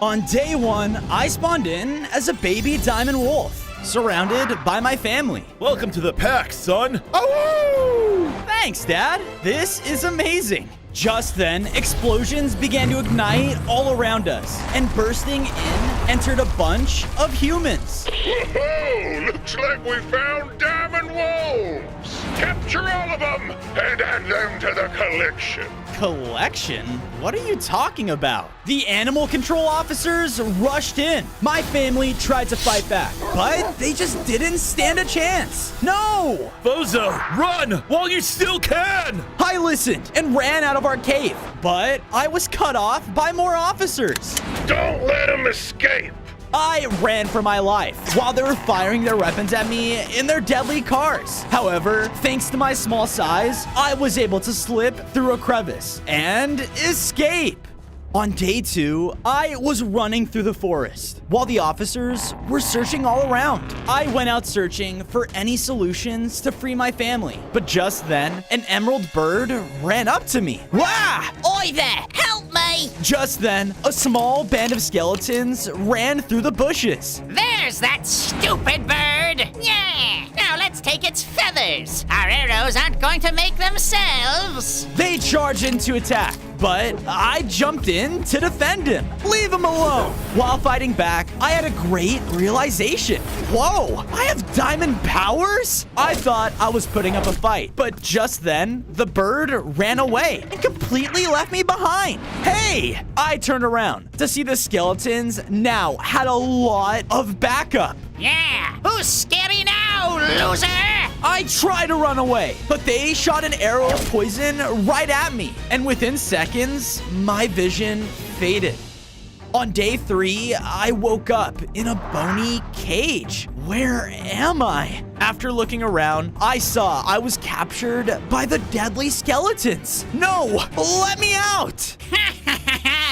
On day 1, I spawned in as a baby diamond wolf, surrounded by my family. Welcome to the pack, son. Oh! Thanks, Dad. This is amazing. Just then, explosions began to ignite all around us, and bursting in entered a bunch of humans. Whoa! Looks like we found diamond wolves! Capture all of them and add them to the collection! Collection? What are you talking about? The animal control officers rushed in. My family tried to fight back, but they just didn't stand a chance. No! Bozo, run while you still can! I listened and ran out of our cave, but I was cut off by more officers. Don't let them escape! I ran for my life while they were firing their weapons at me in their deadly cars. However, thanks to my small size, I was able to slip through a crevice and escape. On day 2, I was running through the forest while the officers were searching all around. I went out searching for any solutions to free my family. But just then, an emerald bird ran up to me. Wah! Oi there! Help me! Just then, a small band of skeletons ran through the bushes. There's that stupid bird! Yeah! Now let's take its feathers! Our arrows aren't going to make themselves! They charged in to attack, but I jumped in to defend him. Leave him alone. While fighting back, I had a great realization. Whoa, I have diamond powers? I thought I was putting up a fight, but just then, the bird ran away and completely left me behind. Hey, I turned around to see the skeletons now had a lot of backup. Yeah! Who's scary now, loser? I tried to run away, but they shot an arrow of poison right at me. And within seconds, my vision faded. On day 3, I woke up in a bony cage. Where am I? After looking around, I saw I was captured by the deadly skeletons. No, let me out!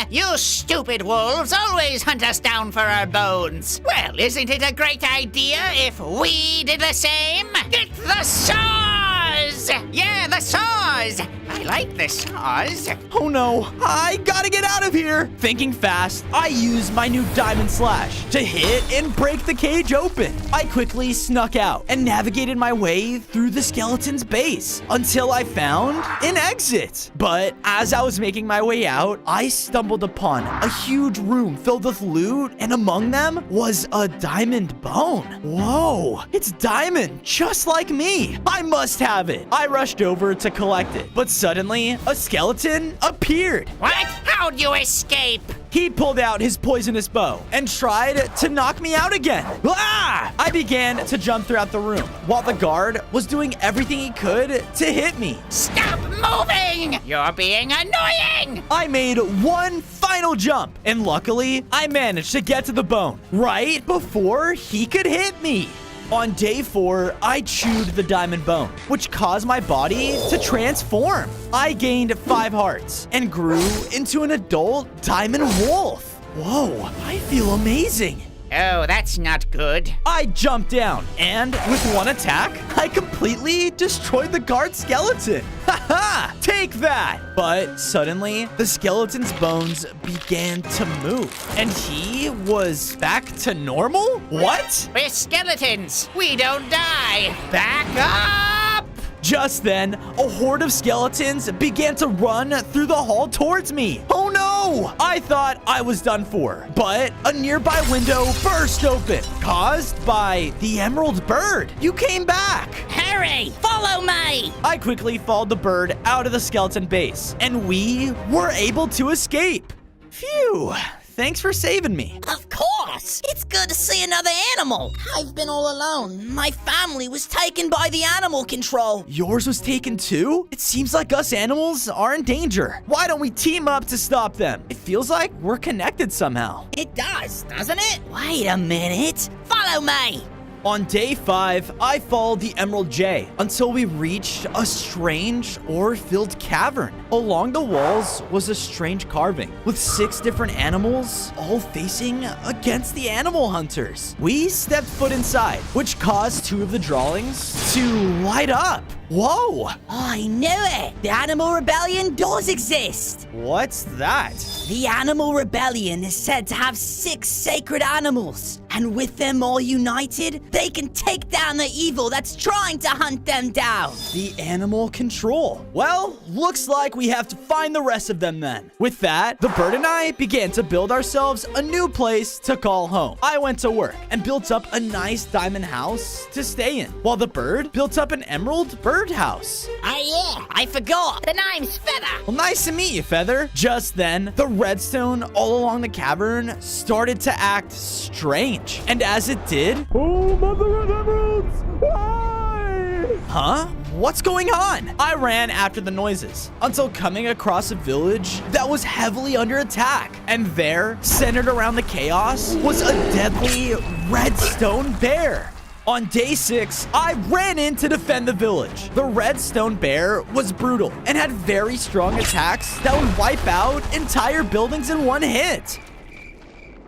You stupid wolves always hunt us down for our bones. Well, isn't it a great idea if we did the same? Get the saws! Yeah, the saws! I like the saws. Oh no, I gotta get out of here! Thinking fast, I used my new diamond slash to hit and break the cage open. I quickly snuck out and navigated my way through the skeleton's base until I found an exit. But as I was making my way out, I stumbled upon a huge room filled with loot, and among them was a diamond bone. Whoa, it's diamond, just like me. I must have it. I rushed over to collect it, but suddenly, a skeleton appeared. What? How'd you escape? He pulled out his poisonous bow and tried to knock me out again. Ah! I began to jump throughout the room while the guard was doing everything he could to hit me. Stop moving! You're being annoying! I made one final jump, and luckily, I managed to get to the bone right before he could hit me. On day 4, I chewed the diamond bone, which caused my body to transform. I gained 5 hearts and grew into an adult diamond wolf. Whoa, I feel amazing. Oh, that's not good. I jumped down, and with one attack, I completely destroyed the guard skeleton. Haha, take that! But suddenly, the skeleton's bones began to move, and he was back to normal? What? We're skeletons. We don't die. Back up! Just then, a horde of skeletons began to run through the hall towards me. Oh no! I thought I was done for, but a nearby window burst open, caused by the emerald bird. You came back. Hurry! Follow me! I quickly followed the bird out of the skeleton base, and we were able to escape. Phew. Thanks for saving me. Of course! It's good to see another animal. I've been all alone. My family was taken by the animal control. Yours was taken too? It seems like us animals are in danger. Why don't we team up to stop them? It feels like we're connected somehow. It does, doesn't it? Wait a minute. Follow me. On day 5, I followed the Emerald J until we reached a strange ore-filled cavern. Along the walls was a strange carving with 6 different animals all facing against the animal hunters. We stepped foot inside, which caused 2 of the drawings to light up. Whoa! I knew it! The Animal Rebellion does exist! What's that? The Animal Rebellion is said to have 6 sacred animals, and with them all united, they can take down the evil that's trying to hunt them down. The animal control. Well, looks like we have to find the rest of them then. With that, the bird and I began to build ourselves a new place to call home. I went to work and built up a nice diamond house to stay in, while the bird built up an emerald birdhouse. Oh yeah, I forgot. The name's Feather. Well, nice to meet you, Feather. Just then, the redstone all along the cavern started to act strange. And as it did... Oh, mother of emeralds! Why? Huh? What's going on? I ran after the noises until coming across a village that was heavily under attack. And there, centered around the chaos, was a deadly redstone bear. On day 6, I ran in to defend the village. The redstone bear was brutal and had very strong attacks that would wipe out entire buildings in one hit.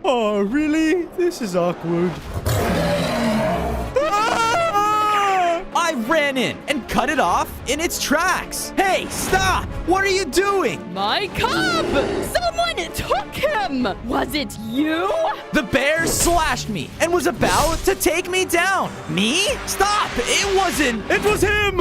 Oh, really? This is awkward. I ran in and cut it off in its tracks. Hey, stop! What are you doing? My cub! Someone took him! Was it you? The bear slashed me and was about to take me down. Me? Stop! It wasn't. It was him!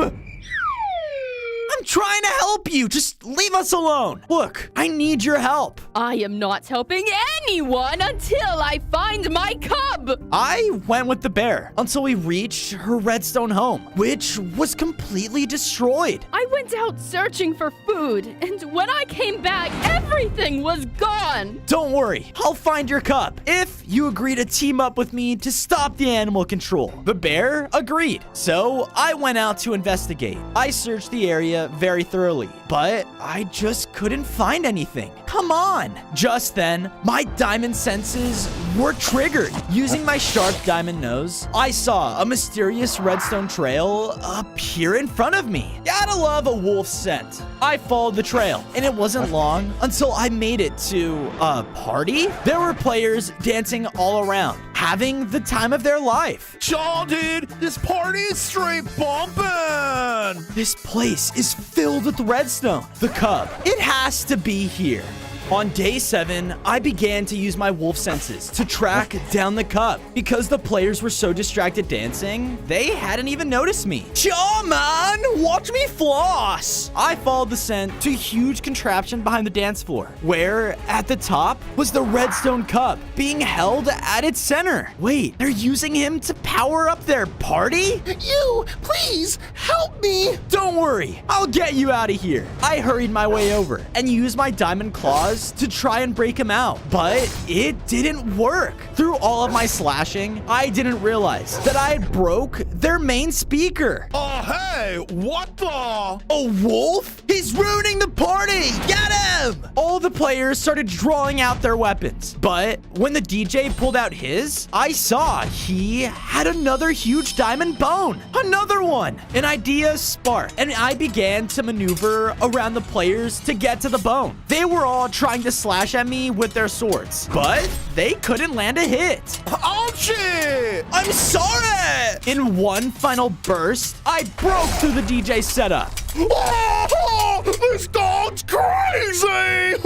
I'm trying to help you. Just leave us alone. Look, I need your help. I am not helping anyone until I find my cub! I went with the bear until we reached her redstone home, which was completely destroyed. I went out searching for food, and when I came back, everything was gone! Don't worry, I'll find your cub if you agree to team up with me to stop the animal control. The bear agreed, so I went out to investigate. I searched the area very thoroughly, but I just couldn't find anything. Come on! Just then, my diamond senses were triggered. Using my sharp diamond nose, I saw a mysterious redstone trail appear in front of me. Gotta love a wolf scent. I followed the trail, and it wasn't long until I made it to a party. There were players dancing all around, having the time of their life. Shaw, dude, this party is straight bumpin'! This place is filled with redstone. The cub. It has to be here. On day 7, I began to use my wolf senses to track down the cub. Because the players were so distracted dancing, they hadn't even noticed me. Shaw, man! Watch me floss! I followed the scent to a huge contraption behind the dance floor, where at the top was the redstone cub being held at its center. Wait, they're using him to power up their party? You, please, help me! Don't worry, I'll get you out of here. I hurried my way over and used my diamond claws to try and break him out, but it didn't work. Through all of my slashing, I didn't realize that I had broke their main speaker. Oh, hey, what the? A wolf? He's ruining the party! Get him! All the players started drawing out their weapons, but when the DJ pulled out his, I saw he had another huge diamond bone. Another one! An idea sparked, and I began to maneuver around the players to get to the bone. They were all trying to slash at me with their swords, but they couldn't land a hit. Ouchie! I'm sorry! In one final burst, I broke through the DJ setup. Oh, this dog's crazy!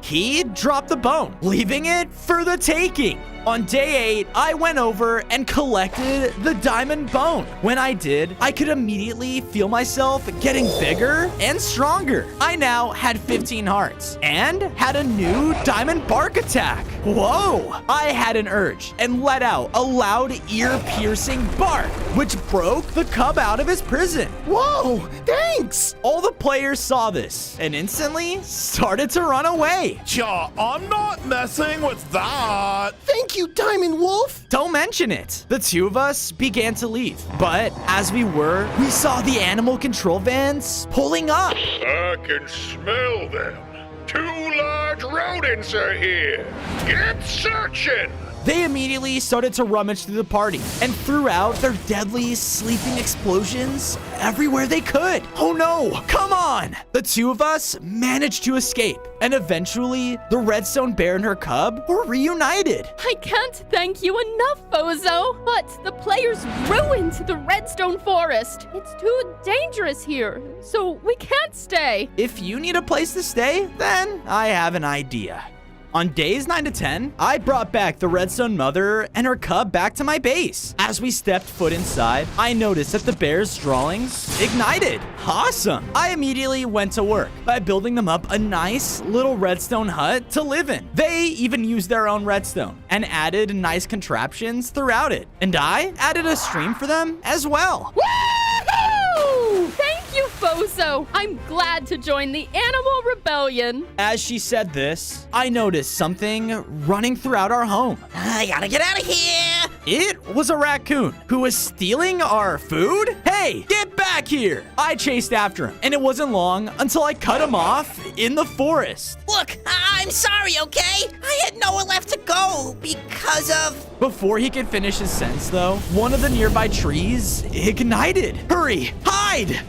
He dropped the bone, leaving it for the taking. On day 8, I went over and collected the diamond bone. When I did, I could immediately feel myself getting bigger and stronger. I now had 15 hearts and had a new diamond bark attack. Whoa! I had an urge and let out a loud ear-piercing bark, which broke the cub out of his prison. Whoa, thanks! All the players saw this and instantly started to run away. Shaw, I'm not messing with that. Thank you, Diamond Wolf! Don't mention it. The 2 of us began to leave, but as we were, we saw the animal control vans pulling up. I can smell them. 2 large rodents are here. Get searching. They immediately started to rummage through the party and threw out their deadly sleeping explosions everywhere they could. Oh no, come on! The two of us managed to escape, and eventually the redstone bear and her cub were reunited. I can't thank you enough, Bozo. But the players ruined the redstone forest. It's too dangerous here, so we can't stay. If you need a place to stay, then I have an idea. On days 9 to 10, I brought back the redstone mother and her cub back to my base. As we stepped foot inside, I noticed that the bear's drawings ignited. Awesome! I immediately went to work by building them up a nice little redstone hut to live in. They even used their own redstone and added nice contraptions throughout it. And I added a stream for them as well. Woohoo! Thank you, Bozo. I'm glad to join the Animal Rebellion. As she said this, I noticed something running throughout our home. I gotta get out of here. It was a raccoon who was stealing our food. Hey, get back here! I chased after him, and it wasn't long until I cut him off in the forest. Look, I'm sorry, okay? I had nowhere left to go because of... Before he could finish his sentence, though, one of the nearby trees ignited. Hurry, hide!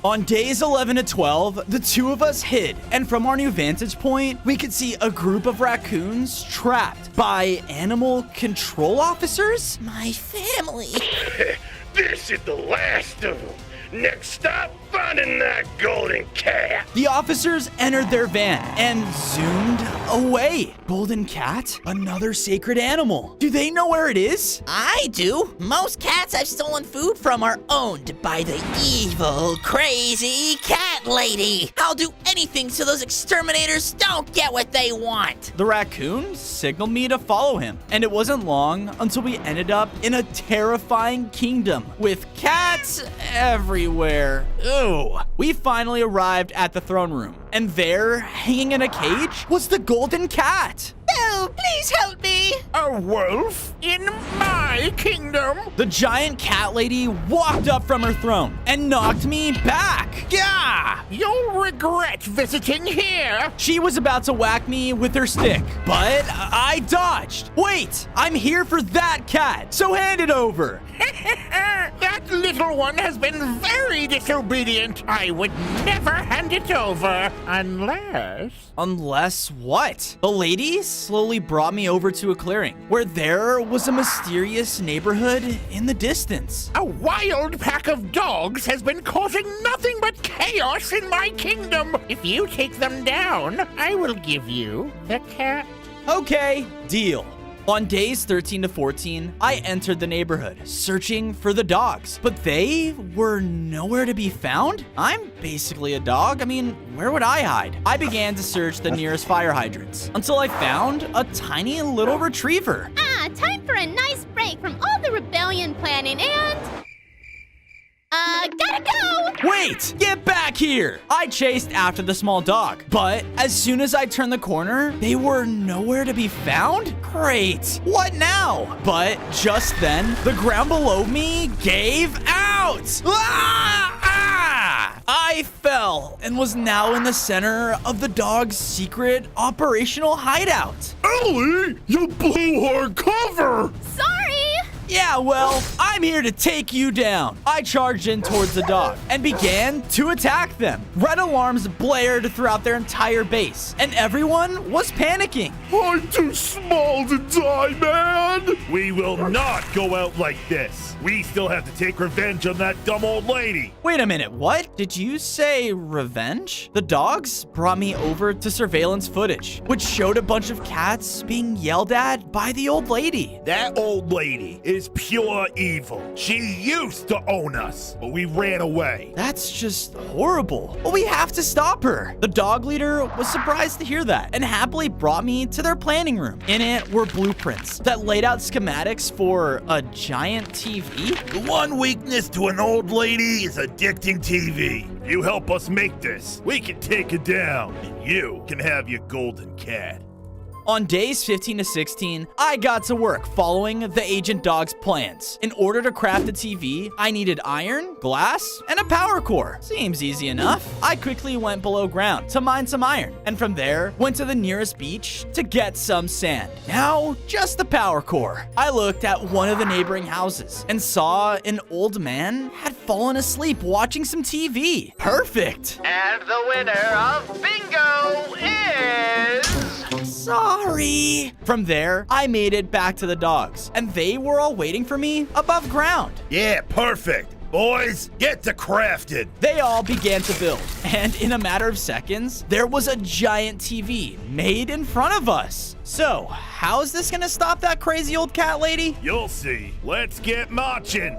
On days 11 to 12, the two of us hid, and from our new vantage point, we could see a group of raccoons trapped by animal control officers. My family. This is the last of them. Next stop, finding that golden cat. The officers entered their van and zoomed away. Golden cat? Another sacred animal. Do they know where it is? I do. Most cats I've stolen food from are owned by the evil, crazy cat lady. I'll do anything so those exterminators don't get what they want. The raccoon signaled me to follow him, and it wasn't long until we ended up in a terrifying kingdom with cats everywhere. Ew. We finally arrived at the throne room, and there, hanging in a cage, was the golden cat. Oh, please help me. A wolf in my kingdom? The giant cat lady walked up from her throne and knocked me back. Gah! You'll regret visiting here. She was about to whack me with her stick, but I dodged. Wait, I'm here for that cat, so hand it over. That little one has been very disobedient. I would never hand it over unless... Unless what? The lady slowly brought me over to a clearing where there was a mysterious neighborhood in the distance. A wild pack of dogs has been causing nothing but chaos in my kingdom. If you take them down, I will give you the cat. Okay, deal. On days 13 to 14, I entered the neighborhood, searching for the dogs, but they were nowhere to be found. I'm basically a dog. I mean, where would I hide? I began to search the nearest fire hydrants until I found a tiny little retriever. Time for a nice break from all the rebellion planning and... gotta go! Wait! Get back here! I chased after the small dog, but as soon as I turned the corner, they were nowhere to be found? Great! What now? But just then, the ground below me gave out! Ah! Ah! I fell and was now in the center of the dog's secret operational hideout. Ellie, you blew our cover! Sorry! Yeah, well, I'm here to take you down. I charged in towards the dog and began to attack them. Red alarms blared throughout their entire base, and everyone was panicking. I'm too small to die, man! We will not go out like this. We still have to take revenge on that dumb old lady. Wait a minute, what? Did you say revenge? The dogs brought me over to surveillance footage, which showed a bunch of cats being yelled at by the old lady. That old lady is pure evil. She used to own us, but we ran away. That's just horrible. Well, we have to stop her. The dog leader was surprised to hear that and happily brought me to their planning room. In it were blueprints that laid out schematics for a giant TV. The one weakness to an old lady is addicting TV. If you help us make this, we can take it down, and you can have your golden cat. On days 15 to 16, I got to work following the Agent Dog's plans. In order to craft a TV, I needed iron, glass, and a power core. Seems easy enough. I quickly went below ground to mine some iron, and from there, went to the nearest beach to get some sand. Now, just the power core. I looked at one of the neighboring houses and saw an old man had fallen asleep watching some TV. Perfect. And the winner of bingo is... Sorry. From there, I made it back to the dogs, and they were all waiting for me above ground. Yeah, perfect. Boys, get to crafting. They all began to build, and in a matter of seconds, there was a giant TV made in front of us. So, how is this gonna stop that crazy old cat lady? You'll see. Let's get marching.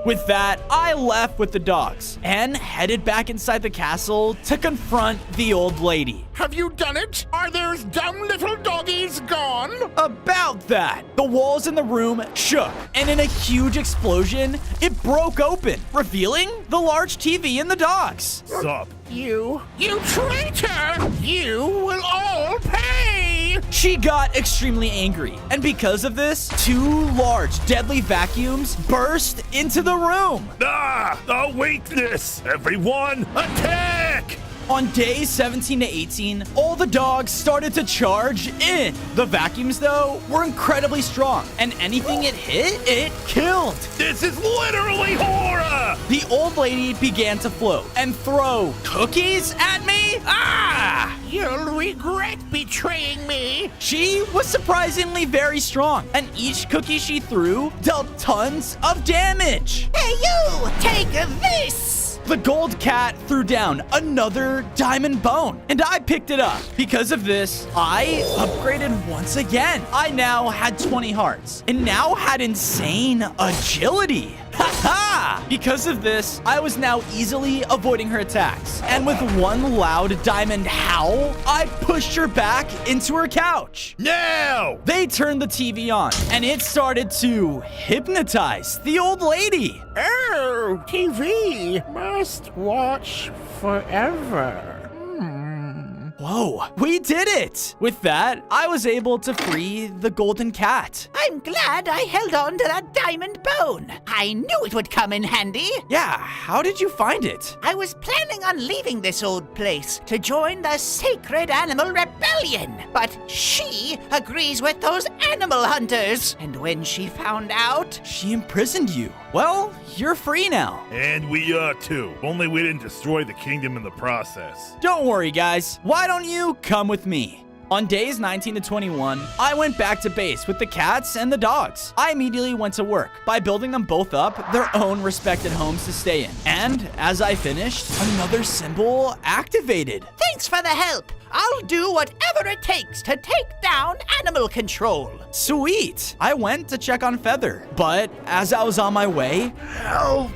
With that, I left with the dogs and headed back inside the castle to confront the old lady. Have you done it? Are those dumb little doggies gone? About that, the walls in the room shook, and in a huge explosion, it broke open, revealing the large TV and the dogs. Sup? You traitor! You will all pay! She got extremely angry, and because of this, 2 large, deadly vacuums burst into the room. Ah, the weakness! Everyone, attack! On days 17 to 18, all the dogs started to charge in. The vacuums, though, were incredibly strong, and anything it hit, it killed. This is literally horror! The old lady began to float and throw cookies at me. Ah! You'll regret betraying me! She was surprisingly very strong, and each cookie she threw dealt tons of damage. Hey, you! Take this! The gold cat threw down another diamond bone, and I picked it up. Because of this, I upgraded once again. I now had 20 hearts, and now had insane agility. Ha-ha! Because of this, I was now easily avoiding her attacks. And with one loud diamond howl, I pushed her back into her couch. Now! They turned the TV on, and it started to hypnotize the old lady. Oh, TV must watch forever. Whoa, we did it! With that, I was able to free the golden cat. I'm glad I held on to that diamond bone. I knew it would come in handy. Yeah, how did you find it? I was planning on leaving this old place to join the Sacred Animal Rebellion, but she agrees with those animal hunters. And when she found out... She imprisoned you. Well, you're free now. And we are too. Only we didn't destroy the kingdom in the process. Don't worry, guys. Why don't you come with me? On days 19 to 21, I went back to base with the cats and the dogs. I immediately went to work by building them both up their own respected homes to stay in. And as I finished, another symbol activated. Thanks for the help. I'll do whatever it takes to take down animal control. Sweet. I went to check on Feather, but as I was on my way, help!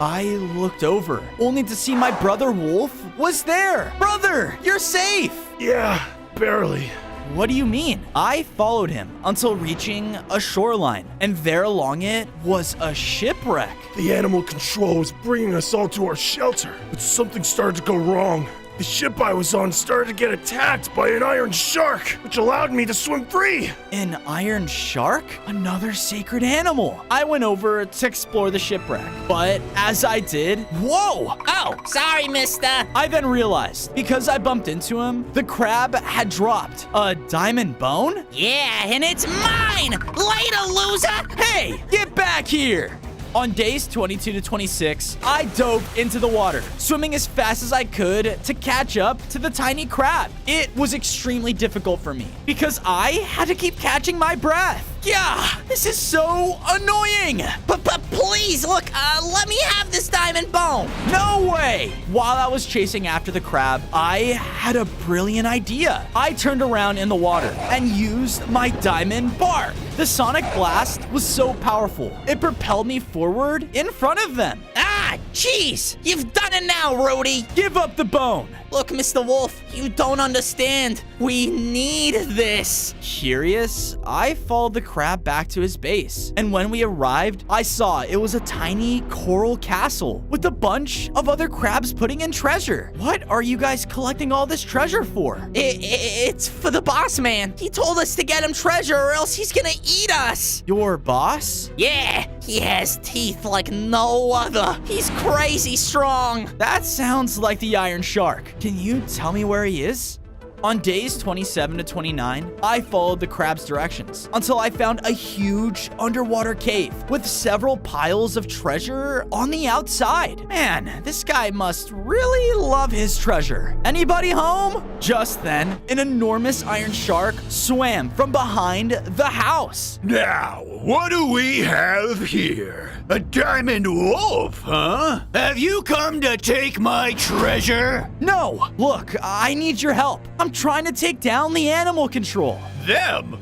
I looked over, only to see my brother Wolf was there. Brother, you're safe. Yeah, barely. What do you mean? I followed him until reaching a shoreline, and there along it was a shipwreck. The animal control was bringing us all to our shelter, but something started to go wrong. The ship I was on started to get attacked by an iron shark, which allowed me to swim free. An iron shark? Another sacred animal. I went over to explore the shipwreck, but as I did, whoa! Oh, sorry, mister. I then realized, because I bumped into him, the crab had dropped a diamond bone? Yeah, and it's mine! Later, loser! Hey, get back here! On days 22 to 26, I dove into the water, swimming as fast as I could to catch up to the tiny crab. It was extremely difficult for me because I had to keep catching my breath. Yeah, this is so annoying. But please, look, let me have this diamond bone. No way. While I was chasing after the crab, I had a brilliant idea. I turned around in the water and used my diamond bark. The sonic blast was so powerful, it propelled me forward in front of them. Ah, Ah, jeez! You've done it now, Rhodey! Give up the bone. Look, Mr. Wolf, you don't understand. We need this. Curious, I followed the crab back to his base. And when we arrived, I saw it was a tiny coral castle with a bunch of other crabs putting in treasure. What are you guys collecting all this treasure for? It's for the boss man. He told us to get him treasure or else he's gonna eat us. Your boss? Yeah, he has teeth like no other. He's crazy strong. That sounds like the Iron Shark. Can you tell me where he is? On days 27 to 29, I followed the crab's directions until I found a huge underwater cave with several piles of treasure on the outside. Man, this guy must really love his treasure. Anybody home? Just then, an enormous iron shark swam from behind the house. Now, what do we have here? A diamond wolf, huh? Have you come to take my treasure? No, look, I need your help. I'm trying to take down the animal control. Them?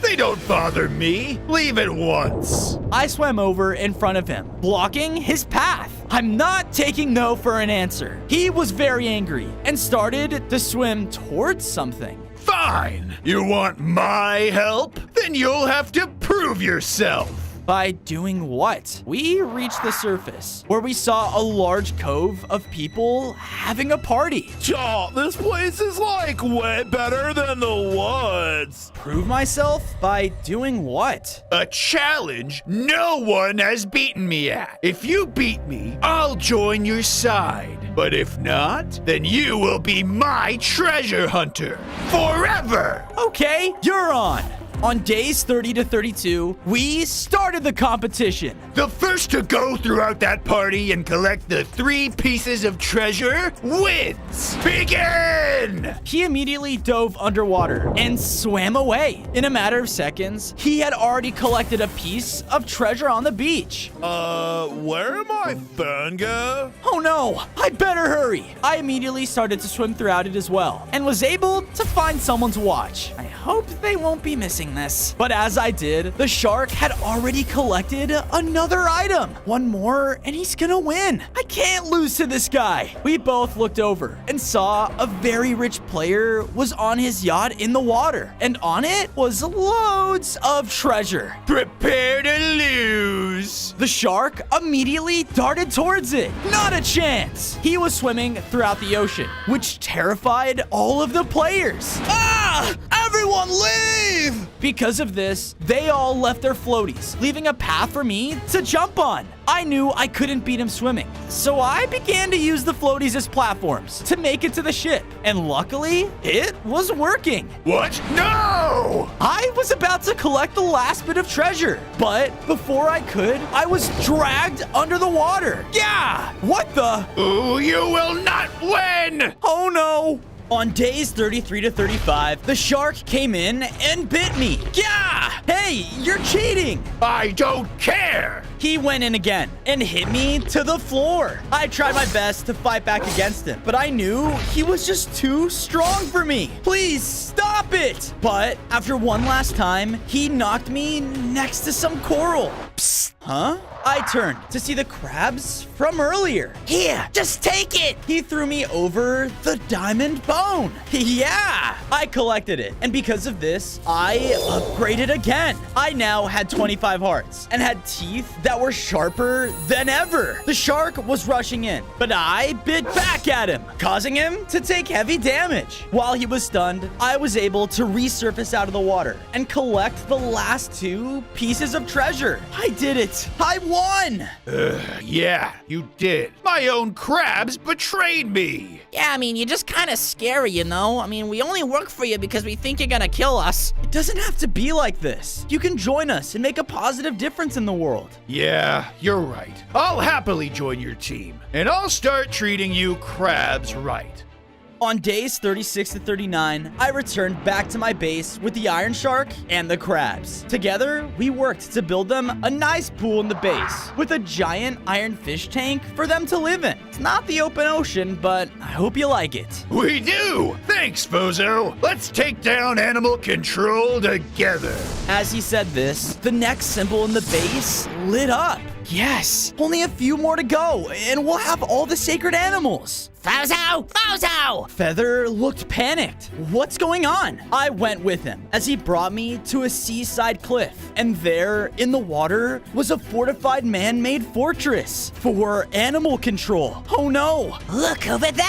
They don't bother me. Leave at once. I swam over in front of him, blocking his path. I'm not taking no for an answer. He was very angry and started to swim towards something. Fine. You want my help? Then you'll have to prove yourself. By doing what? We reached the surface, where we saw a large cove of people having a party. Aw, this place is like way better than the woods. Prove myself? By doing what? A challenge no one has beaten me at. If you beat me, I'll join your side. But if not, then you will be my treasure hunter forever. Okay, you're on. On days 30 to 32, we started the competition. The first to go throughout that party and collect the 3 pieces of treasure wins. Begin! He immediately dove underwater and swam away. In a matter of seconds, he had already collected a piece of treasure on the beach. Where am I, Fanga? Oh no, I better hurry. I immediately started to swim throughout it as well and was able to find someone to watch. I hope they won't be missing this. But as I did, the shark had already collected another item. One more and he's gonna win. I can't lose to this guy. We both looked over and saw a very rich player was on his yacht in the water, and on it was loads of treasure. Prepare to lose. The shark immediately darted towards it. Not a chance. He was swimming throughout the ocean, which terrified all of the players. Ah! Everyone leave! Because of this, they all left their floaties, leaving a path for me to jump on. I knew I couldn't beat him swimming, so I began to use the floaties as platforms to make it to the ship. And luckily, it was working. What? No! I was about to collect the last bit of treasure, but before I could, I was dragged under the water. Yeah! What the? Ooh, you will not win! Oh no! On days 33 to 35, the shark came in and bit me. Yeah! Hey, you're cheating! I don't care! He went in again and hit me to the floor. I tried my best to fight back against him, but I knew he was just too strong for me. Please stop it! But after one last time, he knocked me next to some coral. Psst. Huh? I turned to see the crabs from earlier. Here, just take it. He threw me over the diamond bone. Yeah, I collected it. And because of this, I upgraded again. I now had 25 hearts and had teeth that were sharper than ever. The shark was rushing in, but I bit back at him, causing him to take heavy damage. While he was stunned, I was able to resurface out of the water and collect the last 2 pieces of treasure. I did it. I won! Yeah, you did. My own crabs betrayed me. Yeah, I mean, you're just kind of scary, you know? I mean, we only work for you because we think you're gonna kill us. It doesn't have to be like this. You can join us and make a positive difference in the world. Yeah, you're right. I'll happily join your team, and I'll start treating you crabs right. On days 36 to 39, I returned back to my base with the iron shark and the crabs. Together, we worked to build them a nice pool in the base with a giant iron fish tank for them to live in. It's not the open ocean, but I hope you like it. We do! Thanks, Bozo! Let's take down animal control together. As he said this, the next symbol in the base lit up. Yes, only a few more to go, and we'll have all the sacred animals. Fozo! Fozo! Feather looked panicked. What's going on? I went with him as he brought me to a seaside cliff. And there, in the water, was a fortified man-made fortress for animal control. Oh no! Look over there!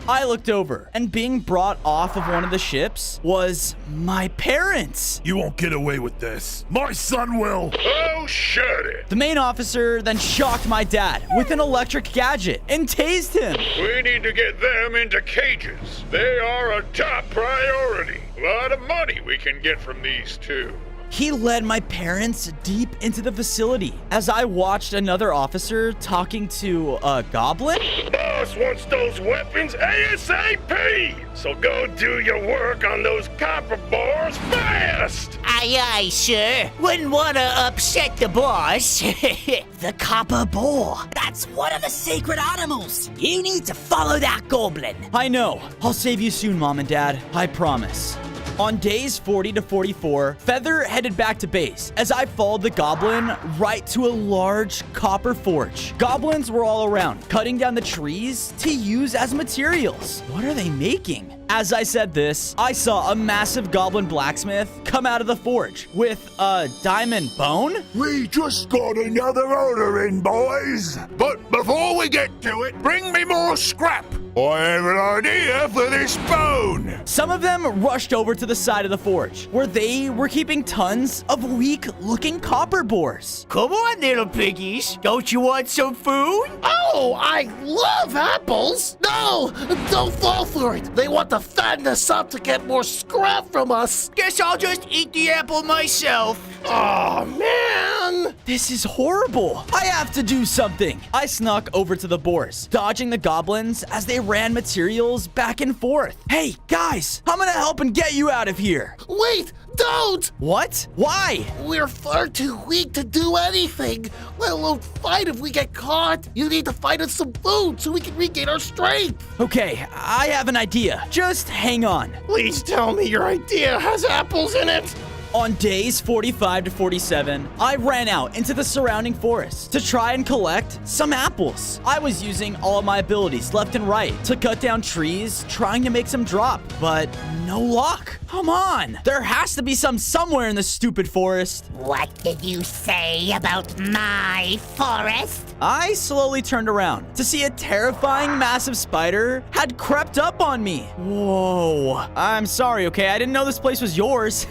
I looked over, and being brought off of one of the ships was my parents. You won't get away with this. My son will. Oh, shut it. The main officer then shocked my dad with an electric gadget and tased him. We need to get them into cages. They are a top priority. A lot of money we can get from these two. He led my parents deep into the facility as I watched another officer talking to a goblin. Boss wants those weapons ASAP! So go do your work on those copper bars fast! Aye, aye, sir. Wouldn't want to upset the boss. The copper boar. That's one of the sacred animals. You need to follow that goblin. I know. I'll save you soon, Mom and Dad. I promise. On days 40 to 44, Feather headed back to base as I followed the goblin right to a large copper forge. Goblins were all around, cutting down the trees to use as materials. What are they making? As I said this, I saw a massive goblin blacksmith come out of the forge with a diamond bone. We just got another order in, boys. But before we get to it, bring me more scrap. I have an idea for this bone. Some of them rushed over to the side of the forge, where they were keeping tons of weak-looking copper bores. Come on, little piggies. Don't you want some food? Oh, I love apples! No! Don't fall for it! They want to fatten us up to get more scrap from us! Guess I'll just eat the apple myself. Oh, man! This is horrible. I have to do something. I snuck over to the boars, dodging the goblins as they ran materials back and forth. Hey, guys, I'm gonna help and get you out of here. Wait! Don't! What? Why? We're far too weak to do anything, let alone fight if we get caught. You need to find us some food so we can regain our strength. Okay, I have an idea. Just hang on. Please tell me your idea has apples in it. On days 45 to 47, I ran out into the surrounding forest to try and collect some apples. I was using all of my abilities left and right to cut down trees, trying to make some drop, but no luck. Come on, there has to be some somewhere in this stupid forest. What did you say about my forest? I slowly turned around to see a terrifying massive spider had crept up on me. Whoa, I'm sorry, okay? I didn't know this place was yours.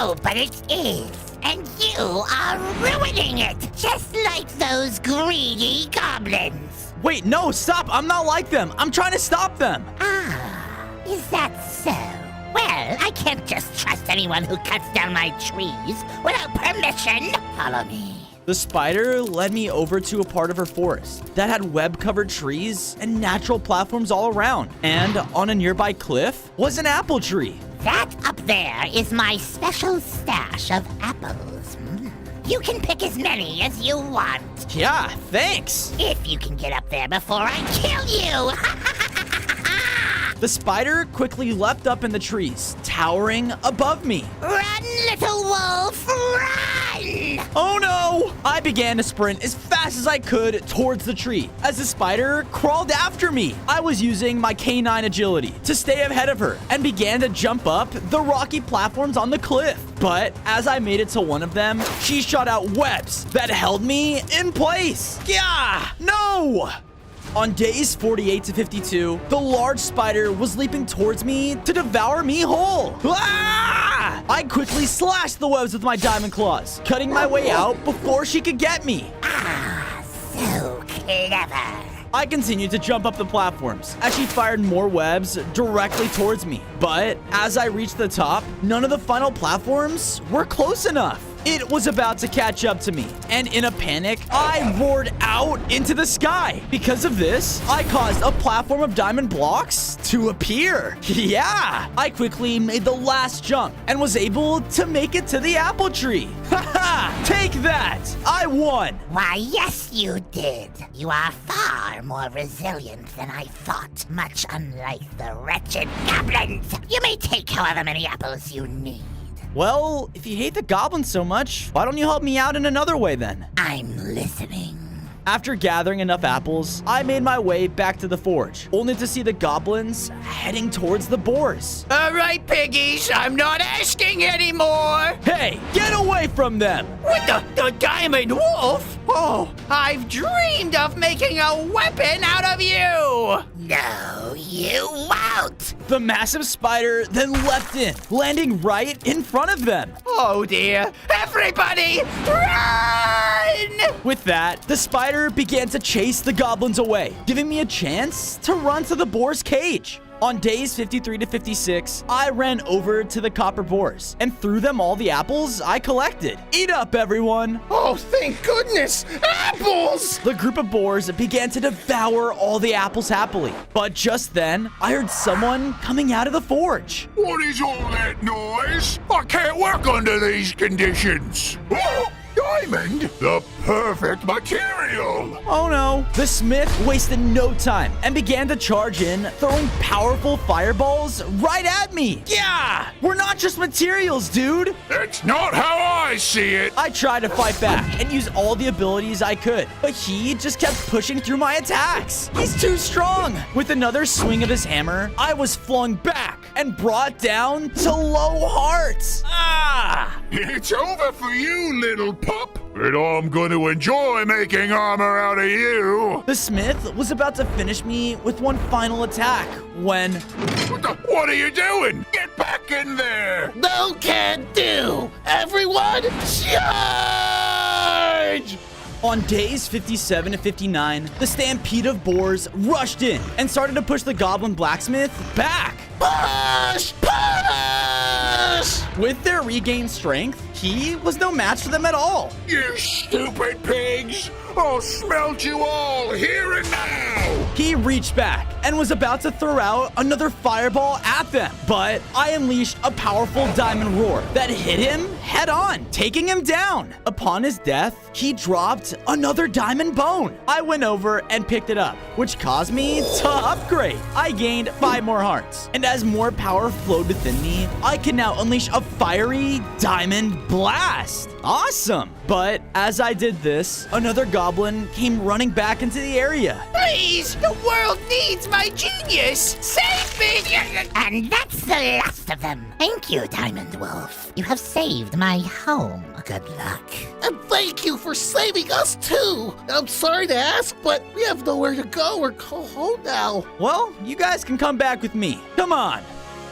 Oh, but it is. And you are ruining it, just like those greedy goblins. Wait, no, stop. I'm not like them. I'm trying to stop them. Ah, is that so? Well, I can't just trust anyone who cuts down my trees without permission. Follow me. The spider led me over to a part of her forest that had web-covered trees and natural platforms all around. And on a nearby cliff was an apple tree. That up there is my special stash of apples. You can pick as many as you want. Yeah, thanks. If you can get up there before I kill you. The spider quickly leapt up in the trees, towering above me. Run, little wolf, run! Oh no! I began to sprint as fast as I could towards the tree as the spider crawled after me. I was using my canine agility to stay ahead of her and began to jump up the rocky platforms on the cliff. But as I made it to one of them, she shot out webs that held me in place. Yeah! No! On days 48 to 52, the large spider was leaping towards me to devour me whole. Ah! I quickly slashed the webs with my diamond claws, cutting my way out before she could get me. Ah, so clever. I continued to jump up the platforms as she fired more webs directly towards me. But as I reached the top, none of the final platforms were close enough. It was about to catch up to me, and in a panic, I roared out into the sky. Because of this, I caused a platform of diamond blocks to appear. Yeah! I quickly made the last jump and was able to make it to the apple tree. Haha! Take that! I won! Why, yes, you did. You are far more resilient than I thought, much unlike the wretched goblins. You may take however many apples you need. Well, if you hate the goblins so much, why don't you help me out in another way then? I'm listening. After gathering enough apples, I made my way back to the forge, only to see the goblins heading towards the boars. All right, piggies, I'm not asking anymore. Hey, get away from them! What the diamond wolf? Oh, I've dreamed of making a weapon out of you. No, you won't. The massive spider then leapt in, landing right in front of them. Oh dear, everybody run! With that, the spider began to chase the goblins away, giving me a chance to run to the boar's cage. On days 53 to 56, I ran over to the copper boars and threw them all the apples I collected. Eat up, everyone! Oh, thank goodness! Apples! The group of boars began to devour all the apples happily. But just then, I heard someone coming out of the forge. What is all that noise? I can't work under these conditions. Oh, diamond, the perfect material. Oh no. The smith wasted no time and began to charge in, throwing powerful fireballs right at me. Yeah! We're not just materials, dude! It's not how I see it. I tried to fight back and use all the abilities I could, but he just kept pushing through my attacks. He's too strong. With another swing of his hammer, I was flung back and brought down to low hearts. Ah! It's over for you, little pup. But I'm going to enjoy making armor out of you. The smith was about to finish me with one final attack when... What are you doing? Get back in there. No can do. Everyone, charge! On days 57 to 59, the stampede of boars rushed in and started to push the goblin blacksmith back. Push! Push! With their regained strength, he was no match for them at all. You stupid pigs. I'll smelt you all here and now. He reached back and was about to throw out another fireball at them, but I unleashed a powerful diamond roar that hit him head on, taking him down. Upon his death, he dropped another diamond bone. I went over and picked it up, which caused me to upgrade. I gained 5 more hearts, and as more power flowed within me, I can now unleash a fiery diamond blast. Awesome! But as I did this, another goblin came running back into the area. Please, the world needs my genius. Save me! And that's the last of them. Thank you, Diamond Wolf. You have saved my home. Good luck. And thank you for saving us too. I'm sorry to ask, but we have nowhere to go or go home now. Well, you guys can come back with me. Come on.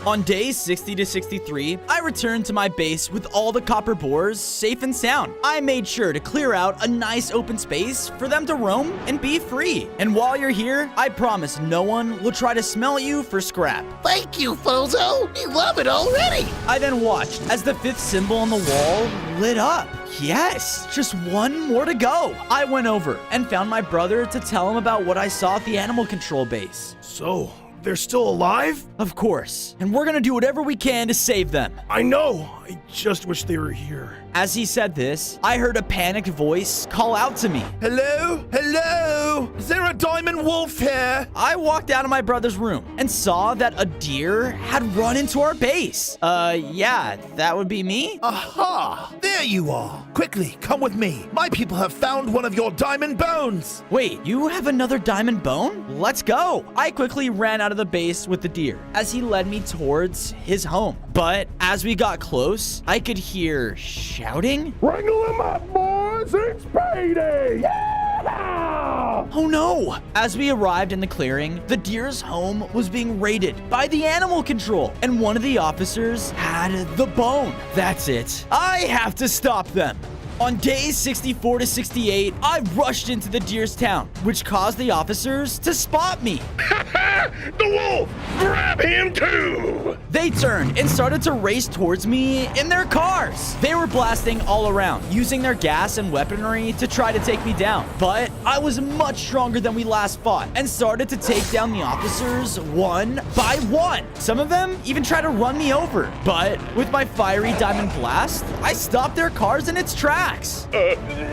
On days 60 to 63, I returned to my base with all the copper boars safe and sound. I made sure to clear out a nice open space for them to roam and be free. And while you're here, I promise no one will try to smell you for scrap. Thank you, Fozo. We love it already. I then watched as the 5th symbol on the wall lit up. Yes, just one more to go. I went over and found my brother to tell him about what I saw at the animal control base. So, they're still alive? Of course, and we're gonna do whatever we can to save them. I know. I just wish they were here. As he said this, I heard a panicked voice call out to me. Hello? Hello? Is there a diamond wolf here? I walked out of my brother's room and saw that a deer had run into our base. Yeah, that would be me? Aha! There you are. Quickly, come with me. My people have found one of your diamond bones. Wait, you have another diamond bone? Let's go. I quickly ran out of the base with the deer as he led me towards his home. But as we got close, I could hear shouting. Wrangle them up, boys. It's payday. Yeah! Oh no! As we arrived in the clearing, the deer's home was being raided by the animal control, and one of the officers had the bone. That's it. I have to stop them. On days 64 to 68, I rushed into the deer's town, which caused the officers to spot me. The wolf! Grab him too! They turned and started to race towards me in their cars. They were blasting all around, using their gas and weaponry to try to take me down. But I was much stronger than we last fought and started to take down the officers one by one. Some of them even tried to run me over. But with my fiery diamond blast, I stopped their cars in its tracks. attacks.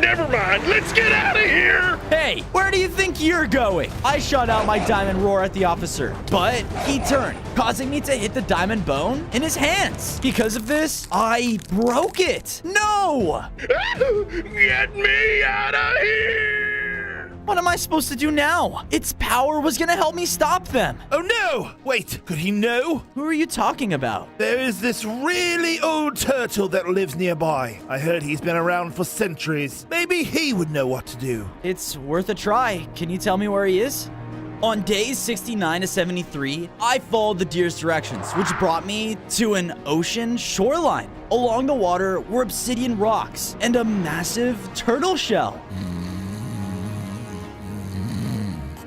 Never mind. Let's get out of here. Hey, where do you think you're going? I shot out my diamond roar at the officer, but he turned, causing me to hit the diamond bone in his hands. Because of this, I broke it. No! Get me out of here. What am I supposed to do now? Its power was gonna help me stop them. Oh no! Wait, could he know? Who are you talking about? There is this really old turtle that lives nearby. I heard he's been around for centuries. Maybe he would know what to do. It's worth a try. Can you tell me where he is? On days 69 to 73, I followed the deer's directions, which brought me to an ocean shoreline. Along the water were obsidian rocks and a massive turtle shell.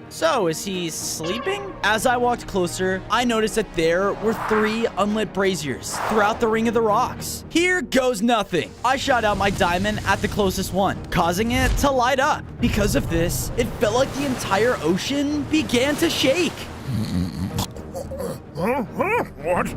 So, is he sleeping? As I walked closer, I noticed that there were 3 unlit braziers throughout the ring of the rocks. Here goes nothing. I shot out my diamond at the closest one, causing it to light up. Because of this, it felt like the entire ocean began to shake. What?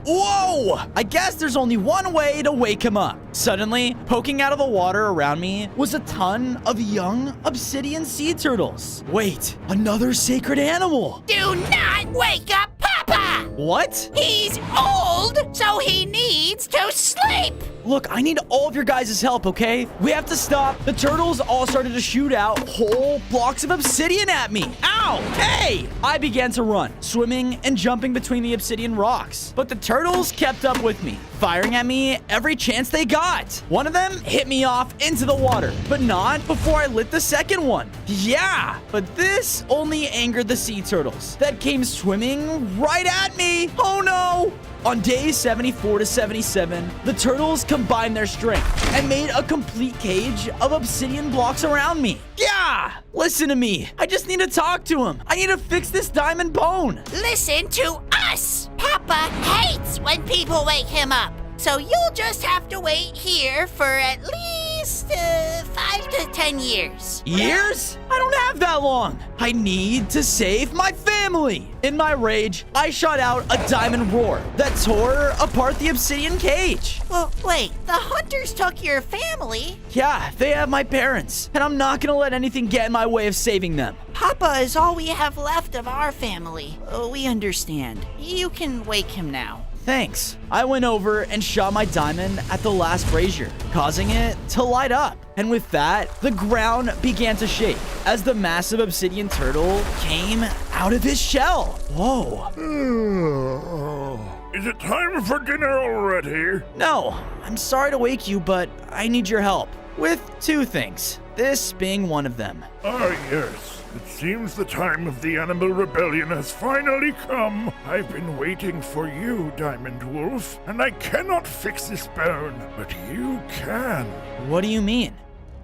Whoa! I guess there's only one way to wake him up. Suddenly, poking out of the water around me was a ton of young obsidian sea turtles. Wait, another sacred animal. Do not wake up Papa! What? He's old, so he needs to sleep! Look, I need all of your guys' help, okay? We have to stop. The turtles all started to shoot out whole blocks of obsidian at me. Ow! Hey! I began to run, swimming and jumping between the obsidian rocks. But the turtles kept up with me, firing at me every chance they got. One of them hit me off into the water, but not before I lit the second one. Yeah, but this only angered the sea turtles that came swimming right at me. Oh no! On days 74 to 77, the turtles combined their strength and made a complete cage of obsidian blocks around me. Yeah! Listen to me. I just need to talk to him. I need to fix this diamond bone. Listen to us! Papa hates when people wake him up. So you'll just have to wait here for at least 5 to 10 years. Years? I don't have that long. I need to save my family. In my rage, I shot out a diamond roar that tore apart the obsidian cage. Well, wait, the hunters took your family? Yeah, they have my parents, and I'm not gonna let anything get in my way of saving them. Papa is all we have left of our family. We understand. You can wake him now. Thanks. I went over and shot my diamond at the last brazier, causing it to light up. And with that, the ground began to shake as the massive obsidian turtle came out of his shell. Whoa. Is it time for dinner already? No, I'm sorry to wake you, but I need your help with 2 things. This being one of them. Ah, yes. It seems the time of the animal rebellion has finally come. I've been waiting for you, Diamond Wolf, and I cannot fix this bone, but you can. What do you mean?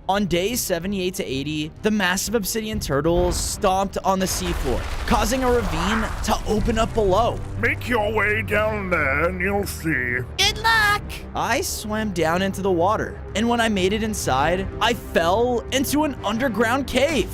On days 78 to 80, the massive obsidian turtles stomped on the seafloor, causing a ravine to open up below. Make your way down there and you'll see. Good luck! I swam down into the water, and when I made it inside, I fell into an underground cave.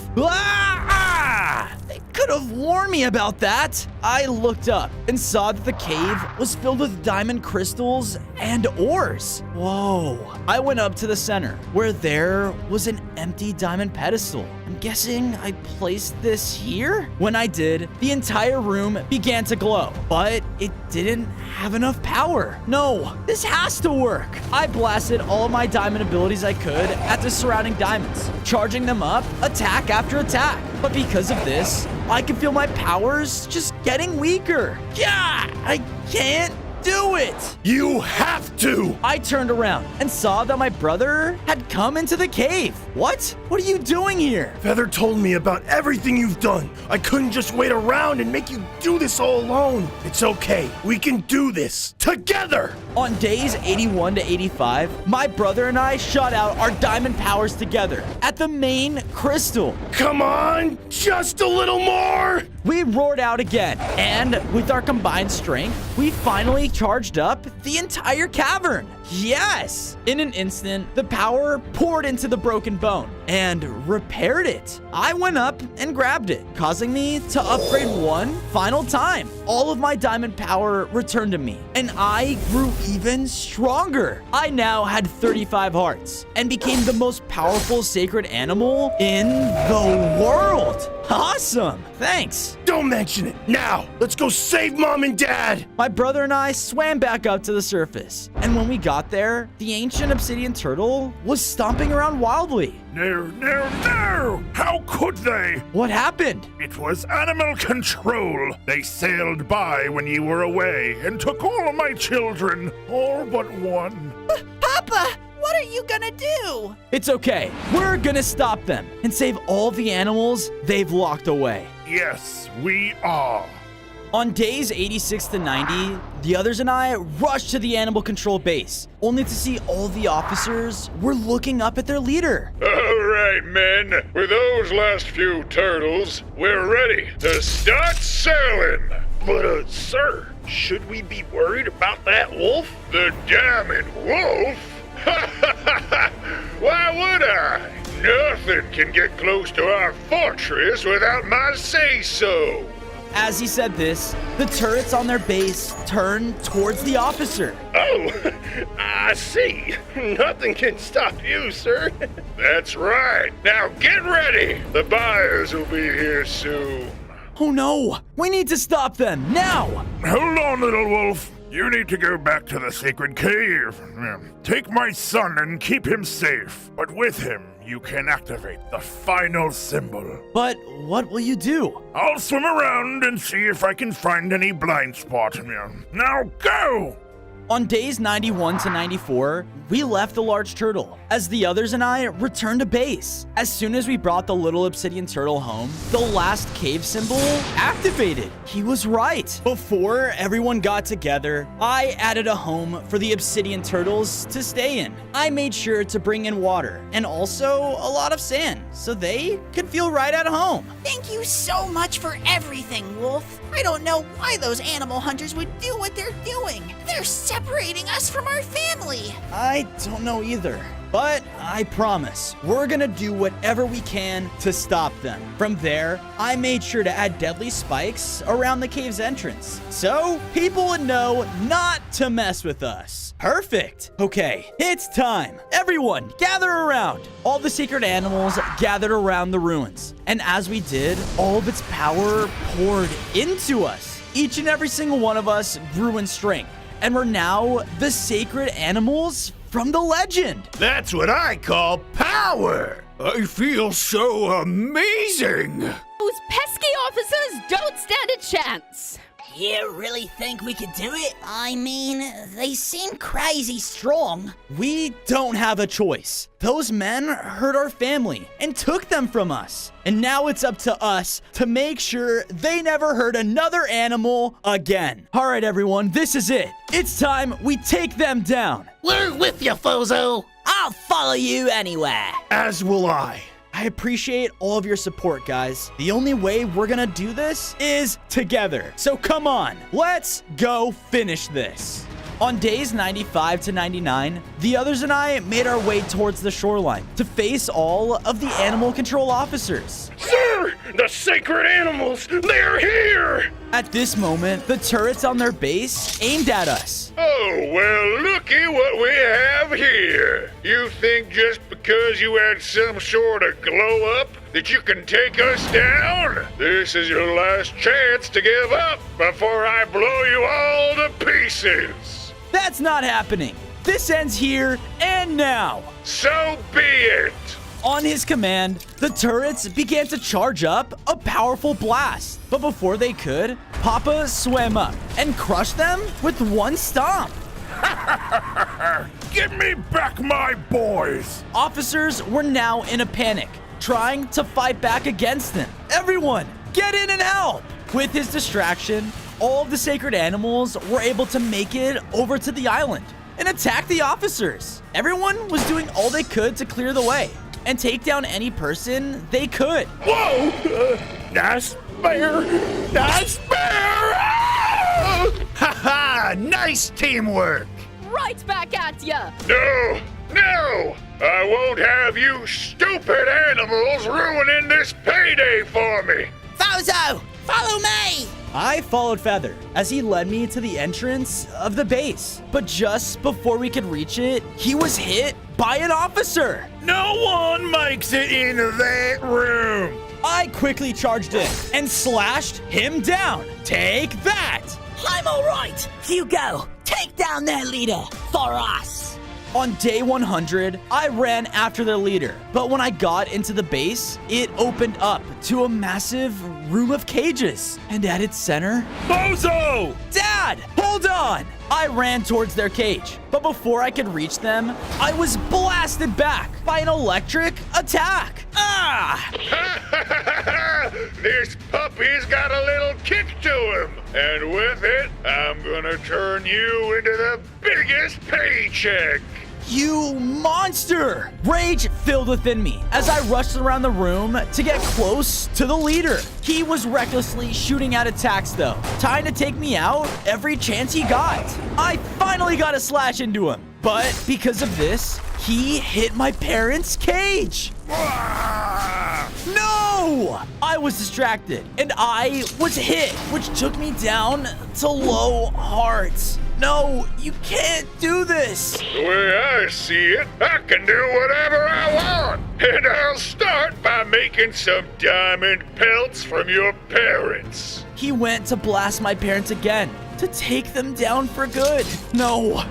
They could have warned me about that. I looked up and saw that the cave was filled with diamond crystals and ores. Whoa. I went up to the center, where there was an empty diamond pedestal. I'm guessing I placed this here? When I did, the entire room began to glow, but it didn't have enough power. No, this has to work. I blasted all of my diamond abilities I could at the surrounding diamonds, charging them up attack after attack. But because of this, I can feel my powers just getting weaker. Yeah, I can't do it. You have to! I turned around and saw that my brother had come into the cave. What? What are you doing here? Feather told me about everything you've done. I couldn't just wait around and make you do this all alone. It's okay. We can do this together. On days 81 to 85, my brother and I shot out our diamond powers together at the main crystal. Come on, just a little more. We roared out again, and with our combined strength, we finally charged up the entire cavern. Yes! In an instant, the power poured into the broken bone and repaired it. I went up and grabbed it, causing me to upgrade one final time. all of my diamond power returned to me, and I grew even stronger. I now had 35 hearts and became the most powerful sacred animal in the world. Awesome. Thanks. Don't mention it. Now, let's go save Mom and Dad. My brother and I swam back up to the surface, and when we got there, the ancient obsidian turtle was stomping around wildly. No, no, no! How could they? What happened? It was animal control. They sailed by when you were away and took all of my children, all but one. Papa, what are you gonna do? It's okay. We're gonna stop them and save all the animals they've locked away. Yes, we are. On days 86 to 90, the others and I rushed to the animal control base, only to see all the officers were looking up at their leader. All right, men. With those last few turtles, we're ready to start sailing. But, sir, should we be worried about that wolf? The damned wolf? Why would I? Nothing can get close to our fortress without my say-so. As he said this, the turrets on their base turned towards the officer. Oh, I see. Nothing can stop you, sir. That's right. Now get ready. The buyers will be here soon. Oh no! We need to stop them, now! Hold on, little wolf. You need to go back to the sacred cave. Take my son and keep him safe. But with him, you can activate the final symbol. But what will you do? I'll swim around and see if I can find any blind spot. Now go! On days 91 to 94, we left the large turtle, as the others and I returned to base. As soon as we brought the little obsidian turtle home, the last cave symbol activated. He was right. Before everyone got together, I added a home for the obsidian turtles to stay in. I made sure to bring in water and also a lot of sand so they could feel right at home. Thank you so much for everything, Wolf. I don't know why those animal hunters would do what they're doing. They're separating us from our family. I don't know either. But I promise, we're gonna do whatever we can to stop them. From there, I made sure to add deadly spikes around the cave's entrance, so people would know not to mess with us. Perfect. Okay, it's time. Everyone, gather around. All the sacred animals gathered around the ruins. And as we did, all of its power poured into us. Each and every single one of us grew in strength. And we're now the sacred animals from the legend. That's what I call power. I feel so amazing. Those pesky officers don't stand a chance. You really think we could do it? I mean, they seem crazy strong. We don't have a choice. Those men hurt our family and took them from us. And now it's up to us to make sure they never hurt another animal again. All right, everyone, this is it. It's time we take them down. We're with you, Fozo. I'll follow you anywhere. As will I. I appreciate all of your support, guys. The only way we're gonna do this is together. So come on, let's go finish this. On days 95 to 99, the others and I made our way towards the shoreline to face all of the animal control officers. Sir, the sacred animals, they're here! At this moment, the turrets on their base aimed at us. Oh, well, looky what we have here. You think just because you had some sort of glow up that you can take us down? This is your last chance to give up before I blow you all to pieces. That's not happening. This ends here and now. So be it. On his command, the turrets began to charge up a powerful blast. But before they could, Papa swam up and crushed them with one stomp. Give me back my boys! Officers were now in a panic, trying to fight back against him. Everyone, get in and help! With his distraction, all of the sacred animals were able to make it over to the island and attack the officers. Everyone was doing all they could to clear the way and take down any person they could. Whoa! Nice bear! Nice bear! Ha ha! Nice teamwork. Right back at ya. No, no! I won't have you stupid animals ruining this payday for me! Fozo, follow me! I followed Feather as he led me to the entrance of the base. But just before we could reach it, he was hit by an officer. No one makes it in that room. I quickly charged in and slashed him down. Take that! I'm all right. Hugo, take down their leader for us. On day 100, I ran after their leader, but when I got into the base, it opened up to a massive room of cages. And at its center, Bozo! Dad, hold on! I ran towards their cage, but before I could reach them, I was blasted back by an electric attack. Ah! This puppy's got a little kick to him, and with it, I'm gonna turn you into the biggest paycheck. You monster! Rage filled within me as I rushed around the room to get close to the leader. He was recklessly shooting out attacks though, trying to take me out every chance he got. I finally got a slash into him, but because of this, he hit my parents' cage. No! I was distracted and I was hit, which took me down to low hearts. No, you can't do this. The way I see it, I can do whatever I want. And I'll start by making some diamond pelts from your parents. He went to blast my parents again, to take them down for good. No!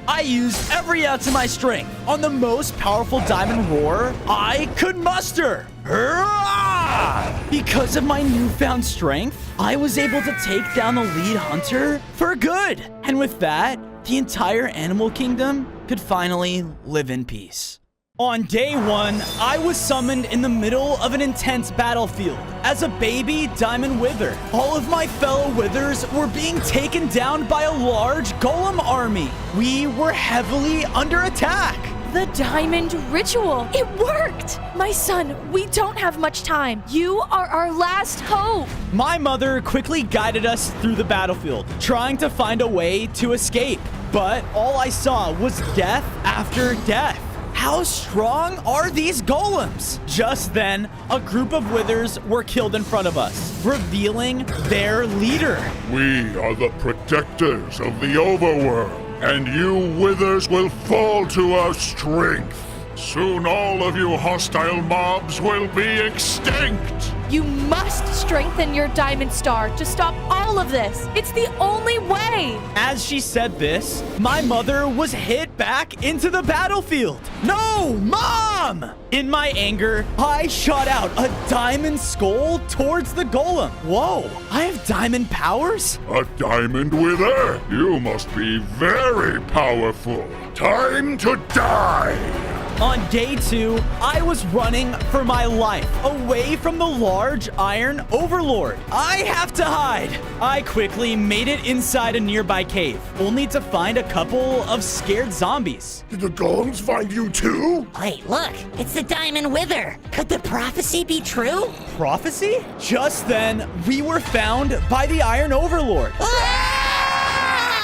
I used every ounce of my strength on the most powerful diamond roar I could muster. Hurrah! Because of my newfound strength, I was able to take down the lead hunter for good. And with that, the entire animal kingdom could finally live in peace. On day 1, I was summoned in the middle of an intense battlefield as a baby diamond wither. All of my fellow withers were being taken down by a large golem army. We were heavily under attack. The diamond ritual. It worked! My son, we don't have much time. You are our last hope. My mother quickly guided us through the battlefield, trying to find a way to escape. But all I saw was death after death. How strong are these golems? Just then, a group of withers were killed in front of us, revealing their leader. We are the protectors of the overworld, and you withers will fall to our strength. Soon all of you hostile mobs will be extinct. You must strengthen your diamond star to stop all of this. It's the only way. As she said this, my mother was hit back into the battlefield. No, Mom! In my anger, I shot out a diamond skull towards the golem. Whoa, I have diamond powers? A diamond wither? You must be very powerful. Time to die! On day 2, I was running for my life away from the large iron overlord. I have to hide. I quickly made it inside a nearby cave, only to find a couple of scared zombies. Did the golems find you too? Wait, look, it's the diamond wither. Could the prophecy be true? Prophecy? Just then, we were found by the iron overlord.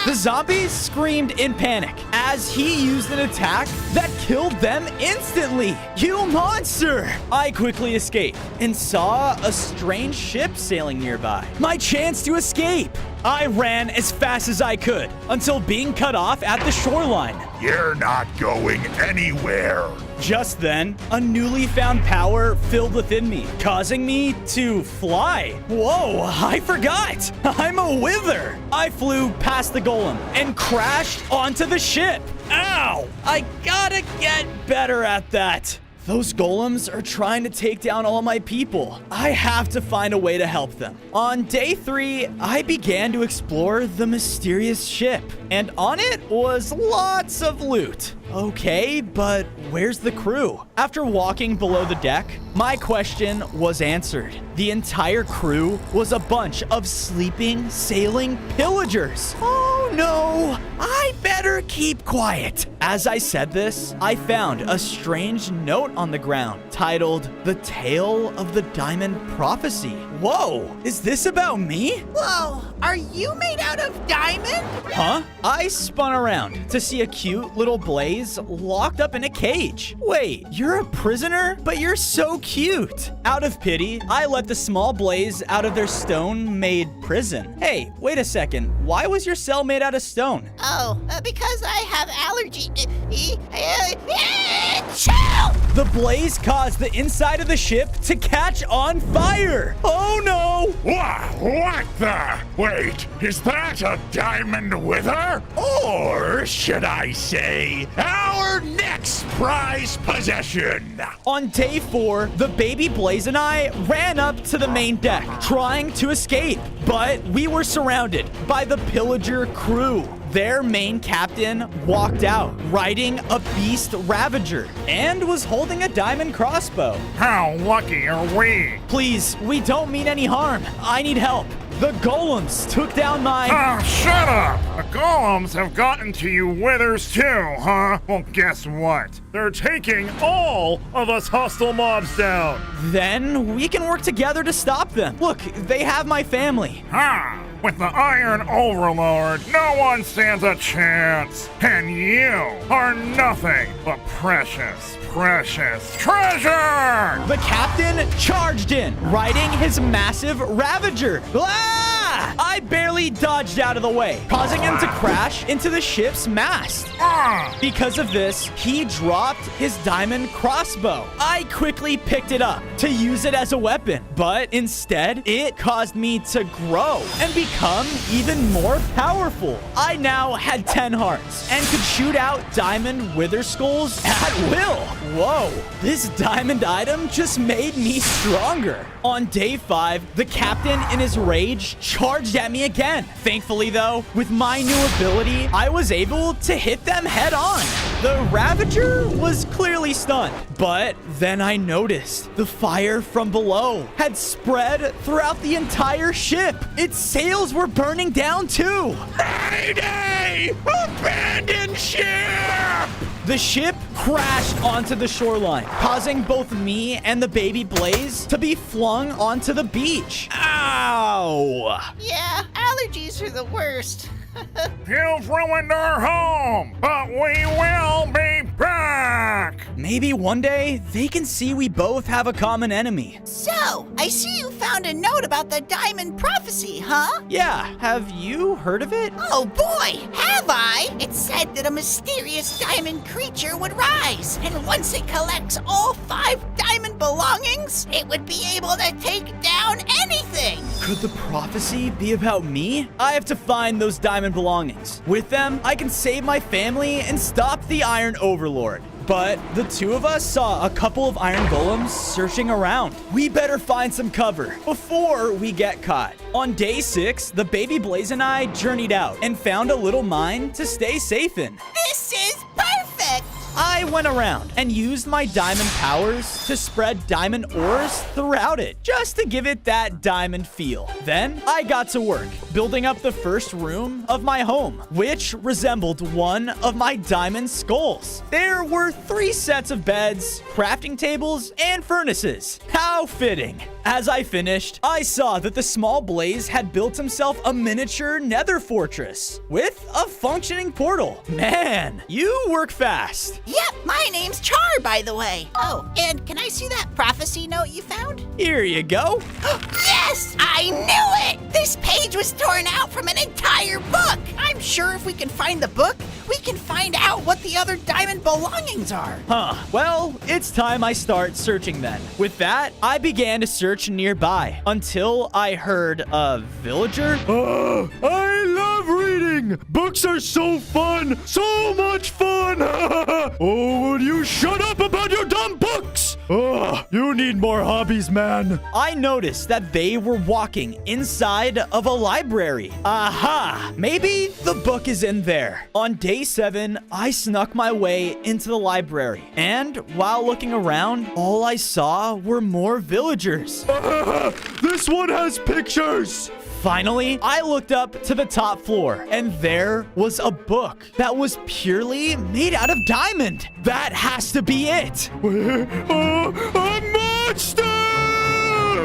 The zombies screamed in panic as he used an attack that killed them instantly. You monster! I quickly escaped and saw a strange ship sailing nearby. My chance to escape. I ran as fast as I could until being cut off at the shoreline. You're not going anywhere. Just then, a newly found power filled within me, causing me to fly. Whoa, I forgot! I'm a wither! I flew past the golem and crashed onto the ship. Ow! I gotta get better at that. Those golems are trying to take down all my people. I have to find a way to help them. On day 3, I began to explore the mysterious ship, and on it was lots of loot. Okay, but where's the crew? After walking below the deck, my question was answered. The entire crew was a bunch of sleeping, sailing pillagers. Oh no, I better keep quiet. As I said this, I found a strange note on the ground titled The Tale of the Diamond Prophecy. Whoa, is this about me? Whoa, are you made out of diamond? Huh? I spun around to see a cute little Blaze locked up in a cage. Wait, you're a prisoner? But you're so cute. Out of pity, I let the small Blaze out of their stone-made prison. Hey, wait a second. Why was your cell made out of stone? Oh, because I have allergy. Chill! The blaze caused the inside of the ship to catch on fire. Oh no! What the? Wait, is that a diamond wither? Or should I say, our next prize possession? On day 4, the baby Blaze and I ran up to the main deck, trying to escape. But we were surrounded by the pillager crew. Their main captain walked out, riding a beast Ravager, and was holding a diamond crossbow. How lucky are we? Please, we don't mean any harm. I need help. The golems took down my... Shut up! The golems have gotten to you withers too, huh? Well, guess what? They're taking all of us hostile mobs down. Then we can work together to stop them. Look, they have my family. With the Iron Overlord, no one stands a chance. And you are nothing but precious treasure! The captain charged in, riding his massive Ravager. Ah! I barely dodged out of the way, causing him to crash into the ship's mast. Because of this, he dropped his diamond crossbow. I quickly picked it up to use it as a weapon, but instead, it caused me to grow and become even more powerful. I now had 10 hearts and could shoot out diamond wither skulls at will. Whoa, this diamond item just made me stronger. On day 5, the captain in his rage charged at me again. Thankfully though, with my new ability, I was able to hit them head on. The Ravager was clearly stunned, but then I noticed the fire from below had spread throughout the entire ship. Its sails were burning down too. Mayday! Abandon ship! The ship crashed onto the shoreline, causing both me and the baby Blaze to be flung onto the beach. Ow! Yeah, allergies are the worst. You've ruined our home, but we will be back! Maybe one day they can see we both have a common enemy. So, I see you found a note about the diamond prophecy, huh? Yeah, have you heard of it? Oh boy, have I? It said that a mysterious diamond creature would rise, and once it collects all 5 diamond belongings, it would be able to take down anything! Could the prophecy be about me? I have to find those diamond belongings. With them, I can save my family and stop the Iron Overlord. But the two of us saw a couple of iron golems searching around. We better find some cover before we get caught. On day 6, the baby Blaze and I journeyed out and found a little mine to stay safe in. This is perfect! I went around and used my diamond powers to spread diamond ores throughout it, just to give it that diamond feel. Then I got to work, building up the first room of my home, which resembled one of my diamond skulls. There were 3 sets of beds, crafting tables, and furnaces. How fitting. As I finished, I saw that the small Blaze had built himself a miniature nether fortress with a functioning portal. Man, you work fast. Yep, my name's Char, by the way. Oh, and can I see that prophecy note you found? Here you go. Yes! I knew it! This page was torn out from an entire book! I'm sure if we can find the book, we can find out what the other diamond belongings are. Huh. Well, it's time I start searching then. With that, I began to search nearby until I heard a villager. I love reading! Books are so fun! So much fun! Oh, would you shut up about your dumb books? You need more hobbies, man. I noticed that they were walking inside of a library. Aha! Maybe the book is in there. On day 7, I snuck my way into the library. And while looking around, all I saw were more villagers. This one has pictures. Finally, I looked up to the top floor, and there was a book that was purely made out of diamond. That has to be it. A monster!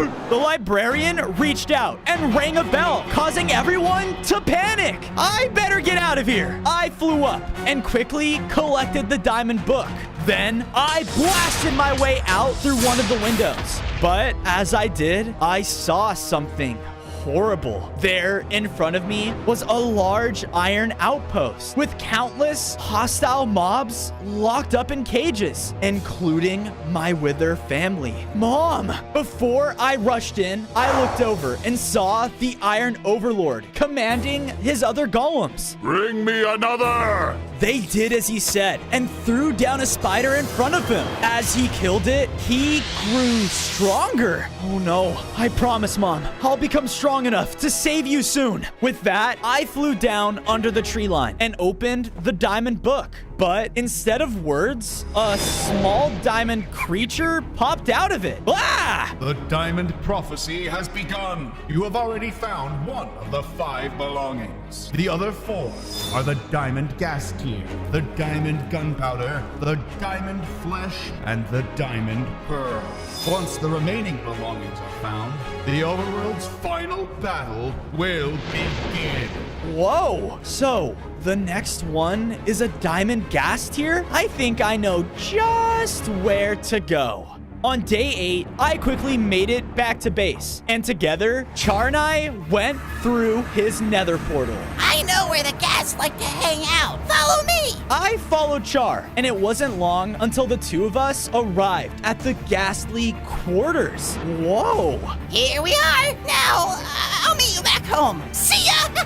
The librarian reached out and rang a bell, causing everyone to panic. I better get out of here. I flew up and quickly collected the diamond book. Then I blasted my way out through one of the windows. But as I did, I saw something horrible. There in front of me was a large iron outpost with countless hostile mobs locked up in cages, including my Wither family. Mom! Before I rushed in, I looked over and saw the Iron Overlord commanding his other golems. Bring me another! They did as he said and threw down a spider in front of him. As he killed it, he grew stronger. Oh no. I promise, Mom, I'll become strong enough to save you soon. With that, I flew down under the tree line and opened the diamond book. But instead of words, a small diamond creature popped out of it. Ah! The diamond prophecy has begun. You have already found one of the 5 belongings. The other 4 are the diamond gas tier, the diamond gunpowder, the diamond flesh, and the diamond pearl. Once the remaining belongings are found, the overworld's final battle will begin. Whoa! So, the next one is a diamond gas tier? I think I know just where to go. On day 8, I quickly made it back to base, and together, Char and I went through his nether portal. I know where the gas like to hang out. Follow me. I followed Char, and it wasn't long until the two of us arrived at the ghastly quarters. Whoa! Here we are. Now, I'll meet you back home. See ya!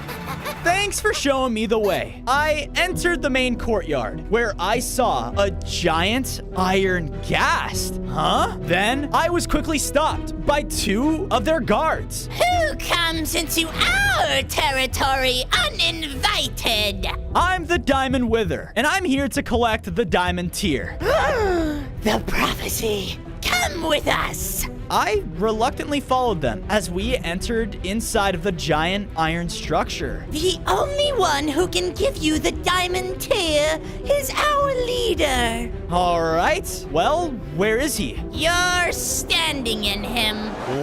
Thanks for showing me the way. I entered the main courtyard, where I saw a giant iron ghast. Huh? Then I was quickly stopped by 2 of their guards. Who comes into our territory uninvited? I'm the Diamond Wither, and I'm here to collect the diamond tier. The prophecy. Come with us. I reluctantly followed them as we entered inside of the giant iron structure. The only one who can give you the diamond tier is our leader. All right. Well, where is he? You're standing in him.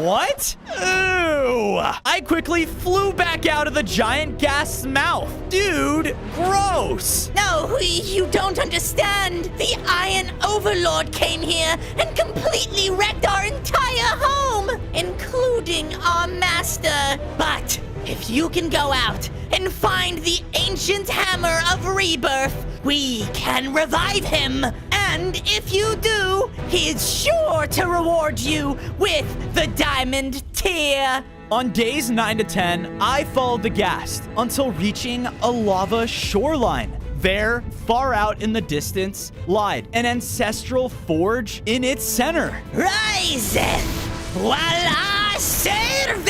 What? Ooh! I quickly flew back out of the giant ghast's mouth. Dude, gross. No, you don't understand. The Iron Overlord came here and completely wrecked our entire home, including our master. But if you can go out and find the ancient hammer of rebirth, we can revive him. And if you do, he is sure to reward you with the diamond tier. On days 9 to 10, I followed the ghast until reaching a lava shoreline. There, far out in the distance, lied an ancestral forge in its center. Riseth, voila serve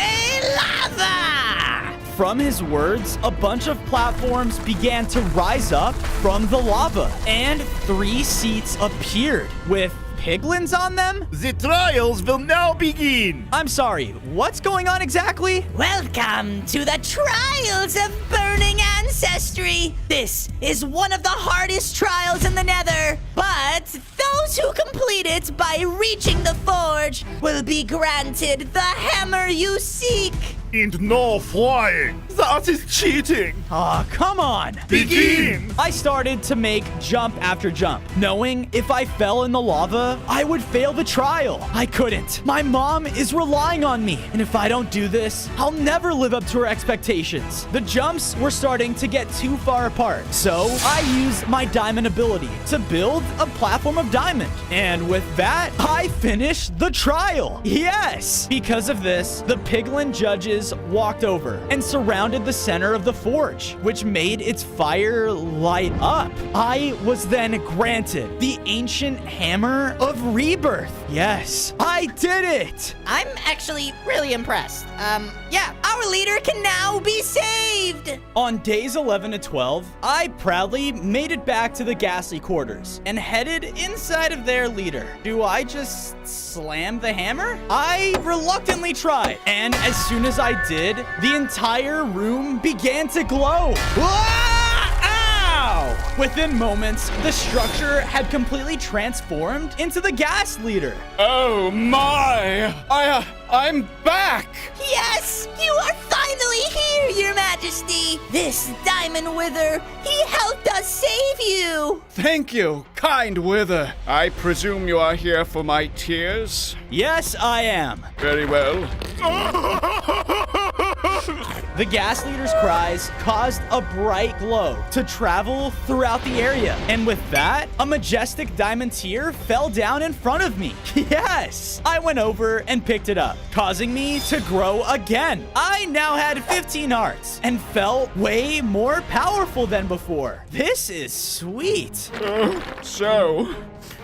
lava! From his words, a bunch of platforms began to rise up from the lava, and 3 seats appeared with piglins on them? The trials will now begin. I'm sorry, what's going on exactly? Welcome to the Trials of Burning Ancestry. This is one of the hardest trials in the Nether, but those who complete it by reaching the forge will be granted the hammer you seek. And no flying. That is cheating. Aw, come on. Begin. I started to make jump after jump, knowing if I fell in the lava, I would fail the trial. I couldn't. My mom is relying on me, and if I don't do this, I'll never live up to her expectations. The jumps were starting to get too far apart, so I used my diamond ability to build a platform of diamond. And with that, I finished the trial. Yes! Because of this, the piglin judges walked over and surrounded the center of the forge, which made its fire light up. I was then granted the ancient hammer of rebirth. Yes, I did it! I'm actually really impressed. Yeah, our leader can now be saved! On days 11 to 12, I proudly made it back to the ghastly quarters and headed inside of their leader. Do I just slam the hammer? I reluctantly tried, and as soon as I did, the entire room began to glow. Ah! Ow! Within moments, the structure had completely transformed into the gas leader. Oh my! I'm back! Yes, you are finally here, Your Majesty. This Diamond Wither, he helped us save you. Thank you, kind Wither. I presume you are here for my tears? Yes, I am. Very well. The gas leader's cries caused a bright glow to travel throughout the area. And with that, a majestic diamond tear fell down in front of me. Yes! I went over and picked it up, causing me to grow again. I now had 15 hearts and felt way more powerful than before. This is sweet. So,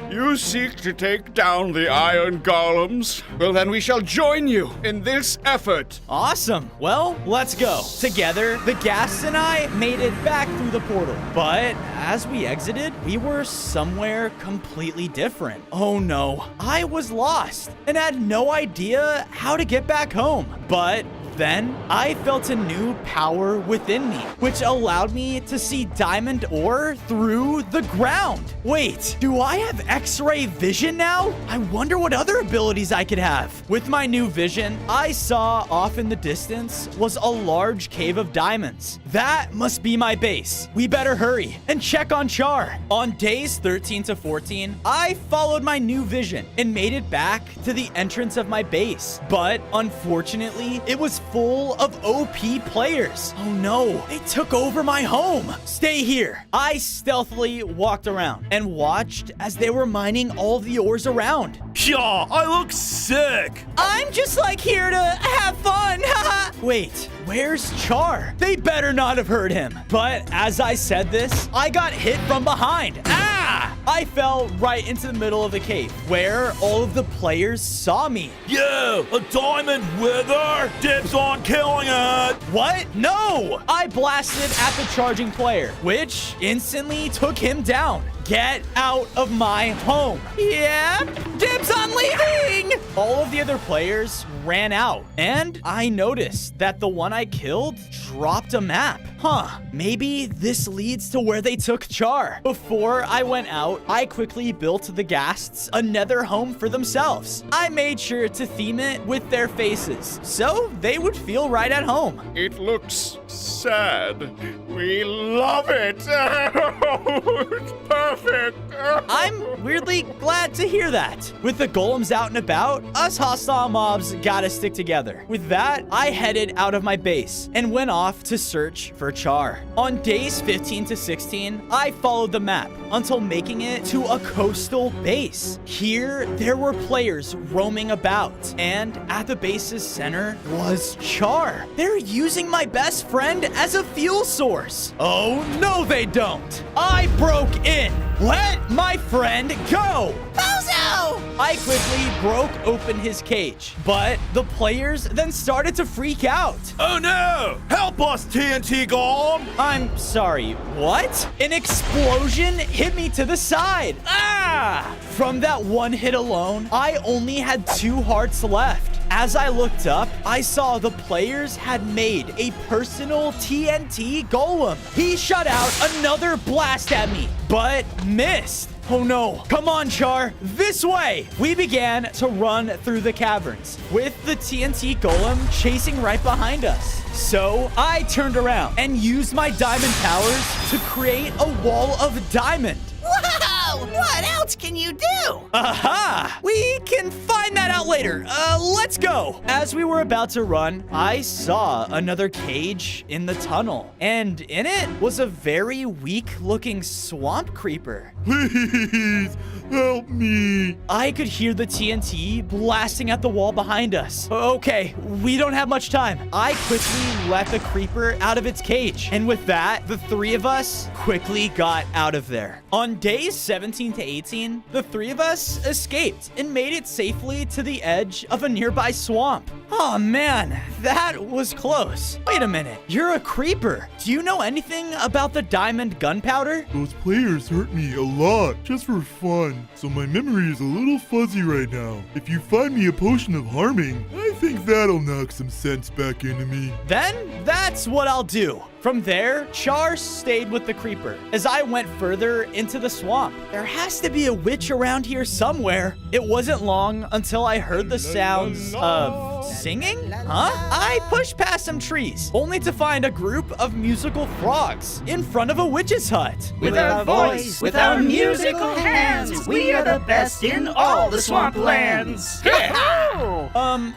you seek to take down the iron golems? Well, then we shall join you in this effort. Awesome. Well, let's go. Together, the Ghasts and I made it back through the portal. But as we exited, we were somewhere completely different. Oh no, I was lost and had no idea how to get back home. But then I felt a new power within me, which allowed me to see diamond ore through the ground. Wait, do I have X-ray vision now? I wonder what other abilities I could have. With my new vision, I saw off in the distance was a large cave of diamonds. That must be my base. We better hurry and check on Char. On days 13 to 14, I followed my new vision and made it back to the entrance of my base. But unfortunately, it was full of OP players. Oh no, they took over my home. Stay here. I stealthily walked around and watched as they were mining all the ores around. Yeah, I look sick. I'm just like here to have fun. Wait, where's Char? They better not have heard him. But as I said this, I got hit from behind. Ah! I fell right into the middle of the cave where all of the players saw me. Yo, a diamond wither. Dibs on killing it. What? No! I blasted at the charging player, which instantly took him down. Get out of my home. Yep, dibs on leaving! All of the other players ran out, and I noticed that the one I killed dropped a map. Huh, maybe this leads to where they took Char. Before I went out, I quickly built the Ghasts another home for themselves. I made sure to theme it with their faces, so they would feel right at home. It looks sad. We love it. It's perfect. I'm weirdly glad to hear that. With the golems out and about, us hostile mobs gotta stick together. With that, I headed out of my base and went off to search for Char. On days 15 to 16, I followed the map until making it to a coastal base. Here, there were players roaming about, and at the base's center was Char. They're using my best friend as a fuel source. Oh, no, they don't. I broke in. Let my friend go. Bozo! I quickly broke open his cage, but the players then started to freak out. Oh no! Help us, TNT Golem! I'm sorry, what? An explosion hit me to the side. Ah! From that one hit alone, I only had 2 hearts left. As I looked up, I saw the players had made a personal TNT golem. He shot out another blast at me, but missed. Oh no. Come on, Char. This way. We began to run through the caverns with the TNT golem chasing right behind us. So I turned around and used my diamond powers to create a wall of diamond. Whoa! What else can you do? Aha! We can find that out later. Let's go. As we were about to run, I saw another cage in the tunnel, and in it was a very weak-looking swamp creeper. Please, help me. I could hear the TNT blasting at the wall behind us. Okay, we don't have much time. I quickly let the creeper out of its cage, and with that, the 3 of us quickly got out of there. On days 17 to 18, the 3 of us escaped and made it safely to the edge of a nearby swamp. Oh man, that was close. Wait a minute, you're a creeper. Do you know anything about the diamond gunpowder? Those players hurt me a lot, just for fun, so my memory is a little fuzzy right now. If you find me a potion of harming, I think that'll knock some sense back into me. Then that's what I'll do. From there, Char stayed with the creeper as I went further into the swamp. There has to be a witch around here somewhere. It wasn't long until I heard the sounds of singing? Huh? I pushed past some trees, only to find a group of musical frogs in front of a witch's hut. With our voice, with our musical hands, we are the best in all the swamp lands.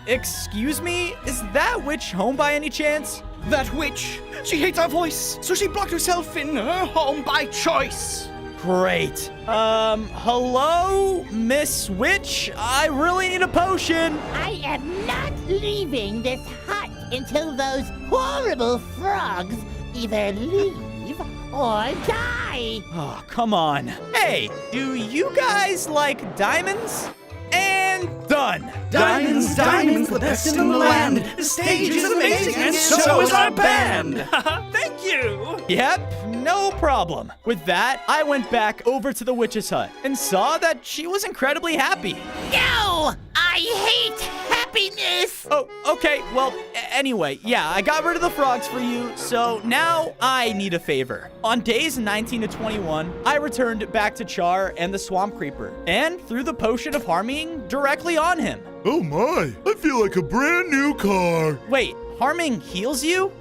Excuse me? Is that witch home by any chance? That witch, she hates our voice, so she blocked herself in her home by choice. Great. Hello, Miss Witch? I really need a potion. I am not leaving this hut until those horrible frogs either leave or die. Oh, come on. Hey, do you guys like diamonds? And done. Diamonds, the best in the land. The stage is amazing, and so is our band. Thank you. Yep, no problem. With that, I went back over to the witch's hut and saw that she was incredibly happy. No! I hate happiness! Oh, okay. Well, anyway, yeah, I got rid of the frogs for you, so now I need a favor. On days 19 to 21, I returned back to Char and the swamp creeper, and threw the potion of harming directly on him. Oh my, I feel like a brand new car. Wait, harming heals you?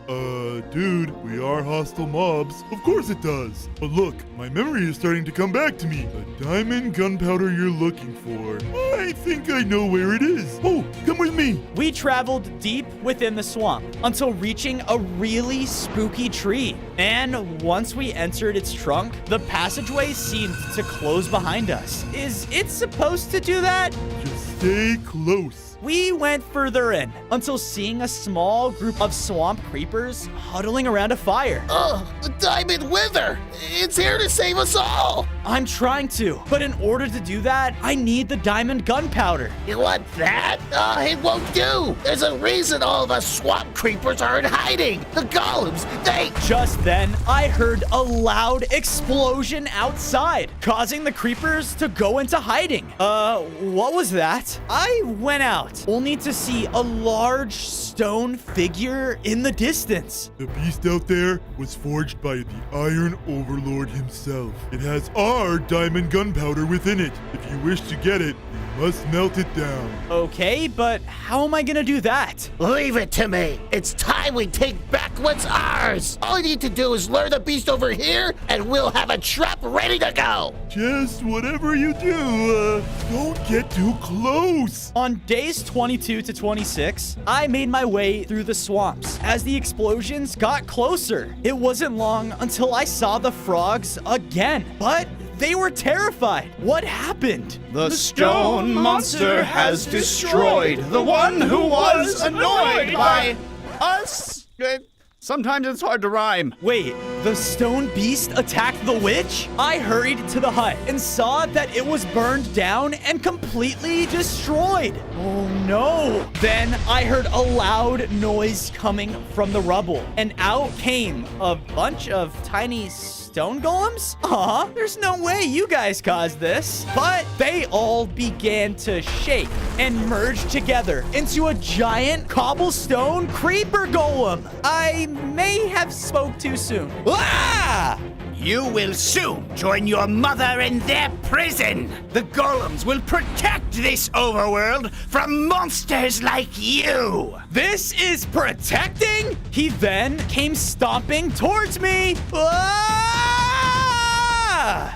Dude, we are hostile mobs. Of course it does. But look, my memory is starting to come back to me. The diamond gunpowder you're looking for. I think I know where it is. Oh, come with me. We traveled deep within the swamp until reaching a really spooky tree. And once we entered its trunk, the passageway seemed to close behind us. Is it supposed to do that? Just stay close. We went further in until seeing a small group of swamp creepers huddling around a fire. Oh, the Diamond Wither! It's here to save us all! I'm trying to, but in order to do that, I need the diamond gunpowder. You want that? Oh, it won't do! There's a reason all the swamp creepers are in hiding! The golems, they... Just then, I heard a loud explosion outside, causing the creepers to go into hiding. What was that? I went out, only to see a large stone figure in the distance. The beast out there was forged by the Iron Overlord himself. It has our diamond gunpowder within it. If you wish to get it, you must melt it down. Okay, but how am I gonna do that? Leave it to me. It's time we take back what's ours. All you need to do is lure the beast over here, and we'll have a trap ready to go. Just whatever you do, don't get too close. On days 22 to 26, I made my way through the swamps as the explosions got closer. It wasn't long until I saw the frogs again, but they were terrified. What happened? The stone monster has destroyed the one who was annoyed by us. Sometimes it's hard to rhyme. Wait, the stone beast attacked the witch? I hurried to the hut and saw that it was burned down and completely destroyed. Oh no. Then I heard a loud noise coming from the rubble, and out came a bunch of tiny stone golems? There's no way you guys caused this. But they all began to shake and merge together into a giant cobblestone creeper golem. I may have spoke too soon. Ah! You will soon join your mother in their prison. The golems will protect this overworld from monsters like you. This is protecting? He then came stomping towards me.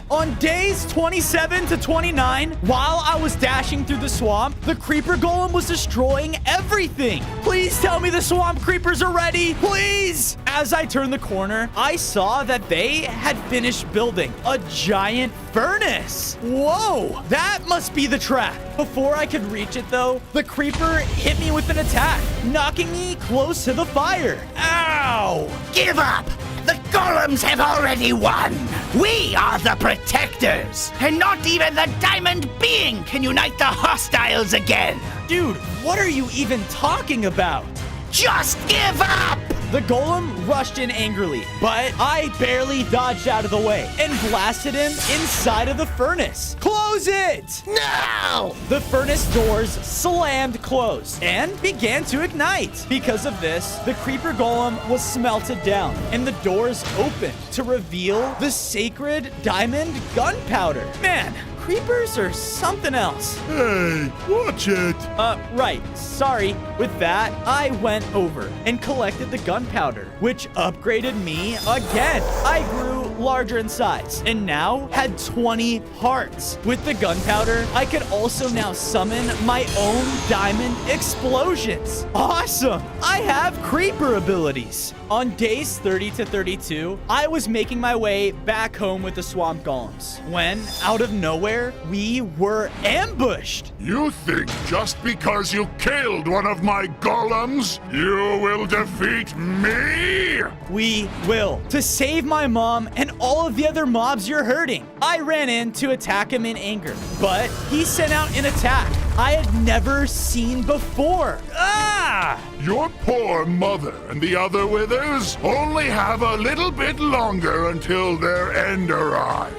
On days 27 to 29, while I was dashing through the swamp, the creeper golem was destroying everything. Please tell me the swamp creepers are ready, please. As I turned the corner, I saw that they had finished building a giant furnace. Whoa, that must be the trap. Before I could reach it though, the creeper hit me with an attack, knocking me close to the fire. Ow! Give up! The golems have already won! We are the protectors! And not even the diamond being can unite the hostiles again! Dude, what are you even talking about? Just give up! The golem rushed in angrily, but I barely dodged out of the way and blasted him inside of the furnace. Close Close it! No! The furnace doors slammed closed and began to ignite. Because of this, the creeper golem was smelted down and the doors opened to reveal the sacred diamond gunpowder. Man, creepers are something else. Hey, watch it. Right. Sorry. With that, I went over and collected the gunpowder, which upgraded me again. I grew larger in size and now had 20 hearts. With the gunpowder, I could also now summon my own diamond explosions. Awesome. I have creeper abilities. On days 30 to 32, I was making my way back home with the swamp golems when, out of nowhere, we were ambushed. You think just because you killed one of my golems, you will defeat me? We will. To save my mom and all of the other mobs you're hurting. I ran in to attack him in anger, but he sent out an attack I had never seen before. Ah! Your poor mother and the other withers only have a little bit longer until their end arrives.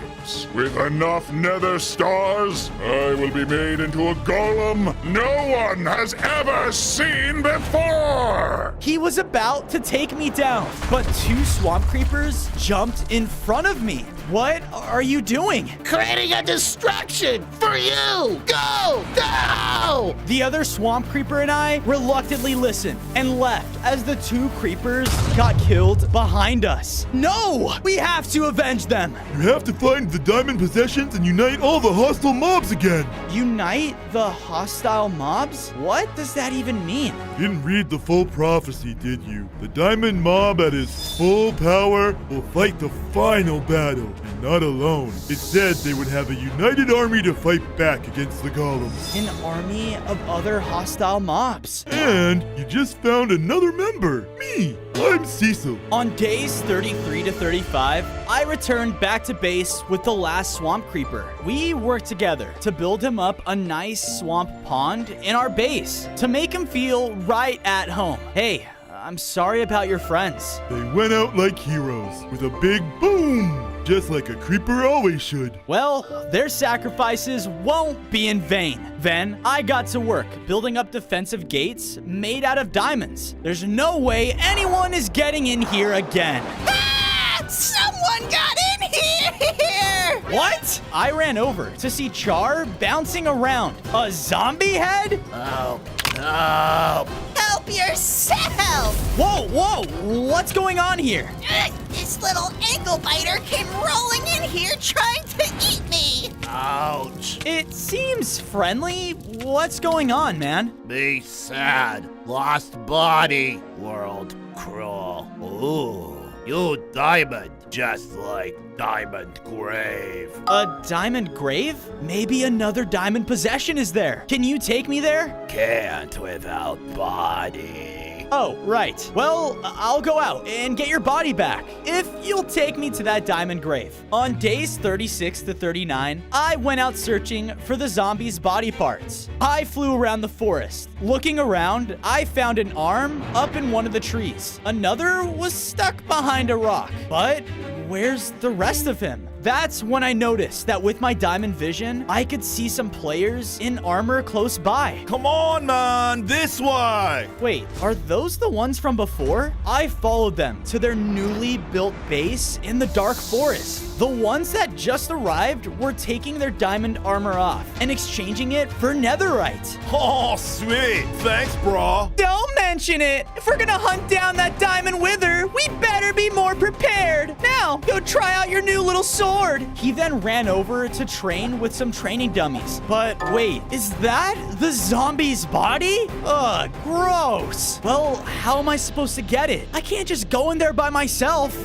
With enough nether stars, I will be made into a golem no one has ever seen before! He was about to take me down, but 2 swamp creepers jumped in front of me. What are you doing? Creating a distraction for you! Go! Go! The other swamp creeper and I reluctantly listened and left as the 2 creepers got killed behind us. No! We have to avenge them! You have to find the diamond possessions and unite all the hostile mobs again. Unite the hostile mobs? What does that even mean? Didn't read the full prophecy, did you? The diamond mob at his full power will fight the final battle, and not alone. It said they would have a united army to fight back against the golems. An army of other hostile mobs. And you just found another member, me. I'm Cecil. On days 33 to 35, I returned back to base with the last swamp creeper. We worked together to build him up a nice swamp pond in our base to make him feel right at home. Hey, I'm sorry about your friends. They went out like heroes with a big boom, just like a creeper always should. Well, their sacrifices won't be in vain. Then I got to work building up defensive gates made out of diamonds. There's no way anyone is getting in here again. Ah! Someone got in here! What? I ran over to see Char bouncing around. A zombie head? Oh, no. Help yourself! Whoa, whoa, what's going on here? This little ankle biter came rolling in here trying to eat me! Ouch. It seems friendly. What's going on, man? Be sad. Lost body. World cruel. Ooh. You diamond. Just like Diamond Grave. A diamond grave? Maybe another diamond possession is there. Can you take me there? Can't without body. Oh, right. Well, I'll go out and get your body back if you'll take me to that diamond grave. On days 36 to 39, I went out searching for the zombies' body parts. I flew around the forest. Looking around, I found an arm up in one of the trees. Another was stuck behind a rock. But where's the rest of him? That's when I noticed that with my diamond vision, I could see some players in armor close by. Come on, man, this way! Wait, are those the ones from before? I followed them to their newly built base in the dark forest. The ones that just arrived were taking their diamond armor off and exchanging it for netherite. Oh, sweet. Thanks, bro. Don't mention it. If we're gonna hunt down that diamond wither, we better be more prepared. Now, go try out your new little sword. He then ran over to train with some training dummies. But wait, is that the zombie's body? Ugh, gross. Well, how am I supposed to get it? I can't just go in there by myself.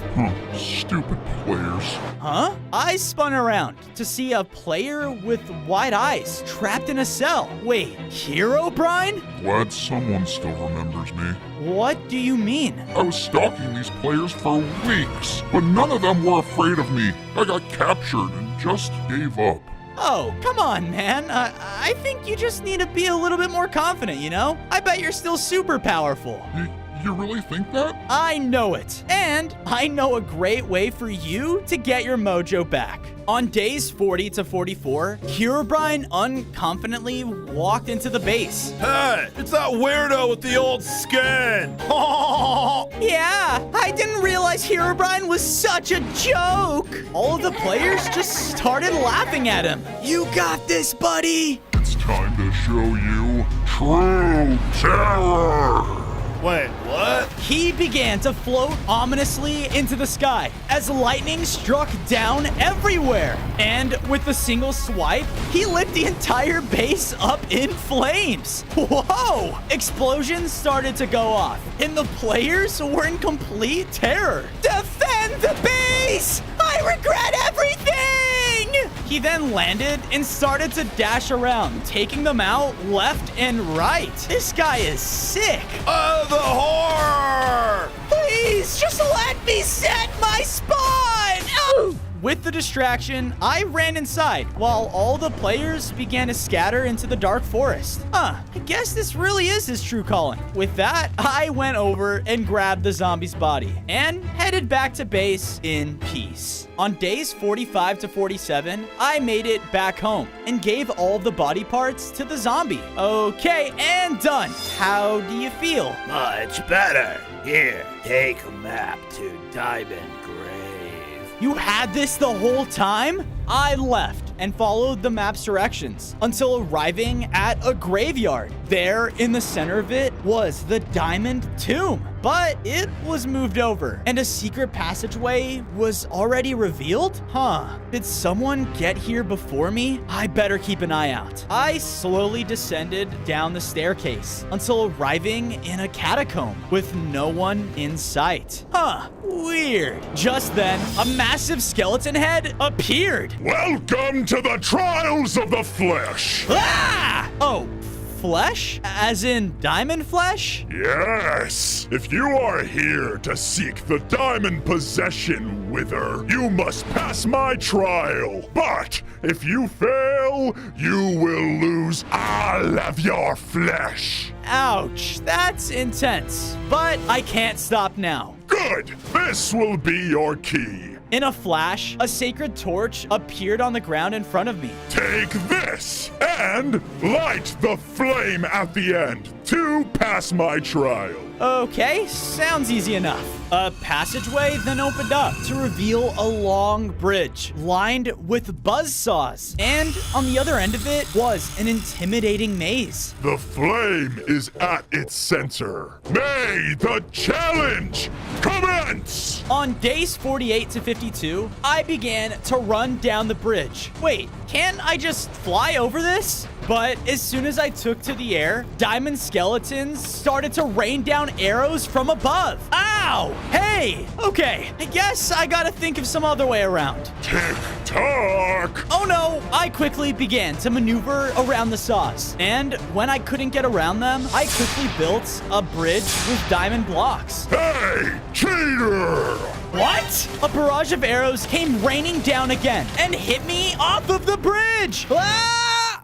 Stupid players. Huh? I spun around to see a player with wide eyes trapped in a cell. Wait, Herobrine? Glad someone still remembers me. What do you mean? I was stalking these players for weeks, but none of them were afraid of me. I got captured and just gave up. Oh, come on, man. I think you just need to be a little bit more confident, you know? I bet you're still super powerful. You really think that? I know it. And I know a great way for you to get your mojo back. On days 40 to 44, Herobrine unconfidently walked into the base. Hey, it's that weirdo with the old skin. Yeah, I didn't realize Herobrine was such a joke. All of the players just started laughing at him. You got this, buddy. It's time to show you true terror. Wait, what? He began to float ominously into the sky as lightning struck down everywhere. And with a single swipe, he lit the entire base up in flames. Whoa! Explosions started to go off, and the players were in complete terror. Defend the base! I regret everything! He then landed and started to dash around, taking them out left and right. This guy is sick. The horror! Please, just let me set my spawn! Oh! With the distraction, I ran inside while all the players began to scatter into the dark forest. I guess this really is his true calling. With that, I went over and grabbed the zombie's body and headed back to base in peace. On days 45 to 47, I made it back home and gave all of the body parts to the zombie. Okay, and done. How do you feel? Much better. Here, take a map to Diamond Grave. You had this the whole time? I left and followed the map's directions until arriving at a graveyard. There, in the center of it, was the Diamond Tomb, but it was moved over, and a secret passageway was already revealed? Did someone get here before me? I better keep an eye out. I slowly descended down the staircase until arriving in a catacomb with no one in sight. Weird. Just then, a massive skeleton head appeared. Welcome to the trials of the flesh. Oh, flesh? As in diamond flesh? Yes. If you are here to seek the diamond possession, Wither, you must pass my trial. But if you fail, you will lose all of your flesh. Ouch, that's intense. But I can't stop now. Good. This will be your key. In a flash, a sacred torch appeared on the ground in front of me. Take this and light the flame at the end to pass my trial. Okay, sounds easy enough. A passageway then opened up to reveal a long bridge lined with buzzsaws. And on the other end of it was an intimidating maze. The flame is at its center. May the challenge commence! On days 48 to 52, I began to run down the bridge. Wait, can't I just fly over this? But as soon as I took to the air, diamond skeletons started to rain down arrows from above. Ow! Hey! Okay, I guess I gotta think of some other way around. Tick-tock! Oh no! I quickly began to maneuver around the saws. And when I couldn't get around them, I quickly built a bridge with diamond blocks. Hey, cheater! What? A barrage of arrows came raining down again and hit me off of the bridge!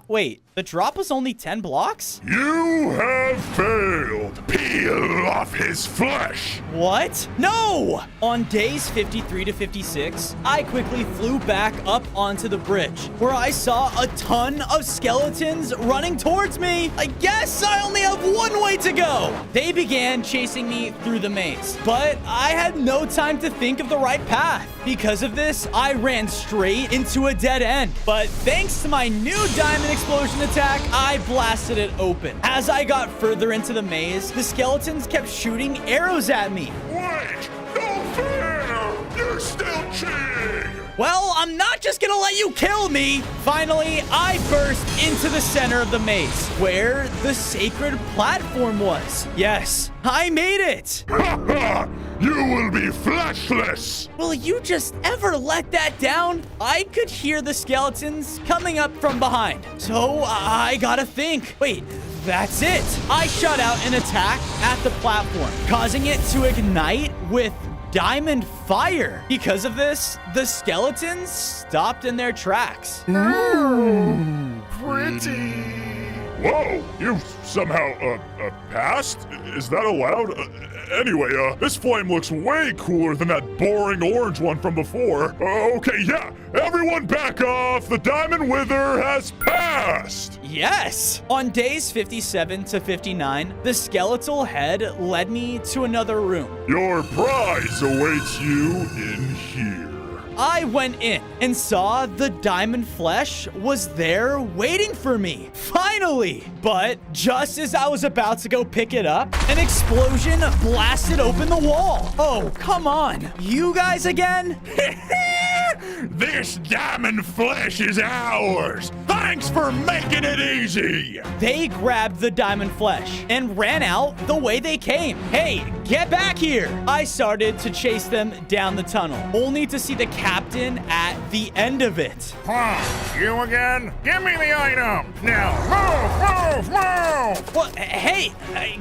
Wait, the drop was only 10 blocks? You have failed. Peel off his flesh. What? No! On days 53 to 56, I quickly flew back up onto the bridge, where I saw a ton of skeletons running towards me. I guess I only have one way to go. They began chasing me through the maze, but I had no time to think of the right path. Because of this, I ran straight into a dead end. But thanks to my new diamond explosion attack, I blasted it open. As I got further into the maze, the skeletons kept shooting arrows at me. Wait! No fair! You're still cheating! Well, I'm not just gonna let you kill me! Finally, I burst into the center of the maze, where the sacred platform was. Yes, I made it! Ha ha! You will be fleshless! Will you just ever let that down? I could hear the skeletons coming up from behind, so I gotta think. Wait, that's it. I shot out an attack at the platform, causing it to ignite with diamond fire. Because of this, the skeletons stopped in their tracks. Ooh, pretty. Whoa, you somehow, passed? Is that allowed? Anyway, this flame looks way cooler than that boring orange one from before. Okay, yeah, everyone back off. The Diamond Wither has passed. Yes! On days 57 to 59, the skeletal head led me to another room. Your prize awaits you in here. I went in and saw the diamond flesh was there waiting for me. Finally! But just as I was about to go pick it up, an explosion blasted open the wall. Oh, come on. You guys again? This diamond flesh is ours. Thanks for making it easy. They grabbed the diamond flesh and ran out the way they came. Hey, get back here. I started to chase them down the tunnel, only to see the captain at the end of it. Huh, you again? Give me the item. Now, move. Well, hey,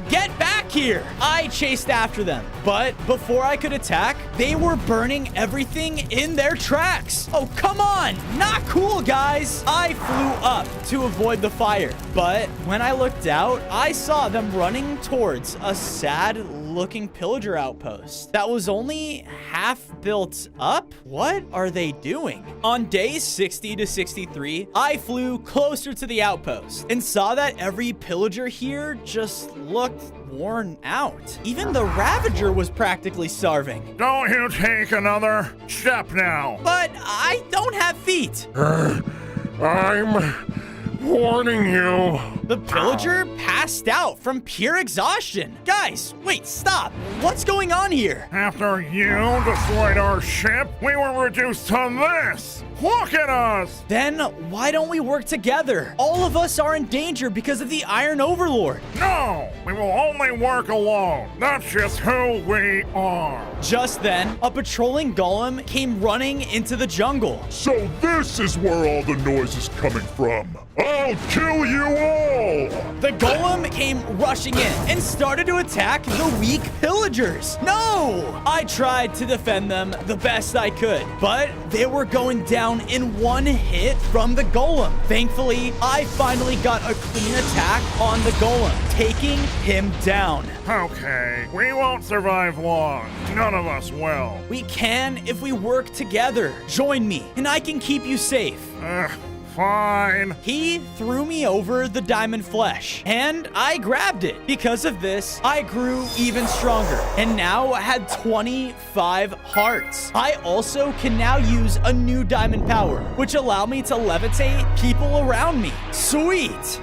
get back here. I chased after them, but before I could attack, they were burning everything in their tracks. Oh, come on. Not cool, guys. I flew up to avoid the fire, but when I looked out, I saw them running towards a sad-looking pillager outpost that was only half built up. What are they doing? On days 60 to 63, I flew closer to the outpost and saw that every pillager here just looked worn out. Even the Ravager was practically starving. Don't you take another step now. But I don't have feet. I'm warning you. The pillager passed out from pure exhaustion. Guys, wait, stop. What's going on here? After you destroyed our ship, we were reduced to this. Look at us! Then why don't we work together? All of us are in danger because of the Iron Overlord. No, we will only work alone. That's just who we are. Just then, a patrolling golem came running into the jungle. So this is where all the noise is coming from. I'll kill you all! The golem came rushing in and started to attack the weak pillagers. No! I tried to defend them the best I could, but they were going down in one hit from the golem. Thankfully, I finally got a clean attack on the golem, taking him down. Okay, we won't survive long. None of us will. We can if we work together. Join me, and I can keep you safe. Fine. He threw me over the diamond flesh, and I grabbed it. Because of this, I grew even stronger, and now had 25 hearts. I also can now use a new diamond power, which allow me to levitate people around me. Sweet.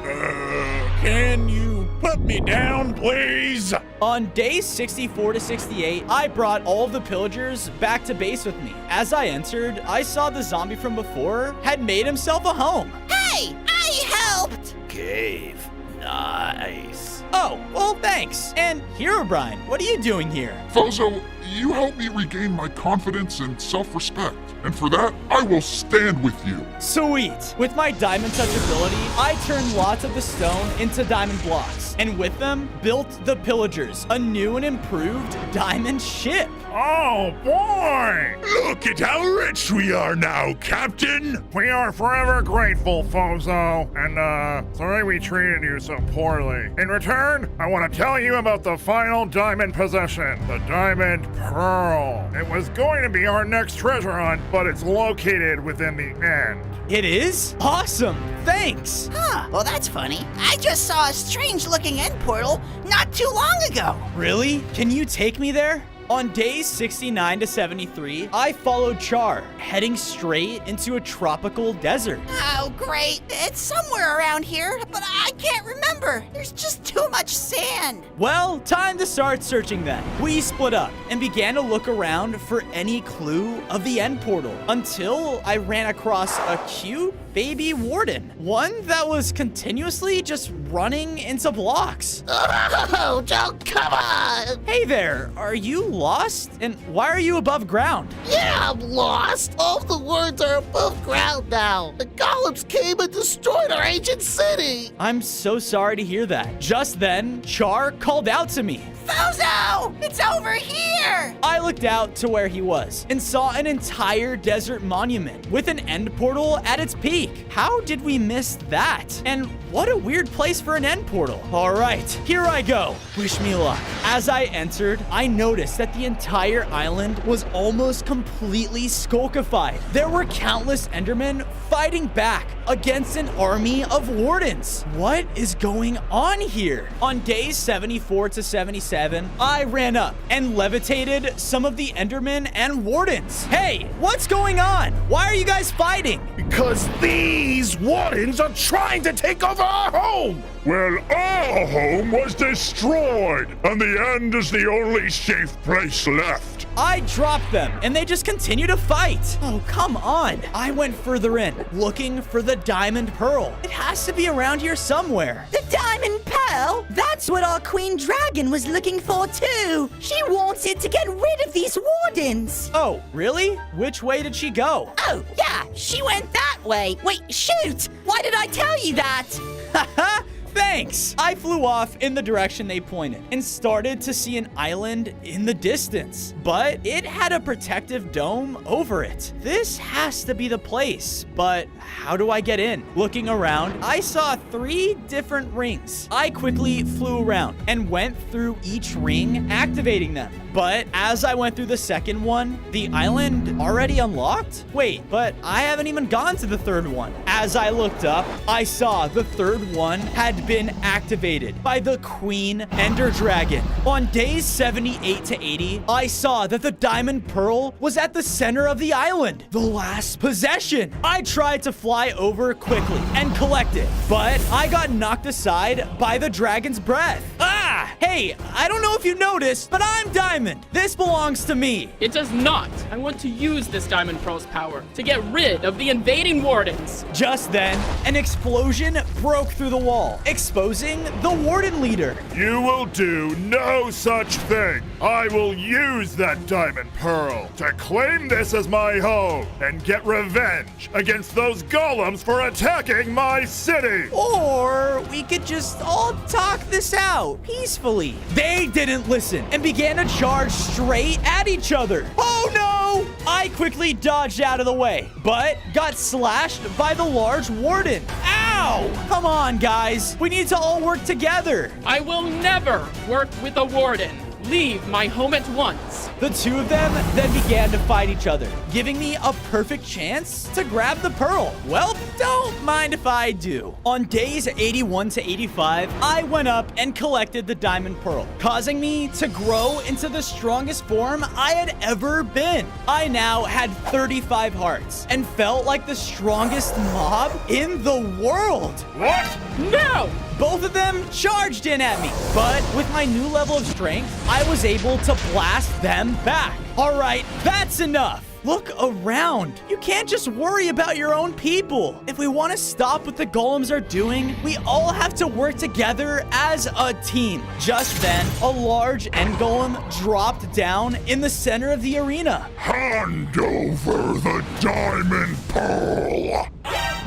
Can you put me down, please? On days 64 to 68, I brought all of the pillagers back to base with me. As I entered, I saw the zombie from before had made himself a home. Hey, I helped! Cave. Nice. Oh, well, thanks. And Herobrine, what are you doing here? Fozo, you helped me regain my confidence and self-respect. And for that, I will stand with you. Sweet. With my diamond touch ability, I turned lots of the stone into diamond blocks, and with them, built the pillagers, a new and improved diamond ship. Oh, boy! Look at how rich we are now, Captain! We are forever grateful, Fozo. And, sorry we treated you so poorly. In return, I want to tell you about the final diamond possession, the Diamond Pearl. It was going to be our next treasure hunt, but it's located within the end. It is? Awesome! Thanks! Huh, well that's funny. I just saw a strange-looking end portal not too long ago. Really? Can you take me there? On days 69 to 73, I followed Char, heading straight into a tropical desert. Oh, great. It's somewhere around here, but I can't remember. There's just too much sand. Well, time to start searching then. We split up and began to look around for any clue of the end portal until I ran across a cute baby warden. One that was continuously just running into blocks. Oh, don't, come on! Hey there, are you lost? And why are you above ground? Yeah, I'm lost. All the words are above ground now. The golems came and destroyed our ancient city. I'm so sorry to hear that. Just then, Char called out to me. Fozo! It's over here! I looked out to where he was and saw an entire desert monument with an end portal at its peak. week. How did we miss that? And what a weird place for an end portal. All right, here I go. Wish me luck. As I entered, I noticed that the entire island was almost completely skulkified. There were countless Endermen fighting back against an army of wardens. What is going on here? On days 74 to 77, I ran up and levitated some of the Endermen and wardens. Hey, what's going on? Why are you guys fighting? Because these wardens are trying to take over our home! Well, our home was destroyed, and the end is the only safe place left. I dropped them, and they just continue to fight. Oh, come on. I went further in, looking for the Diamond Pearl. It has to be around here somewhere. The Diamond Pearl? That's what our Queen Dragon was looking for too. She wanted to get rid of these wardens. Oh, really? Which way did she go? Oh, yeah, she went that way. Wait, shoot! Why did I tell you that? Haha! Thanks! I flew off in the direction they pointed and started to see an island in the distance, but it had a protective dome over it. This has to be the place, but how do I get in? Looking around, I saw 3 different rings. I quickly flew around and went through each ring, activating them. But as I went through the second one, the island already unlocked? Wait, but I haven't even gone to the third one. As I looked up, I saw the third one had been activated by the Queen Ender Dragon. On days 78 to 80, I saw that the Diamond Pearl was at the center of the island, the last possession. I tried to fly over quickly and collect it, but I got knocked aside by the dragon's breath. Ah! Hey, I don't know if you noticed, but I'm Diamond. This belongs to me. It does not. I want to use this Diamond Pearl's power to get rid of the invading wardens. Just then, an explosion broke through the wall, exposing the warden leader. You will do no such thing. I will use that Diamond Pearl to claim this as my home and get revenge against those golems for attacking my city. Or we could just all talk this out peacefully. They didn't listen and began to charge straight at each other. Oh no! I quickly dodged out of the way, but got slashed by the large warden. Ow! Come on, guys. We need to all work together. I will never work with a warden. Leave my home at once. The two of them then began to fight each other, giving me a perfect chance to grab the pearl. Well, don't mind if I do. On days 81 to 85, I went up and collected the Diamond Pearl, causing me to grow into the strongest form I had ever been. I now had 35 hearts and felt like the strongest mob in the world. What? No! Both of them charged in at me, but with my new level of strength, I was able to blast them back. All right, that's enough. Look around. You can't just worry about your own people. If we want to stop what the golems are doing, we all have to work together as a team. Just then, a large end golem dropped down in the center of the arena. Hand over the Diamond Pearl.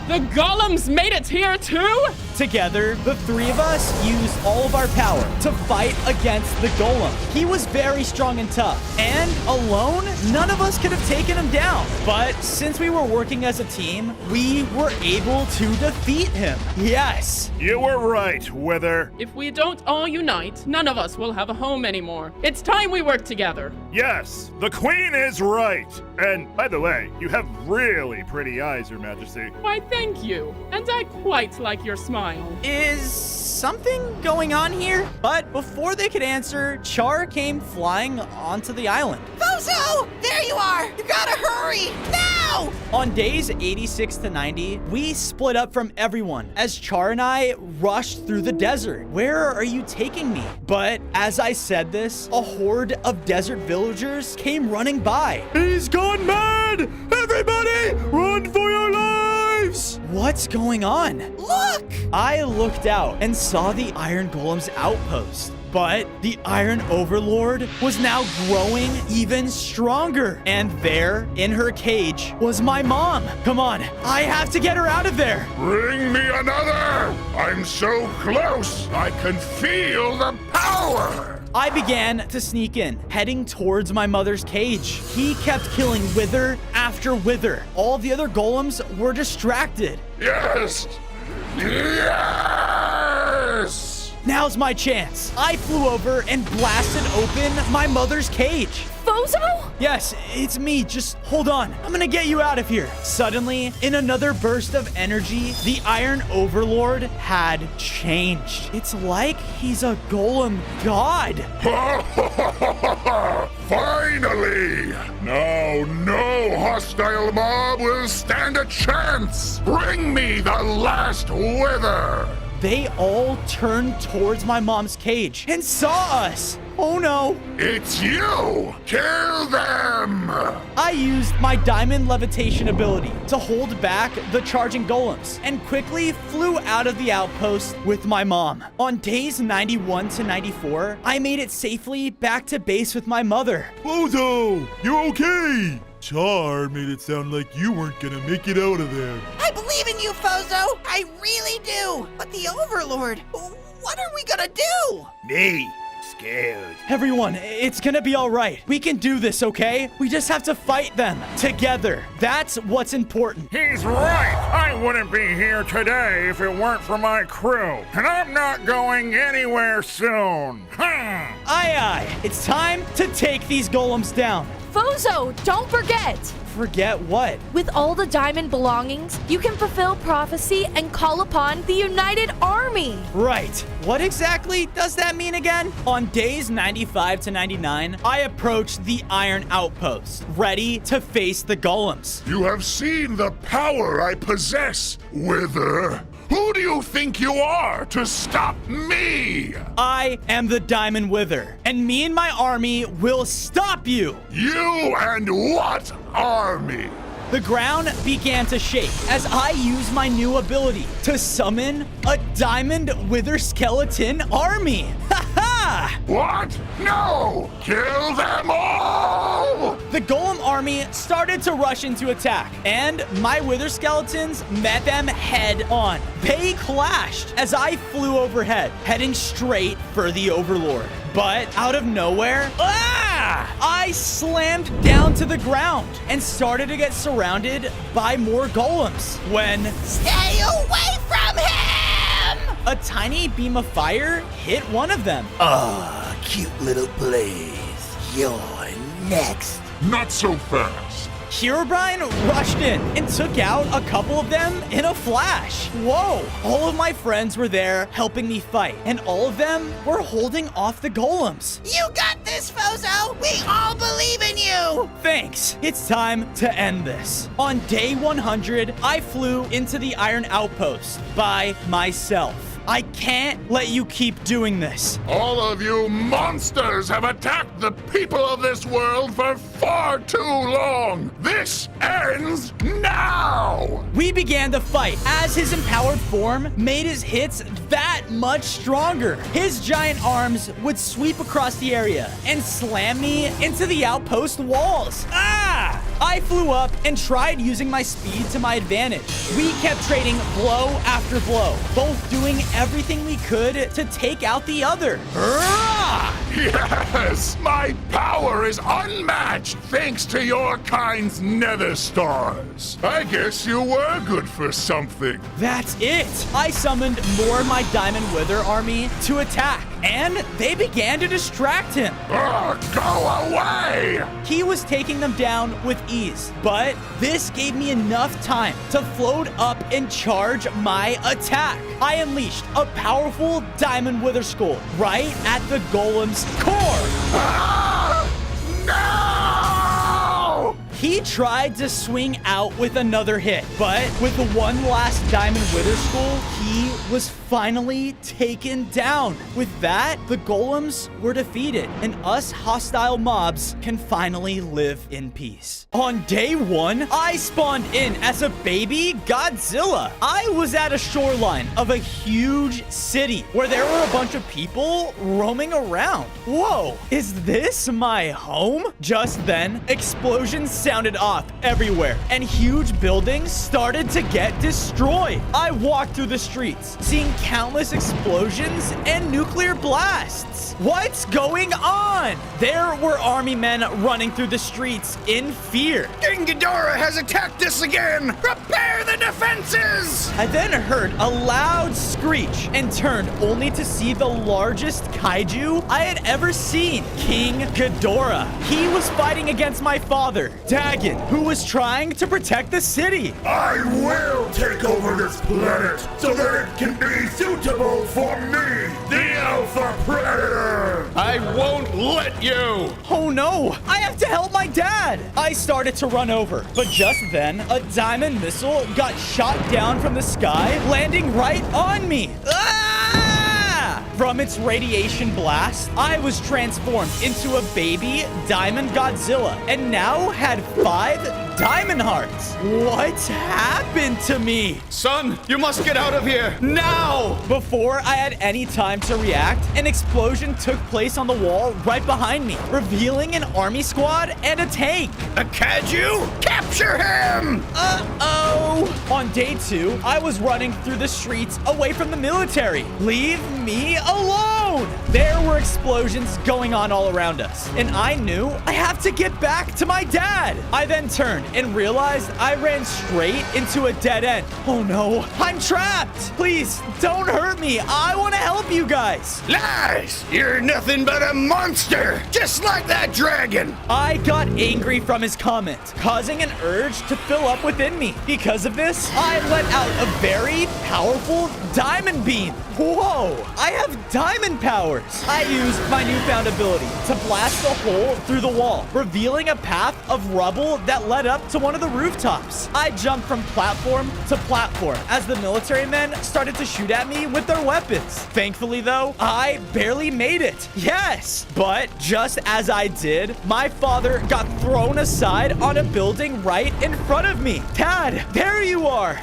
The golems made it here too? Together, the 3 of us used all of our power to fight against the golem. He was very strong and tough, and alone, none of us could have taken him down. But since we were working as a team, we were able to defeat him. Yes. You were right, Wither. If we don't all unite, none of us will have a home anymore. It's time we work together. Yes, the Queen is right. And by the way, you have really pretty eyes, Your Majesty. Why, thank you. And I quite like your smile. Is something going on here? But before they could answer, Char came flying onto the island. Bozo! There you are! You gotta hurry! Now! On days 86 to 90, we split up from everyone as Char and I rushed through the desert. Where are you taking me? But as I said this, a horde of desert villagers came running by. He's gone mad! Everybody, run for your lives! What's going on? Look! I looked out and saw the Iron Golem's outpost. But the Iron Overlord was now growing even stronger. And there, in her cage, was my mom. Come on, I have to get her out of there. Bring me another! I'm so close, I can feel the power! I began to sneak in, heading towards my mother's cage. He kept killing wither after wither. All the other golems were distracted. Yes! Yes! Now's my chance. I flew over and blasted open my mother's cage. Fozo? Yes, it's me. Just hold on. I'm gonna get you out of here. Suddenly, in another burst of energy, the Iron Overlord had changed. It's like he's a golem god. Finally! Now no hostile mob will stand a chance! Bring me the last wither! They all turned towards my mom's cage and saw us. Oh no. It's you! Kill them! I used my diamond levitation ability to hold back the charging golems and quickly flew out of the outpost with my mom. On days 91 to 94, I made it safely back to base with my mother. Fozo, you okay? Char made it sound like you weren't gonna make it out of there. I believe in you, Fozo. I really do. But the Overlord, what are we gonna do? Me? Scared. Everyone, it's gonna be all right. We can do this, okay? We just have to fight them together. That's what's important. He's right. I wouldn't be here today if it weren't for my crew. And I'm not going anywhere soon. Aye, aye. It's time to take these golems down. Fozo, don't forget! Forget what? With all the diamond belongings, you can fulfill prophecy and call upon the United Army. Right. What exactly does that mean again? On days 95 to 99, I approached the Iron Outpost, ready to face the golems. You have seen the power I possess, Wither. Who do you think you are to stop me? I am the Diamond Wither, and me and my army will stop you. You and what army? The ground began to shake as I used my new ability to summon a Diamond Wither skeleton army. Ha ha! What? No! Kill them all! The golem army started to rush into attack, and my wither skeletons met them head on. They clashed as I flew overhead, heading straight for the Overlord. But out of nowhere, I slammed down to the ground and started to get surrounded by more golems when... Stay away from him! A tiny beam of fire hit one of them. Ah, cute little Blaze. You're next. Not so fast. Herobrine rushed in and took out a couple of them in a flash. Whoa! All of my friends were there helping me fight, and all of them were holding off the golems. You got this, Fozo! We all believe in you! Thanks. It's time to end this. On day 100, I flew into the Iron Outpost by myself. I can't let you keep doing this. All of you monsters have attacked the people of this world for far too long. This ends now. We began to fight as his empowered form made his hits that much stronger. His giant arms would sweep across the area and slam me into the outpost walls. I flew up and tried using my speed to my advantage. We kept trading blow after blow, both doing everything we could to take out the other. Yes, my power is unmatched thanks to your kind's nether stars. I guess you were good for something. That's it. I summoned more of my Diamond Wither army to attack, and they began to distract him. Go away! He was taking them down with ease, but this gave me enough time to float up and charge my attack. I unleashed a powerful Diamond Wither Skull right at the golem's core. No! He tried to swing out with another hit, but with the one last Diamond Wither Skull, he was finally taken down. With that, the golems were defeated, and us hostile mobs can finally live in peace. On day 1, I spawned in as a baby Godzilla. I was at a shoreline of a huge city where there were a bunch of people roaming around. Whoa, is this my home? Just then, explosions sounded sounded off everywhere, and huge buildings started to get destroyed. I walked through the streets, seeing countless explosions and nuclear blasts. What's going on? There were army men running through the streets in fear. King Ghidorah has attacked us again! Prepare the defenses! I then heard a loud screech and turned only to see the largest kaiju I had ever seen, King Ghidorah. He was fighting against my father, Dagon, who was trying to protect the city. I will take over this planet so that it can be suitable for me, the Alpha Predator! I won't let you! Oh no, I have to help my dad! I started to run over, but just then, a diamond missile got shot down from the sky, landing right on me. Ah! From its radiation blast, I was transformed into a baby Diamond Godzilla and now had 5 diamond hearts. What happened to me? Son, you must get out of here now! Before I had any time to react, an explosion took place on the wall right behind me, revealing an army squad and a tank. A kaiju? Capture him! Uh-oh! On day 2, I was running through the streets away from the military. Leave me alone! There were explosions going on all around us, and I knew I have to get back to my dad. I then turned and realized I ran straight into a dead end. Oh no, I'm trapped! Please, don't hurt me. I want to help you guys. Lies! You're nothing but a monster! Just like that dragon! I got angry from his comment, causing an urge to fill up within me. Because of this, I let out a very powerful diamond beam. Whoa, I have diamond powers. I used my newfound ability to blast a hole through the wall, revealing a path of rubble that led up to one of the rooftops. I jumped from platform to platform as the military men started to shoot at me with their weapons. Thankfully, though, I barely made it. Yes, but just as I did, my father got thrown aside on a building right in front of me. Dad, there you are.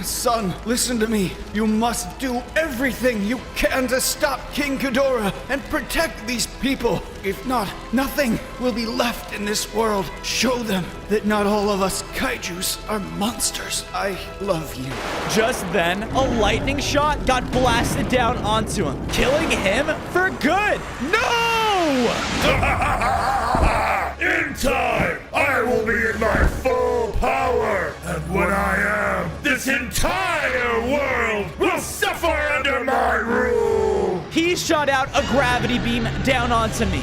Son, listen to me. You must do everything you can to stop King Ghidorah and protect these people. If not, nothing will be left in this world. Show them that not all of us kaijus are monsters. I love you. Just then, a lightning shot got blasted down onto him, killing him for good. No! In time, I will be in my full power, and when I am, this entire world will suffer under my rule. He shot out a gravity beam down onto me.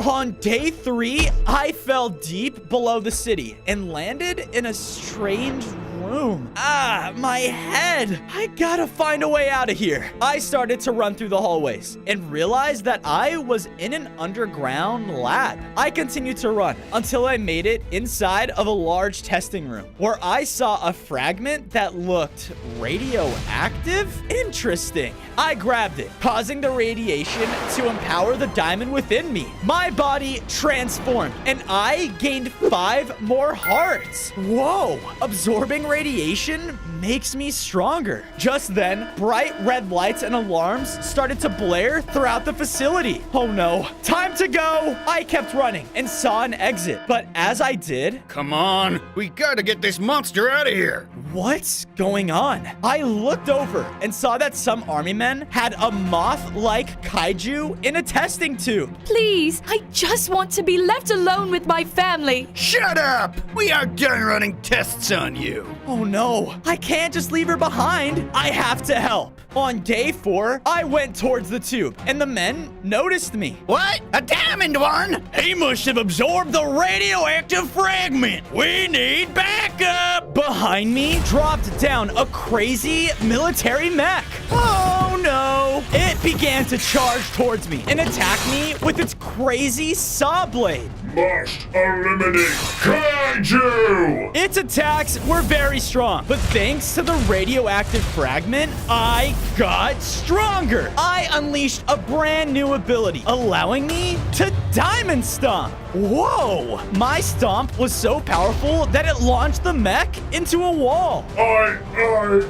On day 3, I fell deep below the city and landed in a strange room. My head. I gotta find a way out of here. I started to run through the hallways and realized that I was in an underground lab. I continued to run until I made it inside of a large testing room where I saw a fragment that looked radioactive. Interesting. I grabbed it, causing the radiation to empower the diamond within me. My body transformed and I gained 5 more hearts. Whoa, absorbing radiation makes me stronger. Just then, bright red lights and alarms started to blare throughout the facility. Oh no, time to go. I kept running and saw an exit, but as I did... Come on, we gotta get this monster out of here. What's going on? I looked over and saw that some army men had a moth-like kaiju in a testing tube. Please, I just want to be left alone with my family. Shut up! We are done running tests on you. Oh no, I can't just leave her behind. I have to help. On day 4, I went towards the tube, and the men noticed me. What? A diamond one? He must have absorbed the radioactive fragment. We need backup. Behind me dropped down a crazy military mech. Oh no. It began to charge towards me and attack me with its crazy saw blade. Must eliminate kaiju! Its attacks were very strong, but thanks to the radioactive fragment, I got stronger. I unleashed a brand new ability, allowing me to diamond stomp. Whoa! My stomp was so powerful that it launched the mech into a wall. I fell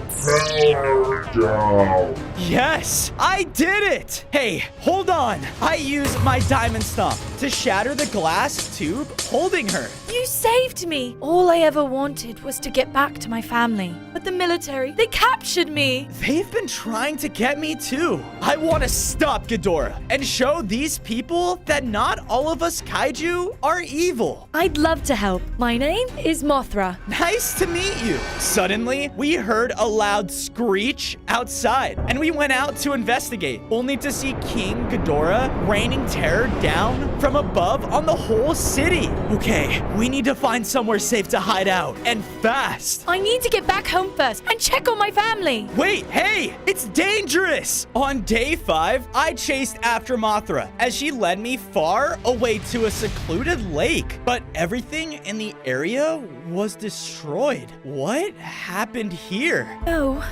down. Yes, I did it! Hey, hold on. I used my diamond stomp to shatter the glass glass tube holding her. You saved me. All I ever wanted was to get back to my family. But the military, they captured me. They've been trying to get me too. I want to stop Ghidorah and show these people that not all of us kaiju are evil. I'd love to help. My name is Mothra. Nice to meet you. Suddenly, we heard a loud screech outside, and we went out to investigate, only to see King Ghidorah raining terror down from above on the whole city. Okay, we need to find somewhere safe to hide out, and fast. I need to get back home first and check on my family. Wait, hey, it's dangerous. On day 5, I chased after Mothra as she led me far away to a secluded lake, but everything in the area was destroyed. What happened here? Oh,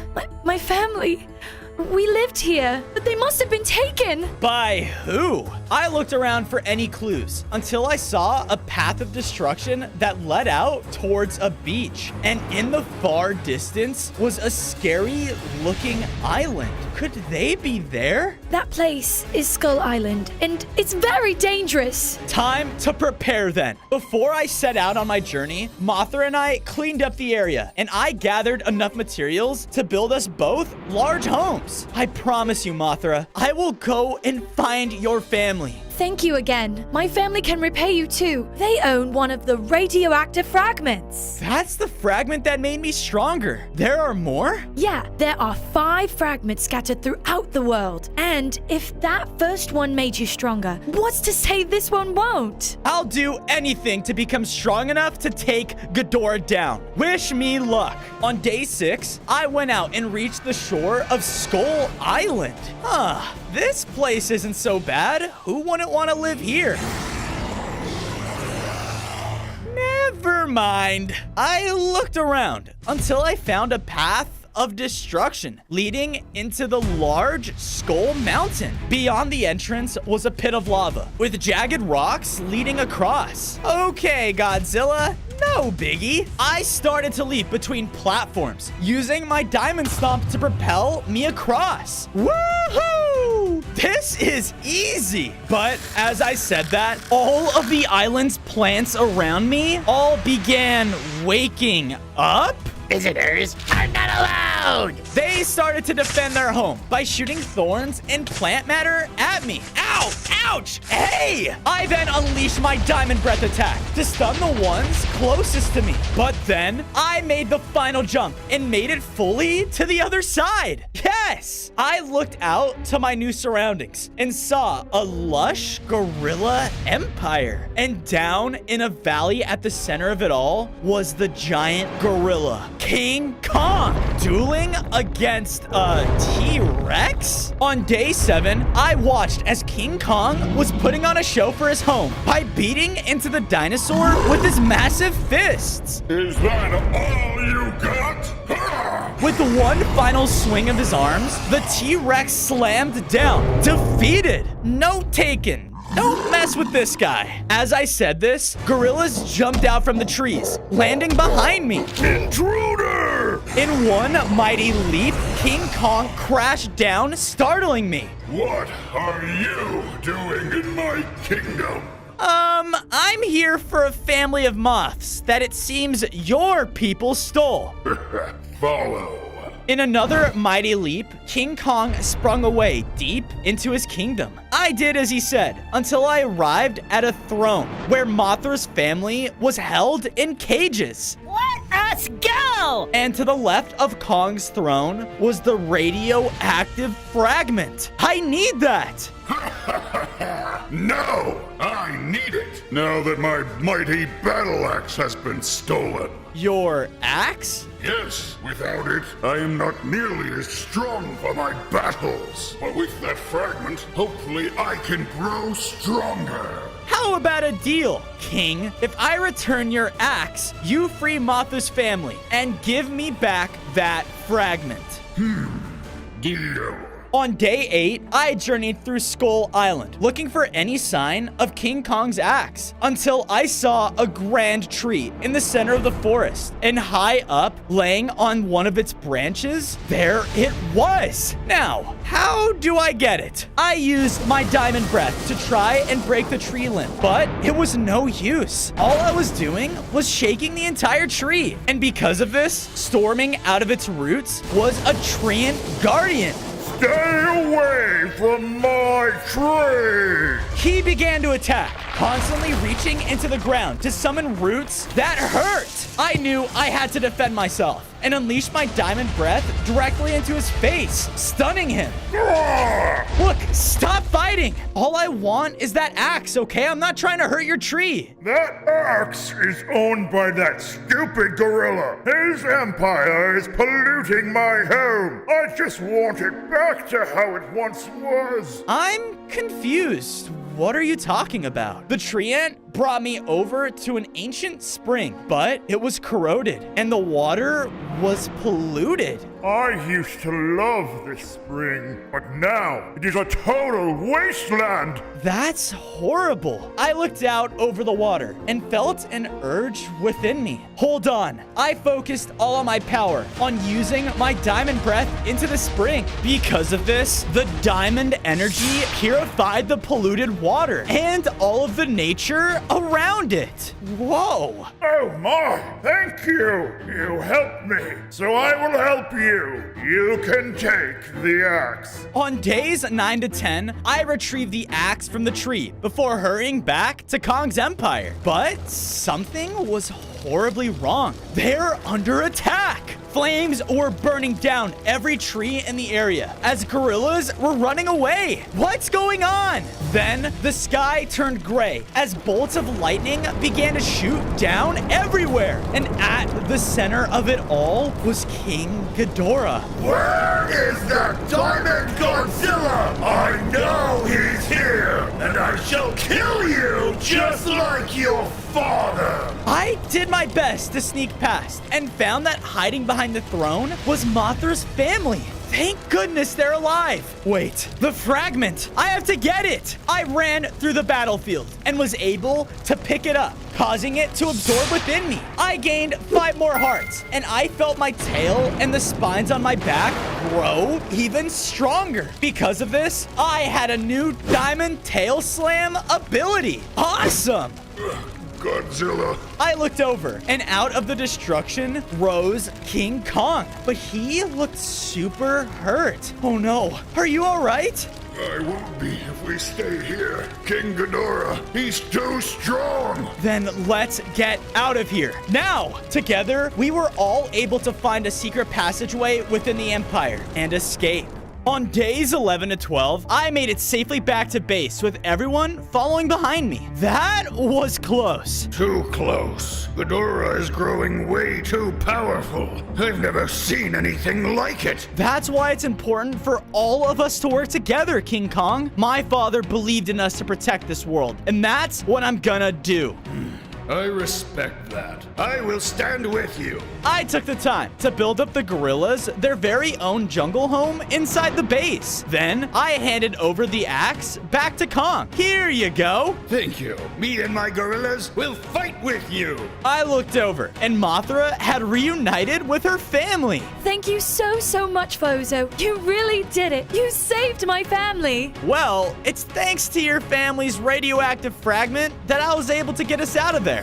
my family. We lived here, but they must have been taken. By who? I looked around for any clues until I saw a path of destruction that led out towards a beach. And in the far distance was a scary-looking island. Could they be there? That place is Skull Island, and it's very dangerous. Time to prepare then. Before I set out on my journey, Mothra and I cleaned up the area, and I gathered enough materials to build us both large homes. I promise you, Mothra, I will go and find your family. Thank you again. My family can repay you too. They own one of the radioactive fragments. That's the fragment that made me stronger. There are more? Yeah, there are 5 fragments scattered throughout the world. And if that first one made you stronger, what's to say this one won't? I'll do anything to become strong enough to take Ghidorah down. Wish me luck. On day 6, I went out and reached the shore of Skull Island. This place isn't so bad. Who wouldn't want to live here? Never mind. I looked around until I found a path of destruction leading into the large Skull Mountain. Beyond the entrance was a pit of lava with jagged rocks leading across. Okay, Godzilla, no biggie. I started to leap between platforms using my diamond stomp to propel me across. Woohoo! This is easy. But as I said that, all of the island's plants around me all began waking up. Visitors are not allowed! They started to defend their home by shooting thorns and plant matter at me. Ow! Ouch! Hey! I then unleashed my diamond breath attack to stun the ones closest to me. But then I made the final jump and made it fully to the other side. Yes! I looked out to my new surroundings and saw a lush gorilla empire. And down in a valley at the center of it all was the giant gorilla, King Kong, dueling against a T-Rex? On day 7, I watched as King Kong was putting on a show for his home by beating into the dinosaur with his massive fists. Is that all you got? With one final swing of his arms, the T-Rex slammed down, defeated. Note taken. Don't mess with this guy. As I said this, gorillas jumped out from the trees, landing behind me. Intruder! In one mighty leap, King Kong crashed down, startling me. What are you doing in my kingdom? I'm here for a family of moths that it seems your people stole. Follow. In another mighty leap, King Kong sprung away deep into his kingdom. I did as he said, until I arrived at a throne where Mothra's family was held in cages. Let us go! And to the left of Kong's throne was the radioactive fragment. I need that! No! I need it! Now that my mighty battle axe has been stolen. Your axe? Yes, without it, I am not nearly as strong for my battles. But with that fragment, hopefully I can grow stronger. How about a deal, King? If I return your axe, you free Mothra's family and give me back that fragment. Deal. On day 8, I journeyed through Skull Island, looking for any sign of King Kong's axe, until I saw a grand tree in the center of the forest, and high up, laying on one of its branches, there it was. Now, how do I get it? I used my diamond breath to try and break the tree limb, but it was no use. All I was doing was shaking the entire tree, and because of this, storming out of its roots was a treant guardian. Stay away from my tree! He began to attack, constantly reaching into the ground to summon roots that hurt. I knew I had to defend myself and unleashed my diamond breath directly into his face, stunning him. Look, stop fighting. All I want is that axe, okay? I'm not trying to hurt your tree. That axe is owned by that stupid gorilla. His empire is polluting my home. I just want it back to how it once was. I'm confused. What are you talking about? The treant brought me over to an ancient spring, but it was corroded and the water was polluted. I used to love this spring, but now it is a total wasteland. That's horrible. I looked out over the water and felt an urge within me. Hold on. I focused all of my power on using my diamond breath into the spring. Because of this, the diamond energy purified the polluted water and all of the nature around it. Whoa. Oh my, thank you. You helped me, so I will help you. You can take the axe. On days 9 to 10, I retrieved the axe from the tree before hurrying back to Kong's empire. But something was horribly wrong. They're under attack. Flames were burning down every tree in the area as gorillas were running away. What's going on? Then the sky turned gray as bolts of lightning began to shoot down everywhere. And at the center of it all was King Ghidorah. Where is that Diamond Godzilla? I know he's here, and I shall kill you just like your father. I did my best to sneak past and found that hiding behind the throne was Mothra's family. Thank goodness they're alive. Wait, the fragment. I have to get it. I ran through the battlefield and was able to pick it up, causing it to absorb within me. I gained 5 more hearts, and I felt my tail and the spines on my back grow even stronger. Because of this, I had a new Diamond Tail Slam ability. Awesome. Godzilla. I looked over, and out of the destruction rose King Kong, but he looked super hurt. Oh no, are you all right? I won't be if we stay here. King Ghidorah, he's too strong. Then let's get out of here. Now, together, we were all able to find a secret passageway within the Empire and escape. On days 11 to 12, I made it safely back to base with everyone following behind me. That was close. Too close. Ghidorah is growing way too powerful. I've never seen anything like it. That's why it's important for all of us to work together, King Kong. My father believed in us to protect this world, and that's what I'm gonna do. I respect that. I will stand with you. I took the time to build up the gorillas their very own jungle home inside the base. Then I handed over the axe back to Kong. Here you go. Thank you. Me and my gorillas will fight with you. I looked over, and Mothra had reunited with her family. Thank you so much, Fozo. You really did it. You saved my family. Well, it's thanks to your family's radioactive fragment that I was able to get us out of there.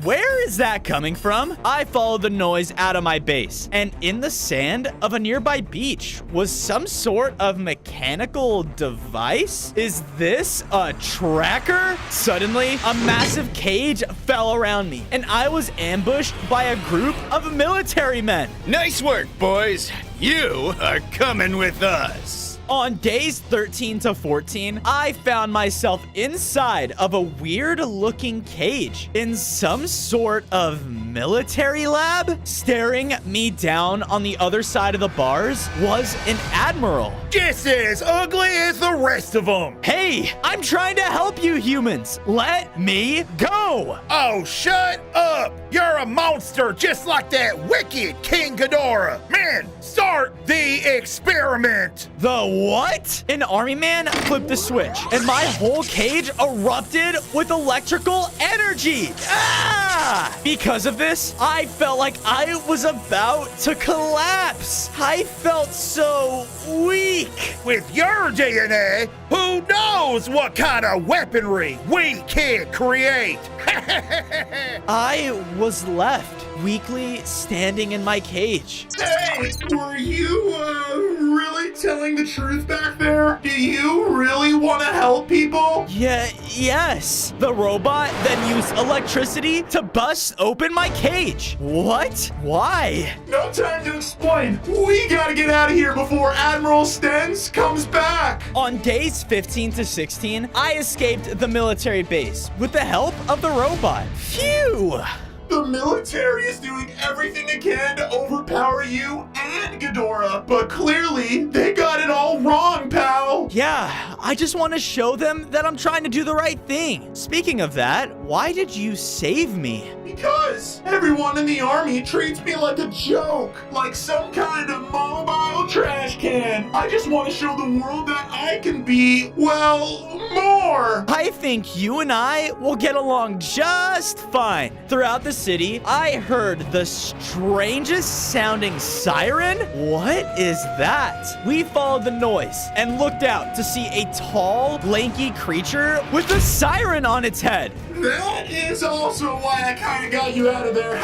Where is that coming from? I followed the noise out of my base, and in the sand of a nearby beach was some sort of mechanical device. Is this a tracker? Suddenly, a massive cage fell around me, and I was ambushed by a group of military men. Nice work, boys. You are coming with us. On days 13 to 14, I found myself inside of a weird-looking cage in some sort of military lab? Staring me down on the other side of the bars was an admiral. Just as ugly as the rest of them. Hey, I'm trying to help you humans. Let me go. Oh, shut up. You're a monster just like that wicked King Ghidorah. Man, start the experiment. The what? An army man flipped the switch, and my whole cage erupted with electrical energy. Ah! Because of this, I felt like I was about to collapse. I felt so weak. With your DNA, who knows what kind of weaponry we can create? I was left weakly standing in my cage. Hey, were you really telling the truth back there? Do you really want to help people? Yes. The robot then used electricity to bust open my cage. What? Why? No time to explain. We gotta get out of here before Admiral Stens comes back. On days 15 to 16, I escaped the military base with the help of the robot. Phew! The military is doing everything they can to overpower you and Ghidorah, but clearly they got it all wrong, pal. Yeah, I just want to show them that I'm trying to do the right thing. Speaking of that, why did you save me? Because everyone in the army treats me like a joke, like some kind of mobile trash can. I just want to show the world that I can be, well, more. I think you and I will get along just fine. Throughout the city, I heard the strangest sounding siren. What is that? We followed the noise and looked out to see a tall, lanky creature with a siren on its head. That is also why I kind of got you out of there.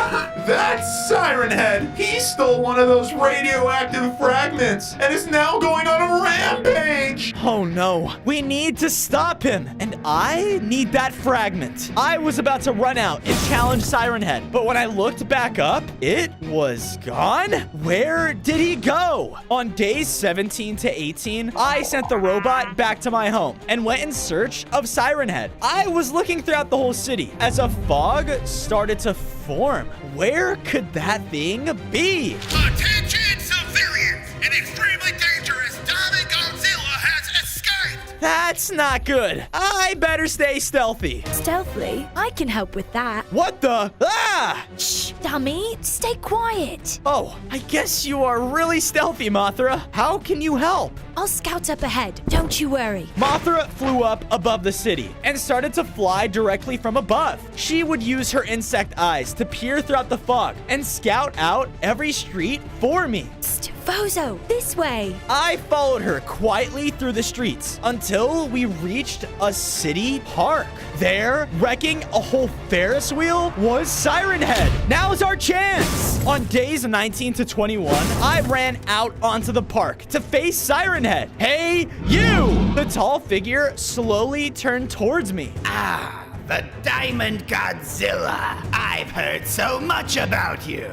That's Siren Head. He stole one of those radioactive fragments and is now going on a rampage. Oh no, we need to stop him, and I need that fragment. I was about to run out and challenge Siren Head, but when I looked back up, it was gone. Where did he go? On days 17 to 18, I sent the robot back to my home and went in search of Siren Head. I was looking throughout the whole city as a fog started to form. Where could that thing be? Attention civilians! An extremely dangerous Diamond Godzilla has escaped! That's not good. I better stay stealthy. Stealthily? I can help with that. What the? Ah! Shh, dummy. Stay quiet. Oh, I guess you are really stealthy, Mothra. How can you help? I'll scout up ahead. Don't you worry. Mothra flew up above the city and started to fly directly from above. She would use her insect eyes to peer throughout the fog and scout out every street for me. Psst, Fozo, this way. I followed her quietly through the streets until we reached a city park. There, wrecking a whole Ferris wheel, was Siren Head. Now's our chance. On days 19 to 21, I ran out onto the park to face Siren Head. Hey, you! The tall figure slowly turned towards me. Ah, the Diamond Godzilla. I've heard so much about you.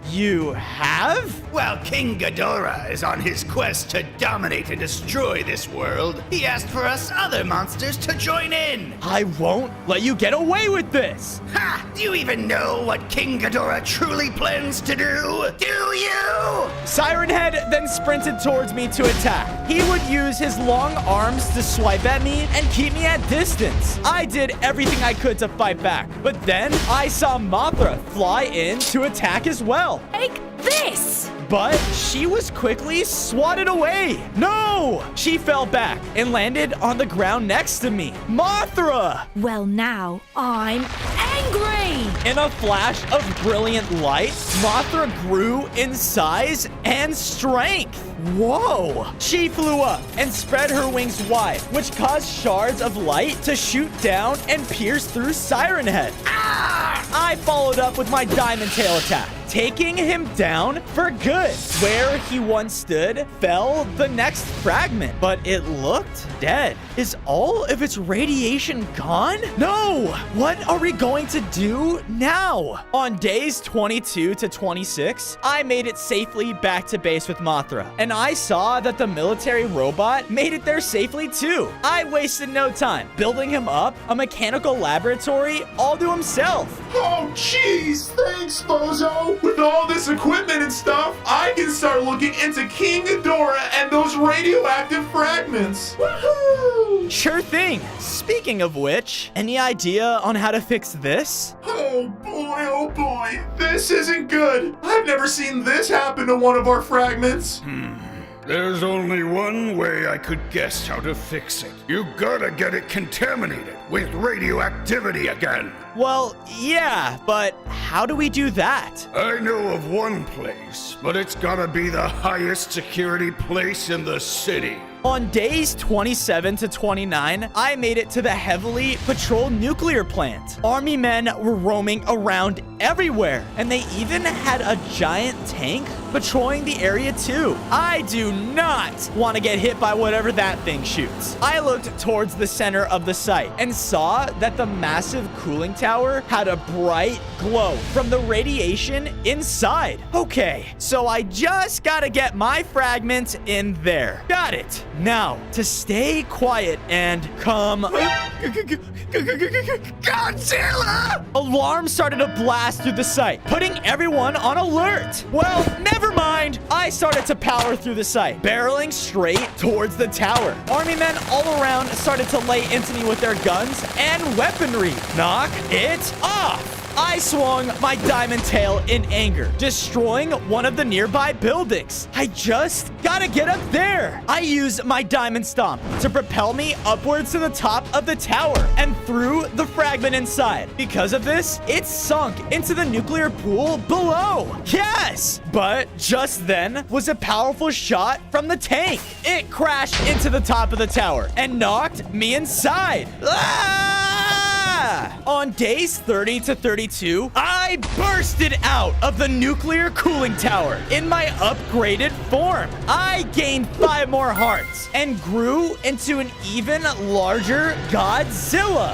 You have? Well, King Ghidorah is on his quest to dominate and destroy this world. He asked for us other monsters to join in. I won't let you get away with this. Ha! Do you even know what King Ghidorah truly plans to do? Do you? Siren Head then sprinted towards me to attack. He would use his long arms to swipe at me and keep me at distance. I did everything I could to fight back, but then I saw Mothra fly in to attack as well. Take this! But she was quickly swatted away. No! She fell back and landed on the ground next to me. Mothra! Well, now I'm angry! In a flash of brilliant light, Mothra grew in size and strength. Whoa! She flew up and spread her wings wide, which caused shards of light to shoot down and pierce through Siren Head. Ah! I followed up with my Diamond Tail attack, taking him down for good. Where he once stood fell the next fragment, but it looked dead. Is all of its radiation gone? No! What are we going to do now? On days 22 to 26, I made it safely back to base with Mothra, and I saw that the military robot made it there safely too. I wasted no time building him up a mechanical laboratory all to himself. Oh, jeez, thanks, Bozo. With all this equipment and stuff, I can start looking into King Ghidorah and those radioactive fragments. Woohoo! Sure thing. Speaking of which, any idea on how to fix this? Oh boy, this isn't good. I've never seen this happen to one of our fragments. There's only one way I could guess how to fix it. You gotta get it contaminated with radioactivity again. Well, yeah, but how do we do that? I know of one place, but it's gotta be the highest security place in the city. On days 27 to 29, I made it to the heavily patrolled nuclear plant. Army men were roaming around everywhere, and they even had a giant tank patrolling the area too. I do not want to get hit by whatever that thing shoots. I looked towards the center of the site and saw that the massive cooling tower had a bright glow from the radiation inside. Okay, so I just gotta get my fragments in there. Got it. Now, to stay quiet and come... Godzilla! Alarms started to blast through the site, putting everyone on alert. Well, never mind. I started to power through the site, barreling straight towards the tower. Army men all around started to lay into me with their guns and weaponry. Knock it off. I swung my diamond tail in anger, destroying one of the nearby buildings. I just gotta get up there. I used my diamond stomp to propel me upwards to the top of the tower and threw the fragment inside. Because of this, it sunk into the nuclear pool below. Yes! But just then was a powerful shot from the tank. It crashed into the top of the tower and knocked me inside. On days 30 to 32, I bursted out of the nuclear cooling tower in my upgraded form. I gained 5 more hearts and grew into an even larger Godzilla.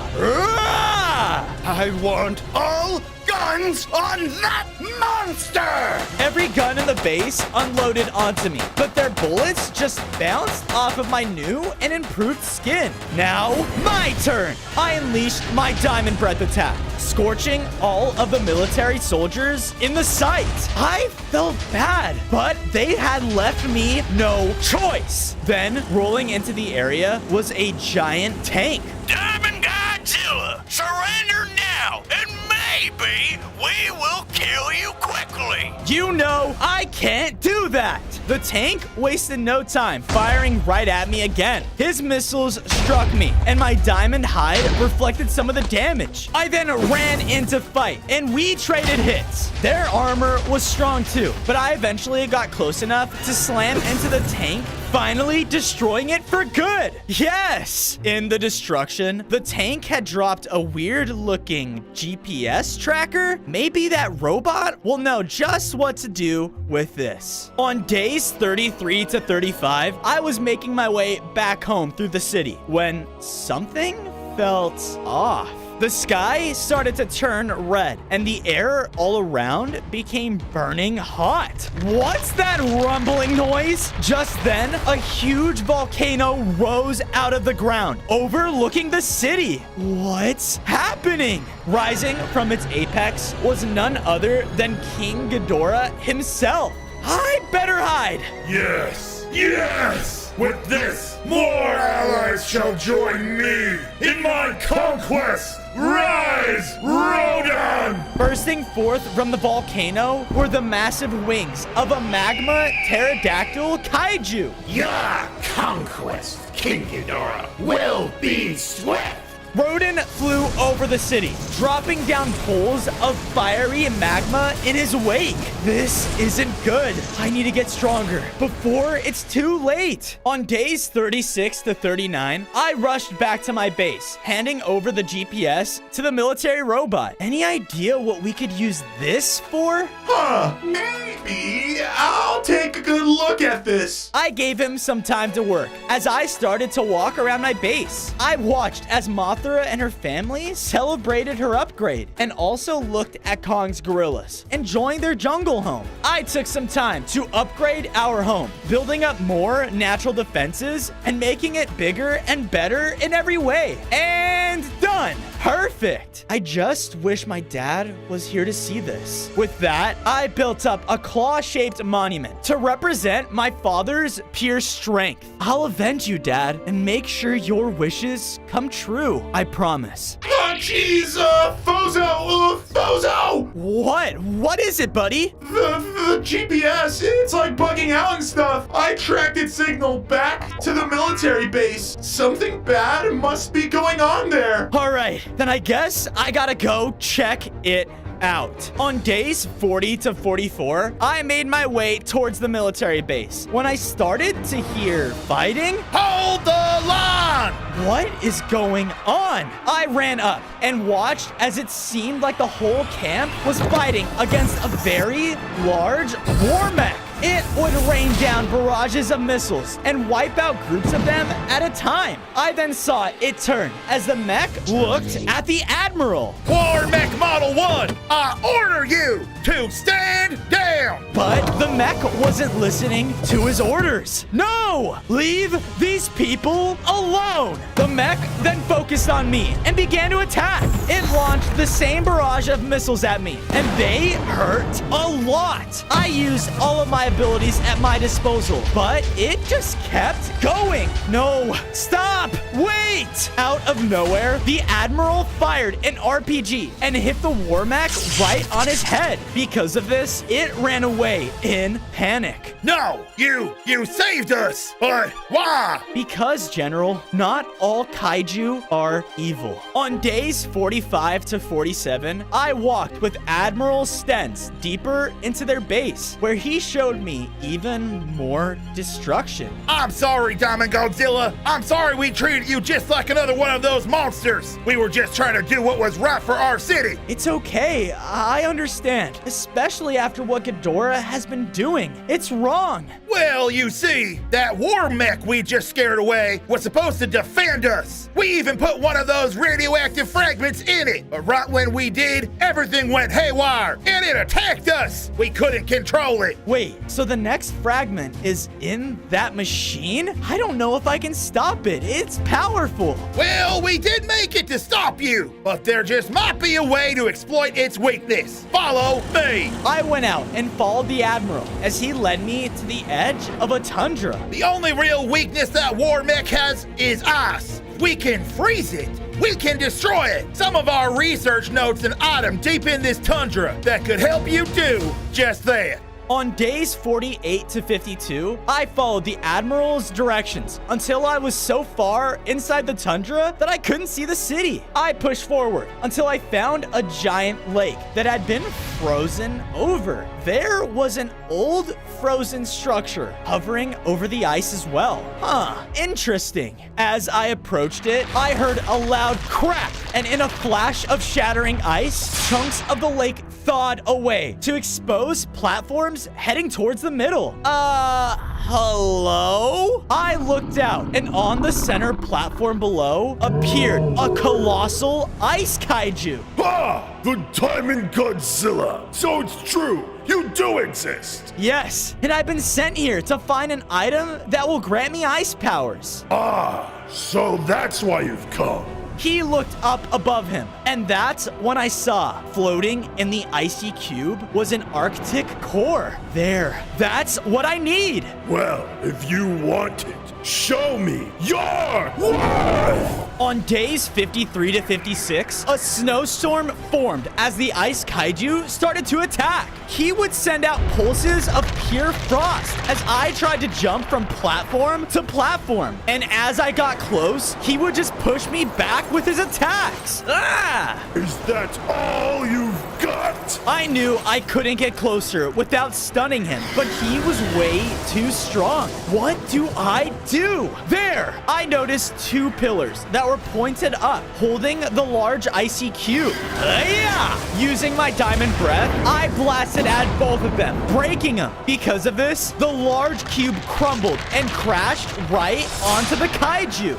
I want all guns on that monster! Every gun in the base unloaded onto me, but their bullets just bounced off of my new and improved skin. Now, my turn! I unleashed my Diamond Breath attack, scorching all of the military soldiers in the sight. I felt bad, but they had left me no choice. Then, rolling into the area was a giant tank. Diamond Godzilla, surrender now, and maybe we will kill you quickly. You know, I can't do that. The tank wasted no time, firing right at me again. His missiles struck me, and my diamond hide reflected some of the damage. I then ran into fight, and we traded hits. Their armor was strong too, but I eventually got close enough to slam into the tank, finally destroying it for good. Yes! In the destruction, the tank had dropped a weird-looking GPS tracker. Maybe that robot will know just what to do with this. On days 33 to 35, I was making my way back home through the city when something felt off. The sky started to turn red, and the air all around became burning hot. What's that rumbling noise? Just then, a huge volcano rose out of the ground, overlooking the city. What's happening? Rising from its apex was none other than King Ghidorah himself. I better hide. Yes! Yes! With this, more allies shall join me in my conquest! Rise, Rodan! Bursting forth from the volcano were the massive wings of a magma pterodactyl kaiju. Your conquest, King Ghidorah, will be swift! Rodan flew over the city, dropping down pools of fiery magma in his wake. This isn't good. I need to get stronger before it's too late. On days 36 to 39, I rushed back to my base, handing over the GPS to the military robot. Any idea what we could use this for? Maybe I'll take a good look look at this. I gave him some time to work as I started to walk around my base. I watched as Mothra and her family celebrated her upgrade and also looked at Kong's gorillas enjoying their jungle home. I took some time to upgrade our home, building up more natural defenses and making it bigger and better in every way. And done. Perfect. I just wish my dad was here to see this. With that, I built up a claw-shaped monument to represent my father's pure strength. I'll avenge you, Dad, and make sure your wishes come true. I promise. Oh, jeez, Fozo! What? What is it, buddy? The GPS, it's like bugging out and stuff. I tracked its signal back to the military base. Something bad must be going on there. All right, then I guess I gotta go check it out. On days 40 to 44, I made my way towards the military base. When I started to hear fighting, hold the line! What is going on? I ran up and watched as it seemed like the whole camp was fighting against a very large war mech. It would rain down barrages of missiles and wipe out groups of them at a time. I then saw it turn as the mech looked at the Admiral. War Mech Model 1, I order you to stand down. But the mech wasn't listening to his orders. No! Leave these people alone! The mech then focused on me and began to attack. It launched the same barrage of missiles at me, and they hurt a lot. I used all of my abilities at my disposal, but it just kept going. No, stop, wait! Out of nowhere, the Admiral fired an RPG and hit the war mech right on his head. Because of this, it ran away in panic. No, you saved us, but why? Because, General, not all kaiju are evil. On days 45 to 47, I walked with Admiral Stens deeper into their base, where he showed me even more destruction. I'm sorry, Diamond Godzilla. I'm sorry we treated you just like another one of those monsters. We were just trying to do what was right for our city. It's okay. I understand, especially after what Ghidorah has been doing. It's wrong. Well, you see, that war mech we just scared away was supposed to defend us. We even put one of those radioactive fragments in it. But right when we did, everything went haywire and it attacked us. We couldn't control it. Wait, so the next fragment is in that machine? I don't know if I can stop it. It's powerful. Well, we did make it to stop you, but there just might be a way to exploit its weakness. Follow me. I went out and followed the Admiral as he led me to the edge of a tundra. The only real weakness that war mech has is ice. We can freeze it. We can destroy it. Some of our research notes an item deep in this tundra that could help you do just that. On days 48 to 52, I followed the Admiral's directions until I was so far inside the tundra that I couldn't see the city. I pushed forward until I found a giant lake that had been frozen over. There was an old frozen structure hovering over the ice as well. Interesting. As I approached it, I heard a loud crack, and in a flash of shattering ice, chunks of the lake thawed away to expose platforms heading towards the middle. Hello? I looked out, and on the center platform below appeared a colossal ice kaiju. The Diamond Godzilla! So it's true! You do exist! Yes, and I've been sent here to find an item that will grant me ice powers. So that's why you've come. He looked up above him, and that's when I saw, floating in the icy cube, was an Arctic core. There, that's what I need. Well, if you want it, show me your worth! On days 53 to 56, a snowstorm formed as the ice kaiju started to attack. He would send out pulses of pure frost as I tried to jump from platform to platform. And as I got close, he would just push me back with his attacks. Is that all you've got? I knew I couldn't get closer without stunning him, but he was way too strong. What do I do? There, I noticed two pillars that were pointed up, holding the large icy cube. Using my diamond breath, I blasted at both of them, breaking them. Because of this, the large cube crumbled and crashed right onto the kaiju.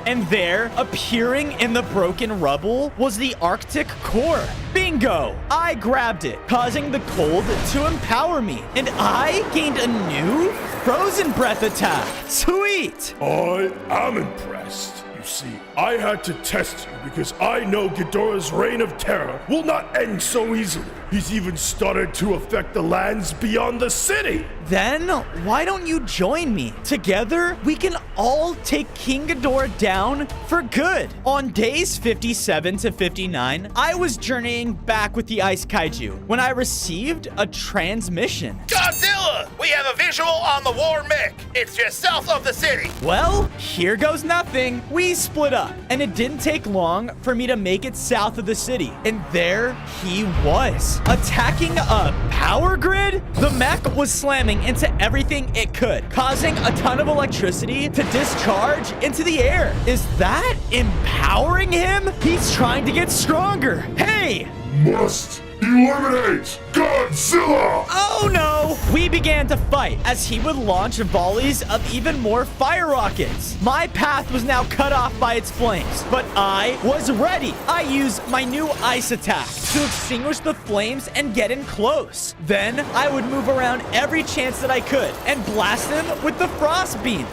And there, appearing in the broken rubble, was the Arctic core. Bingo! I grabbed it, causing the cold to empower me, and I gained a new frozen breath attack. Sweet! I am impressed. You see, I had to test you because I know Ghidorah's reign of terror will not end so easily. He's even started to affect the lands beyond the city. Then, why don't you join me? Together, we can all take King Ghidorah down for good. On days 57 to 59, I was journeying back with the Ice Kaiju when I received a transmission. Godzilla! We have a visual on the war mech. It's just south of the city. Well, here goes nothing. We split up, and it didn't take long for me to make it south of the city. And there he was, attacking a power grid. The mech was slamming into everything it could, causing a ton of electricity to discharge into the air. Is that empowering him? He's trying to get stronger. Hey! Must eliminate Godzilla! Oh no! We began to fight as he would launch volleys of even more fire rockets. My path was now cut off by its flames, but I was ready. I used my new ice attack to extinguish the flames and get in close. Then I would move around every chance that I could and blast him with the frost beam.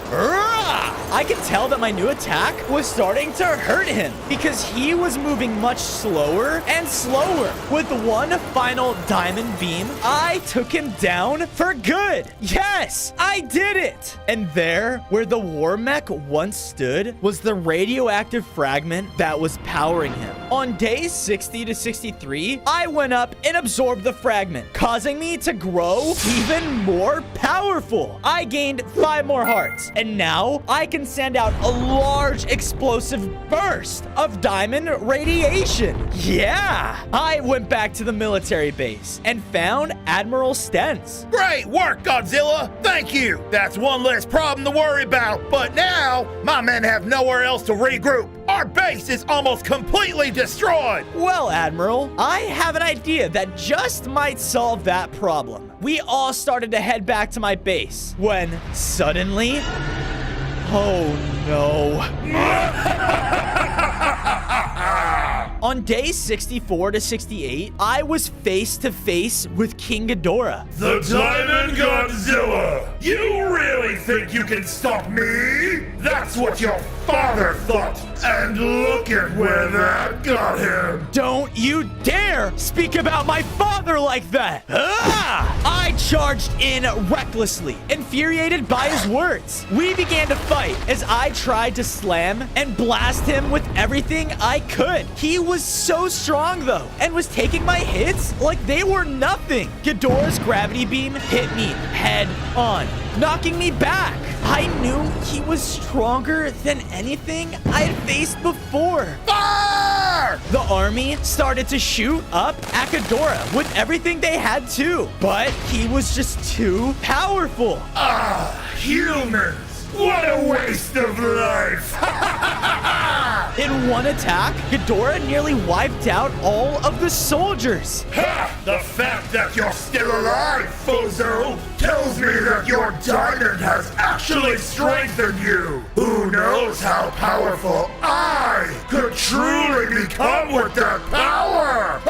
I could tell that my new attack was starting to hurt him because he was moving much slower and slower. With one final diamond beam, I took him down for good. Yes, I did it. And there, where the war mech once stood, was the radioactive fragment that was powering him. On days 60 to 63, I went up and absorbed the fragment, causing me to grow even more powerful. I gained 5 more hearts, and now I can send out a large explosive burst of diamond radiation. Yeah! I went back to the military base and found Admiral Stens. Great work, Godzilla! Thank you! That's one less problem to worry about. But now, my men have nowhere else to regroup. Our base is almost completely destroyed! Well, Admiral, I have an idea that just might solve that problem. We all started to head back to my base when suddenly... Oh no. On day 64 to 68, I was face to face with King Ghidorah. The Diamond Godzilla! You really think you can stop me? That's what your father thought! And look at where that got him! Don't you dare speak about my father like that! I charged in recklessly, infuriated by his words. We began to fight as I tried to slam and blast him with everything I could. He was so strong though, and was taking my hits like they were nothing. Ghidorah's gravity beam hit me head on, knocking me back. I knew he was stronger than anything I had faced before. Fire! The army started to shoot up at Ghidorah with everything they had too, but he was just too powerful. Humans! What a waste of life! In one attack, Ghidorah nearly wiped out all of the soldiers. Ha! The fact that you're still alive, Fozo, tells me that your diamond has actually strengthened you. Who knows how powerful I could truly become with that power?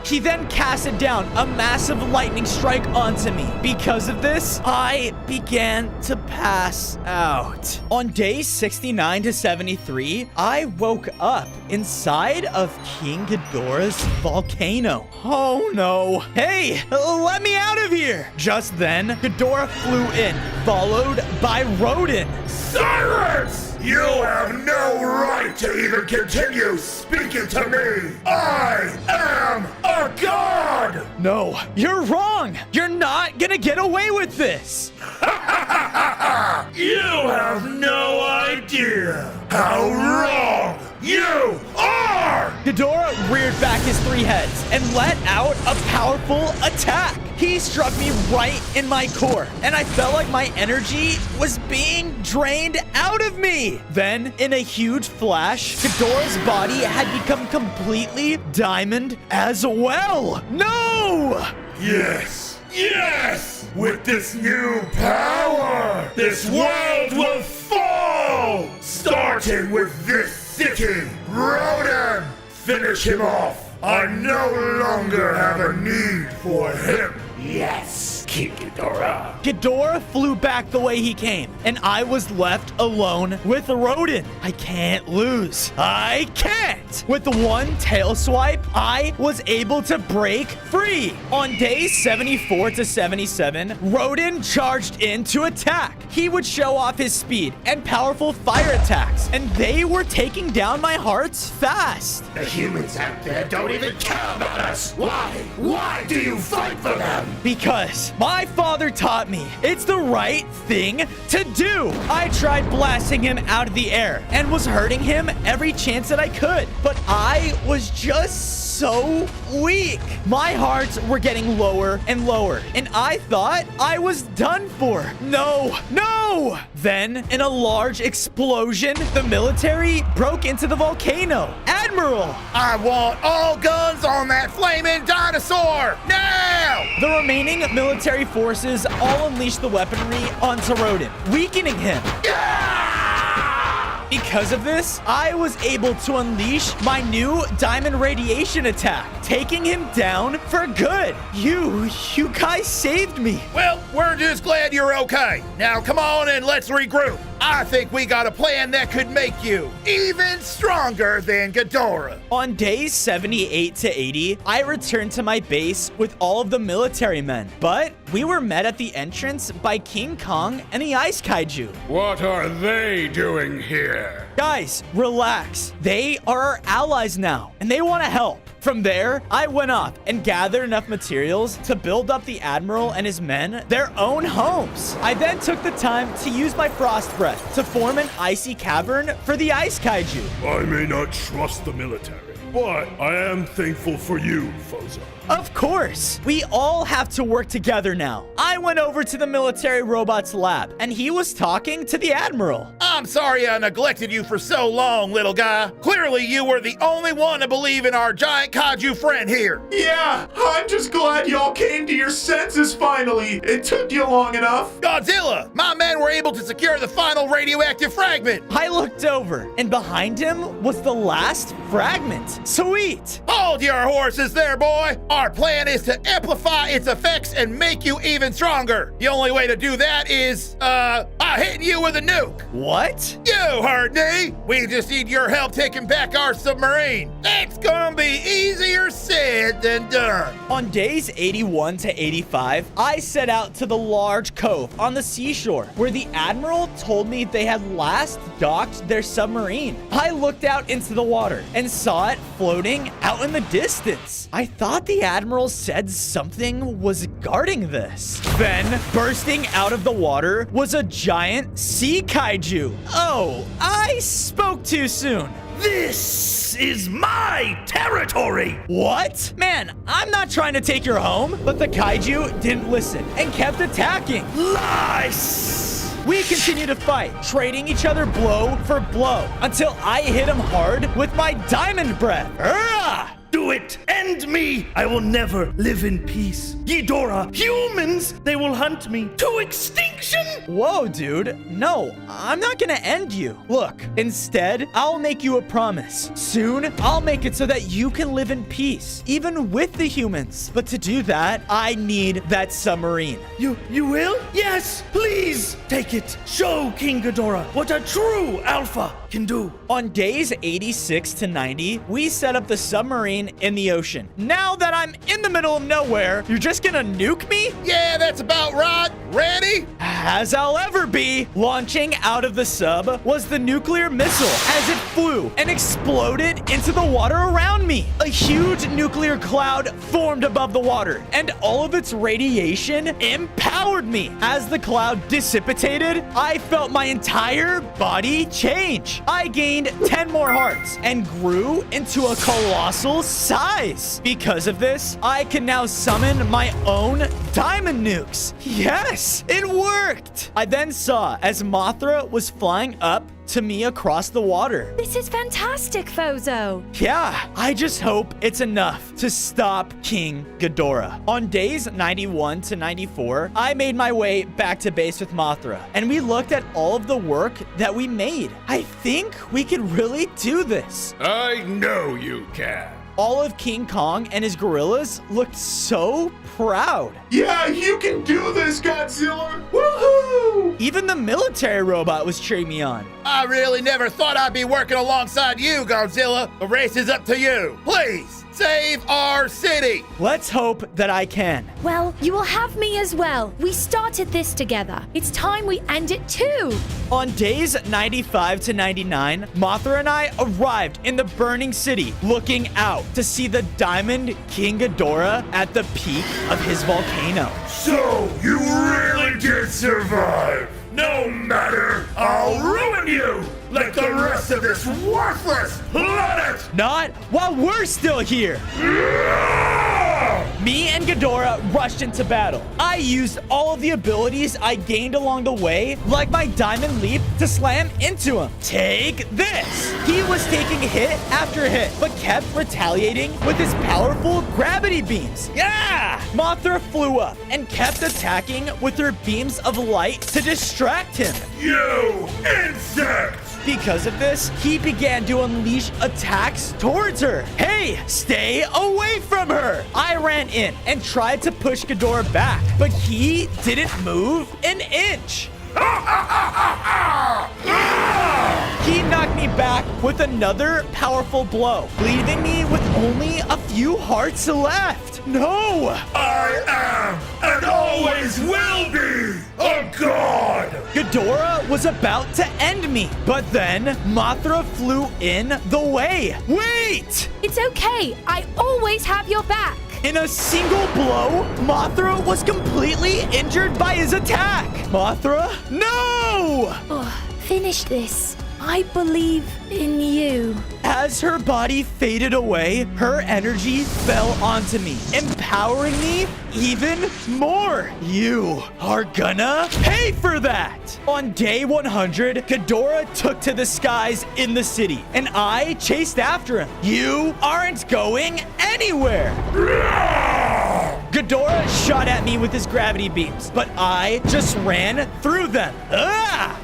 He then casted down a massive lightning strike onto me. Because of this, I began to pass out. On day 69 to 73, I woke up inside of King Ghidorah's volcano. Oh no. Hey, let me out of here. Just then, Ghidorah flew in, followed by Rodan. Silence! You have no right to even continue speaking to me! I am a god! No, you're wrong! You're not gonna get away with this! You have no idea how wrong you are! Ghidorah reared back his 3 heads and let out a powerful attack. He struck me right in my core, and I felt like my energy was being drained out of me. Then, in a huge flash, Ghidorah's body had become completely diamond as well. No! Yes! Yes! With this new power, this world will fall! Starting with this city, Rodan! Finish him off! I no longer have a need for him! Yes, King Ghidorah! Ghidorah flew back the way he came, and I was left alone with Rodan. I can't lose. I can't! With one tail swipe, I was able to break free. On days 74 to 77, Rodan charged in to attack. He would show off his speed and powerful fire attacks, and they were taking down my hearts fast. The humans out there don't even care about us! Why? Why do you fight for them? Because my father taught me it's the right thing to do. I tried blasting him out of the air and was hurting him every chance that I could, but I was just so weak. My hearts were getting lower and lower, and I thought I was done for. No, no! Then, in a large explosion, the military broke into the volcano. Admiral! I want all guns on that flaming dinosaur! Now! The remaining military forces all unleashed the weaponry onto Rodan, weakening him. Because of this, I was able to unleash my new diamond radiation attack, taking him down for good. You guys saved me. Well, we're just glad you're okay. Now come on and let's regroup. I think we got a plan that could make you even stronger than Ghidorah. On days 78 to 80, I returned to my base with all of the military men, but we were met at the entrance by King Kong and the Ice Kaiju. What are they doing here? Guys, relax. They are our allies now, and they want to help. From there, I went off and gathered enough materials to build up the Admiral and his men their own homes. I then took the time to use my Frost Breath to form an icy cavern for the Ice Kaiju. I may not trust the military, but I am thankful for you, Fozo. Of course! We all have to work together now. I went over to the military robot's lab, and he was talking to the Admiral. I'm sorry I neglected you for so long, little guy. Clearly, you were the only one to believe in our giant kaiju friend here. Yeah, I'm just glad y'all came to your senses finally. It took you long enough. Godzilla, my men were able to secure the final radioactive fragment. I looked over, and behind him was the last fragment. Sweet! Hold your horses there, boy. Our plan is to amplify its effects and make you even stronger. The only way to do that is, by hitting you with a nuke. What? You heard me. We just need your help taking back our submarine. It's gonna be easier said than done. On days 81 to 85, I set out to the large cove on the seashore where the Admiral told me they had last docked their submarine. I looked out into the water and saw it floating out in the distance. I thought the Admiral said something was guarding this. Then, bursting out of the water was a giant sea kaiju. Oh, I spoke too soon. This is my territory! What? Man, I'm not trying to take your home. But the kaiju didn't listen and kept attacking. Lies! We continued to fight, trading each other blow for blow until I hit him hard with my diamond breath. Urgh! Do it! End me! I will never live in peace. Ghidorah, humans, they will hunt me to extinction! Whoa, dude. No, I'm not gonna end you. Look, instead, I'll make you a promise. Soon, I'll make it so that you can live in peace, even with the humans. But to do that, I need that submarine. You will? Yes, please! Take it. Show King Ghidorah what a true alpha can do. On days 86 to 90, we set up the submarine in the ocean. Now that I'm in the middle of nowhere, you're just gonna nuke me? Yeah, that's about right. Ready? as I'll ever be. Launching out of the sub was the nuclear missile as it flew and exploded into the water around me. A huge nuclear cloud formed above the water, and all of its radiation empowered me. As the cloud dissipated, I felt my entire body change. I gained 10 more hearts and grew into a colossal size. Because of this, I can now summon my own diamond nukes. Yes, it worked. I then saw as Mothra was flying up to me across the water. This is fantastic, Fozo. Yeah, I just hope it's enough to stop King Ghidorah. On days 91 to 94, I made my way back to base with Mothra, and we looked at all of the work that we made. I think we could really do this. I know you can. All of King Kong and his gorillas looked so proud. Yeah, you can do this, Godzilla! Woohoo! Even the military robot was cheering me on. I really never thought I'd be working alongside you, Godzilla. The race is up to you. Please, save our city. Let's hope that I can. Well, you will have me as well. We started this together. It's time we end it too. On days 95 to 99, Mothra and I arrived in the burning city, looking out to see the Diamond King Ghidorah at the peak of his volcano. So, you really did survive. No matter, I'll ruin you like the rest of this worthless planet. Not while we're still here. Me and Ghidorah rushed into battle. I used all of the abilities I gained along the way, like my diamond leap, to slam into him. Take this! He was taking hit after hit, but kept retaliating with his powerful gravity beams. Yeah! Mothra flew up and kept attacking with her beams of light to distract him. You insect! Because of this, he began to unleash attacks towards her. Hey, stay away from her! I ran in and tried to push Ghidorah back, but he didn't move an inch. He knocked me back with another powerful blow, leaving me with only a few hearts left. No! I am and always will be a god! Ghidorah was about to end me, but then Mothra flew in the way. Wait! It's okay. I always have your back. In a single blow, Mothra was completely injured by his attack. Mothra, no! Oh, finish this. I believe in you. As her body faded away, her energy fell onto me, empowering me even more. You are gonna pay for that. On day 100, Ghidorah took to the skies in the city, and I chased after him. You aren't going anywhere. Ghidorah shot at me with his gravity beams, but I just ran through them.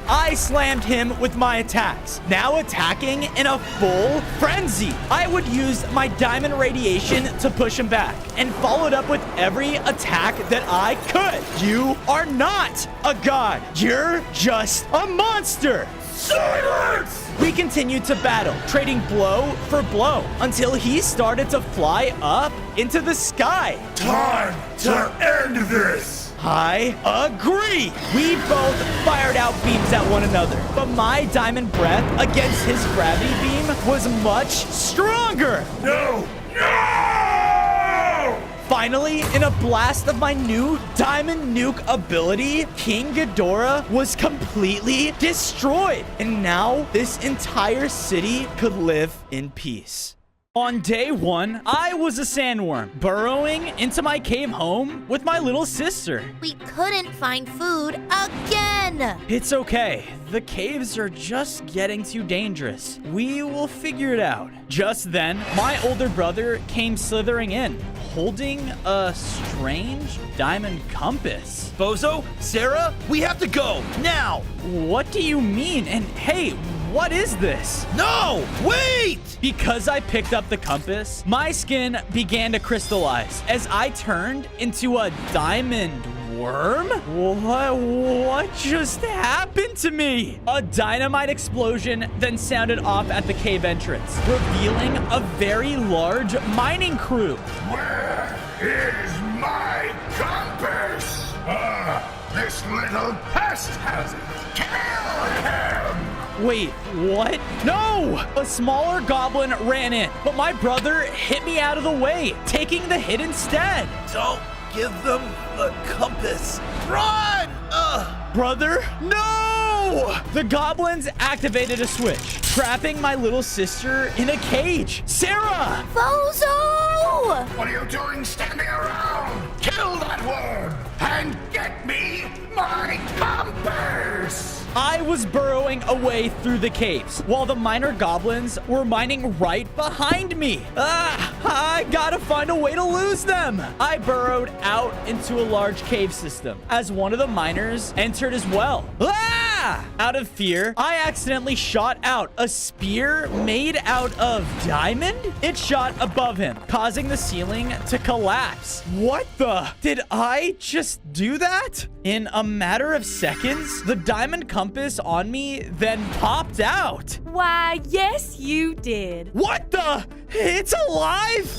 I slammed him with my attacks, now attacking in a full frenzy. I would use my diamond radiation to push him back, and followed up with every attack that I could. You are not a god. You're just a monster. Silence! We continued to battle, trading blow for blow, until he started to fly up into the sky. Time to end this! I agree! We both fired out beams at one another, but my diamond breath against his gravity beam was much stronger. No! No! Finally, in a blast of my new diamond nuke ability, King Ghidorah was completely destroyed. And now this entire city could live in peace. On day 1, I was a sandworm, burrowing into my cave home with my little sister. We couldn't find food again. It's okay. The caves are just getting too dangerous. We will figure it out. Just then, my older brother came slithering in, holding a strange diamond compass. Bozo, Sarah, we have to go, now! What do you mean? And hey, what is this? No! Wait! Because I picked up the compass, my skin began to crystallize as I turned into a diamond worm? What just happened to me? A dynamite explosion then sounded off at the cave entrance, revealing a very large mining crew. Where is my compass? This little pest has it. Kill him! Wait, what? No! A smaller goblin ran in, but my brother hit me out of the way, taking the hit instead. Don't give them the compass. Run! Brother? No! The goblins activated a switch, trapping my little sister in a cage. Sarah! Bozo! What are you doing standing around? Kill that worm and get me my compass! I was burrowing away through the caves, while the minor goblins were mining right behind me. I gotta find a way to lose them. I burrowed out into a large cave system as one of the miners entered as well. Out of fear, I accidentally shot out a spear made out of diamond. It shot above him, causing the ceiling to collapse. What the? Did I just do that? In a matter of seconds, the diamond compass on me then popped out. Why, yes, you did. What the? It's alive?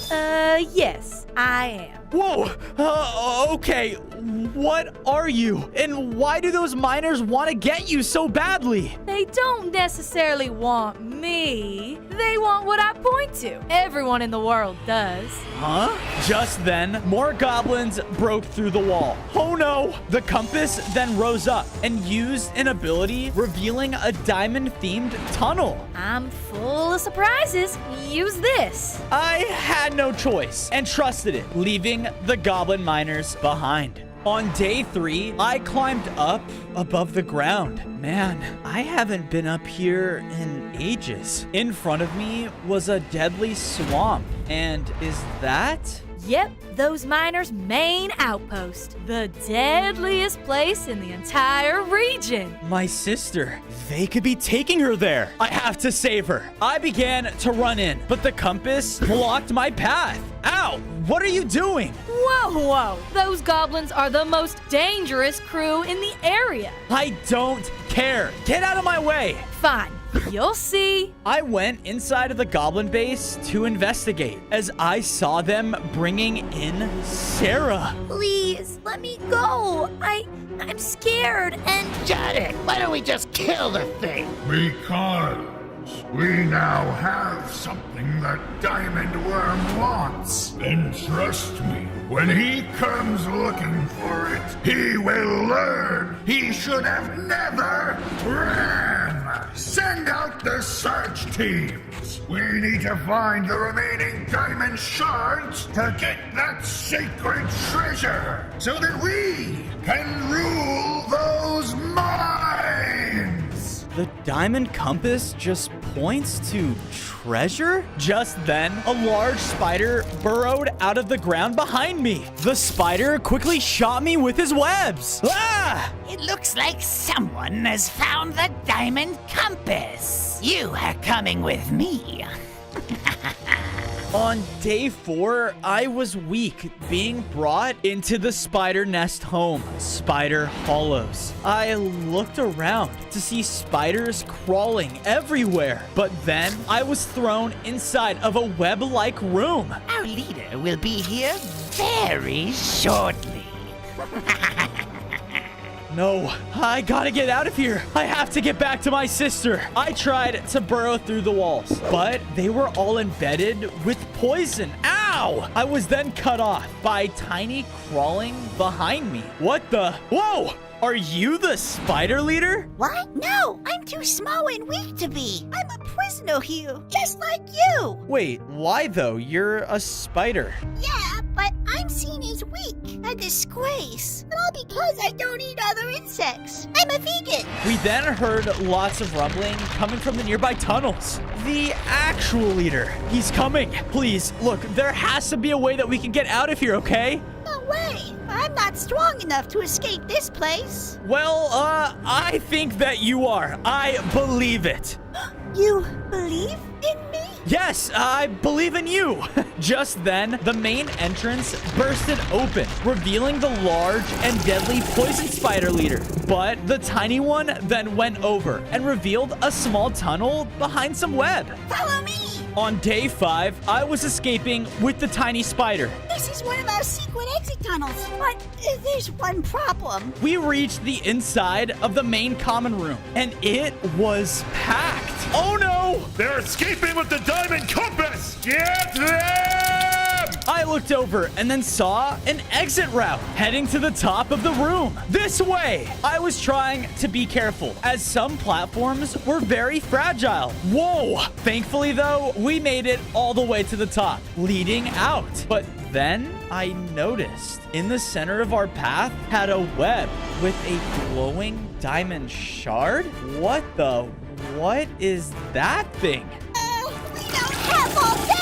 Yes, I am. Whoa, okay, what are you? And why do those miners want to get you so badly? They don't necessarily want me. They want what I point to. Everyone in the world does. Huh? Just then, more goblins broke through the wall. Oh no! The compass then rose up and used an ability revealing a diamond-themed tunnel. I'm full of surprises. Use this. I had no choice and trusted it, leaving the goblin miners behind. On day 3, I climbed up above the ground. Man, I haven't been up here in ages. In front of me was a deadly swamp. And is that? Yep, those miners' main outpost. The deadliest place in the entire region. My sister. They could be taking her there. I have to save her. I began to run in, but the compass blocked my path. Ow! What are you doing? Whoa. Those goblins are the most dangerous crew in the area. I don't care. Get out of my way. Fine. You'll see. I went inside of the goblin base to investigate as I saw them bringing in Sarah. Please, let me go. I'm scared and... Janet, why don't we just kill the thing? Because we now have something that Diamond Worm wants. And trust me, when he comes looking for it, he will learn he should have never ran. Send out the search teams. We need to find the remaining diamond shards to get that sacred treasure so that we can rule those mines. The diamond compass just points to treasure? Just then, a large spider burrowed out of the ground behind me. The spider quickly shot me with his webs. It looks like someone has found the diamond compass. You are coming with me. On day 4, I was weak, being brought into the spider nest home, Spider Hollows. I looked around to see spiders crawling everywhere, but then I was thrown inside of a web-like room. Our leader will be here very shortly. No, I gotta get out of here. I have to get back to my sister. I tried to burrow through the walls, but they were all embedded with poison. Ow! I was then cut off by tiny crawling behind me. What the? Whoa! Are you the spider leader? What? No, I'm too small and weak to be. I'm a prisoner here, just like you. Wait, why though? You're a spider. Yeah, but I'm seen as weak. A disgrace. And all because I don't eat other insects. I'm a vegan. We then heard lots of rumbling coming from the nearby tunnels. The actual leader. He's coming. Please, look, there has to be a way that we can get out of here, okay? No way. I'm not strong enough to escape this place. Well, I think that you are. I believe it. You believe in me? Yes, I believe in you. Just then, the main entrance bursted open, revealing the large and deadly poison spider leader. But the tiny one then went over and revealed a small tunnel behind some web. Follow me. On day 5, I was escaping with the tiny spider. This is one of our secret exit tunnels. tunnels, but there's one problem. We reached the inside of the main common room, and it was packed. Oh no! They're escaping with the diamond compass! Get them! I looked over and then saw an exit route heading to the top of the room. This way! I was trying to be careful, as some platforms were very fragile. Whoa! Thankfully, though, we made it all the way to the top, leading out. But then I noticed in the center of our path had a web with a glowing diamond shard. What is that thing? We don't have all day!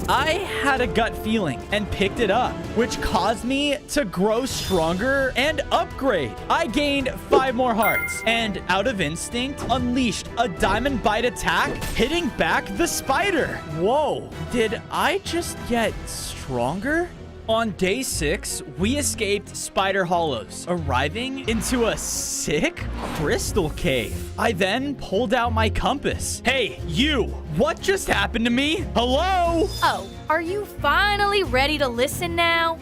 I had a gut feeling and picked it up, which caused me to grow stronger and upgrade. I gained 5 more hearts and, out of instinct, unleashed a diamond bite attack, hitting back the spider. Whoa, did I just get stronger? On day 6, we escaped Spider Hollows, arriving into a sick crystal cave. I then pulled out my compass. Hey, you! What just happened to me? Hello? Oh, are you finally ready to listen now?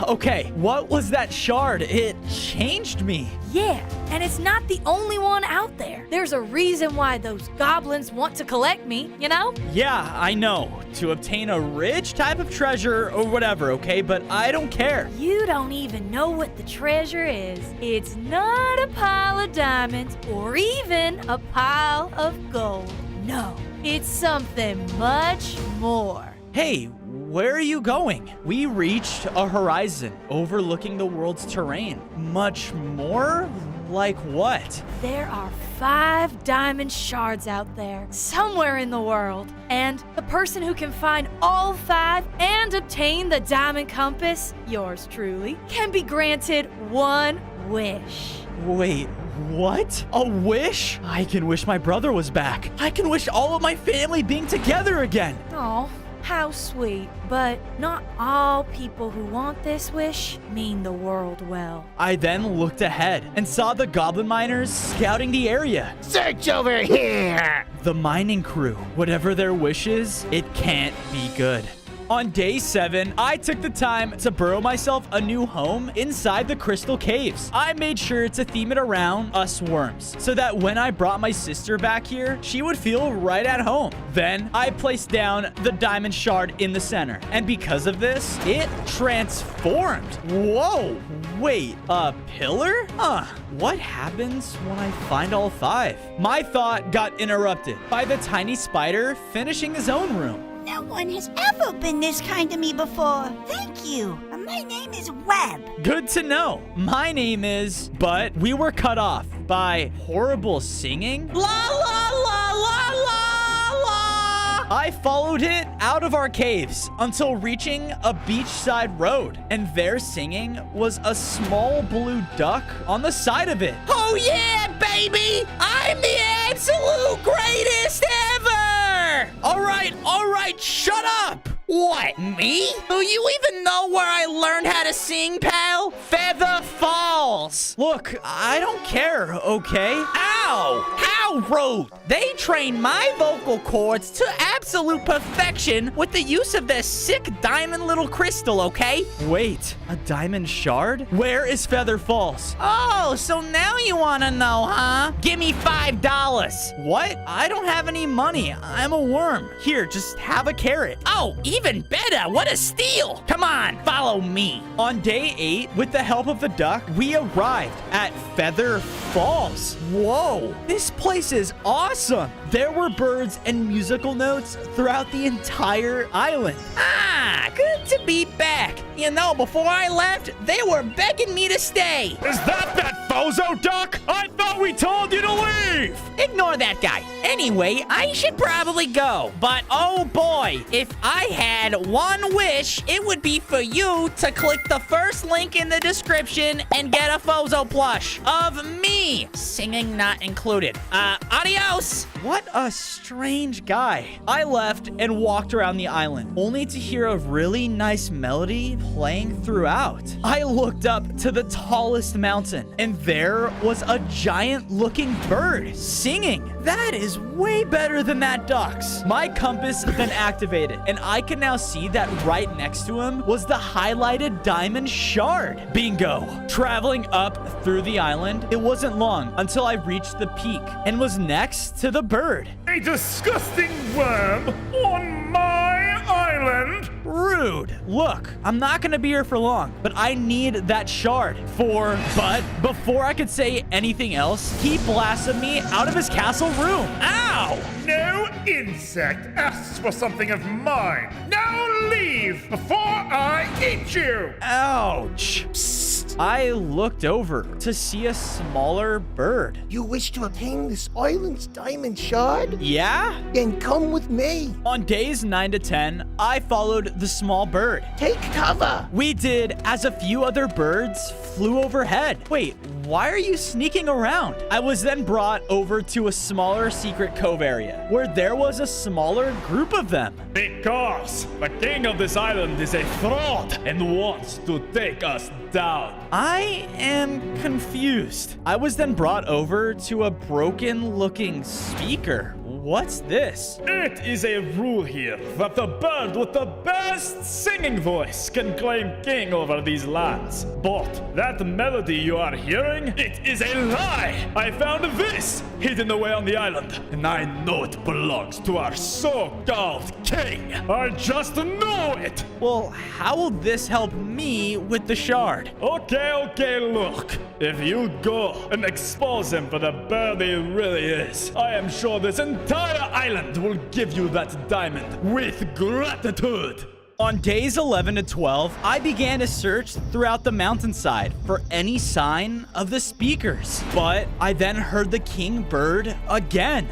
Okay, what was that shard? It changed me. Yeah, and it's not the only one out there. There's a reason why those goblins want to collect me, you know? Yeah, I know. To obtain a rich type of treasure or whatever, okay? But I don't care. You don't even know what the treasure is. It's not a pile of diamonds or even a pile of gold. No, it's something much more. Hey, where are you going? We reached a horizon overlooking the world's terrain. Much more? Like what? There are 5 diamond shards out there, somewhere in the world. And the person who can find all 5 and obtain the diamond compass, yours truly, can be granted 1 wish. Wait, what? A wish? I can wish my brother was back. I can wish all of my family being together again. Oh, how sweet. But not all people who want this wish mean the world well. I then looked ahead and saw the goblin miners scouting the area. Search over here! The mining crew, whatever their wish is, it can't be good. On day 7, I took the time to burrow myself a new home inside the crystal caves. I made sure to theme it around us worms, so that when I brought my sister back here, she would feel right at home. Then I placed down the diamond shard in the center, and because of this, it transformed. Whoa, wait, a pillar? What happens when I find all 5? My thought got interrupted by the tiny spider finishing his own room. No one has ever been this kind to me before. Thank you. My name is Webb. Good to know. My name is... But we were cut off by horrible singing. La la la la la la. I followed it out of our caves until reaching a beachside road. And there singing was a small blue duck on the side of it. Oh yeah, baby! I'm the absolute greatest ever! All right, shut up! What, me? Do you even know where I learned how to sing, pal? Feather Falls! Look, I don't care, okay? Ow! How rude! They trained my vocal cords to absolute perfection with the use of their sick diamond little crystal, okay? Wait, a diamond shard? Where is Feather Falls? Oh, so now you want to know, huh? Give me $5. What? I don't have any money. I'm a worm. Here, just have a carrot. Oh, even better. What a steal. Come on, follow me. On day 8, with the help of the duck, we arrived at Feather Falls. Whoa, this place is awesome. There were birds and musical notes throughout the entire island. Ah, good to be back. You know, before I left, they were begging me to stay. Is that bozo duck? I thought we told you to leave! Ignore that guy. Anyway, I should probably go. But oh boy, if I had one wish, it would be for you to click the first link in the description and get a Fozo plush of me. Singing not included. Adios! What a strange guy. I left and walked around the island, only to hear a really nice melody playing throughout. I looked up to the tallest mountain, and there was a giant-looking bird singing. That is way better than that duck's. My compass then activated, and I can now see that right next to him was the highlighted diamond shard. Bingo. Traveling up through the island, it wasn't long until I reached the peak and was next to the bird. A disgusting worm on my island? Rude. Look, I'm not gonna be here for long, but I need that shard but before I could say anything else, he blasted me out of his castle room. Ow! No insect asks for something of mine. Now leave before I eat you. Ouch. Psst. I looked over to see a smaller bird. You wish to obtain this island's diamond shard? Yeah? Then come with me. On days 9 to 10, I followed the small bird. Take cover. We did, as a few other birds flew overhead. Wait, why are you sneaking around? I was then brought over to a smaller secret cove area where there was a smaller group of them. Because the king of this island is a fraud and wants to take us down. I am confused. I was then brought over to a broken-looking speaker. What's this? It is a rule here that the bird with the best singing voice can claim king over these lands. But that melody you are hearing, it is a lie. I found this hidden away on the island, and I know it belongs to our so-called king. I just know it. Well, how will this help me with the shard? Okay, look. If you go and expose him for the bird he really is, I am sure this entire island will give you that diamond with gratitude. On days 11 to 12, I began to search throughout the mountainside for any sign of the speakers. But I then heard the king bird again.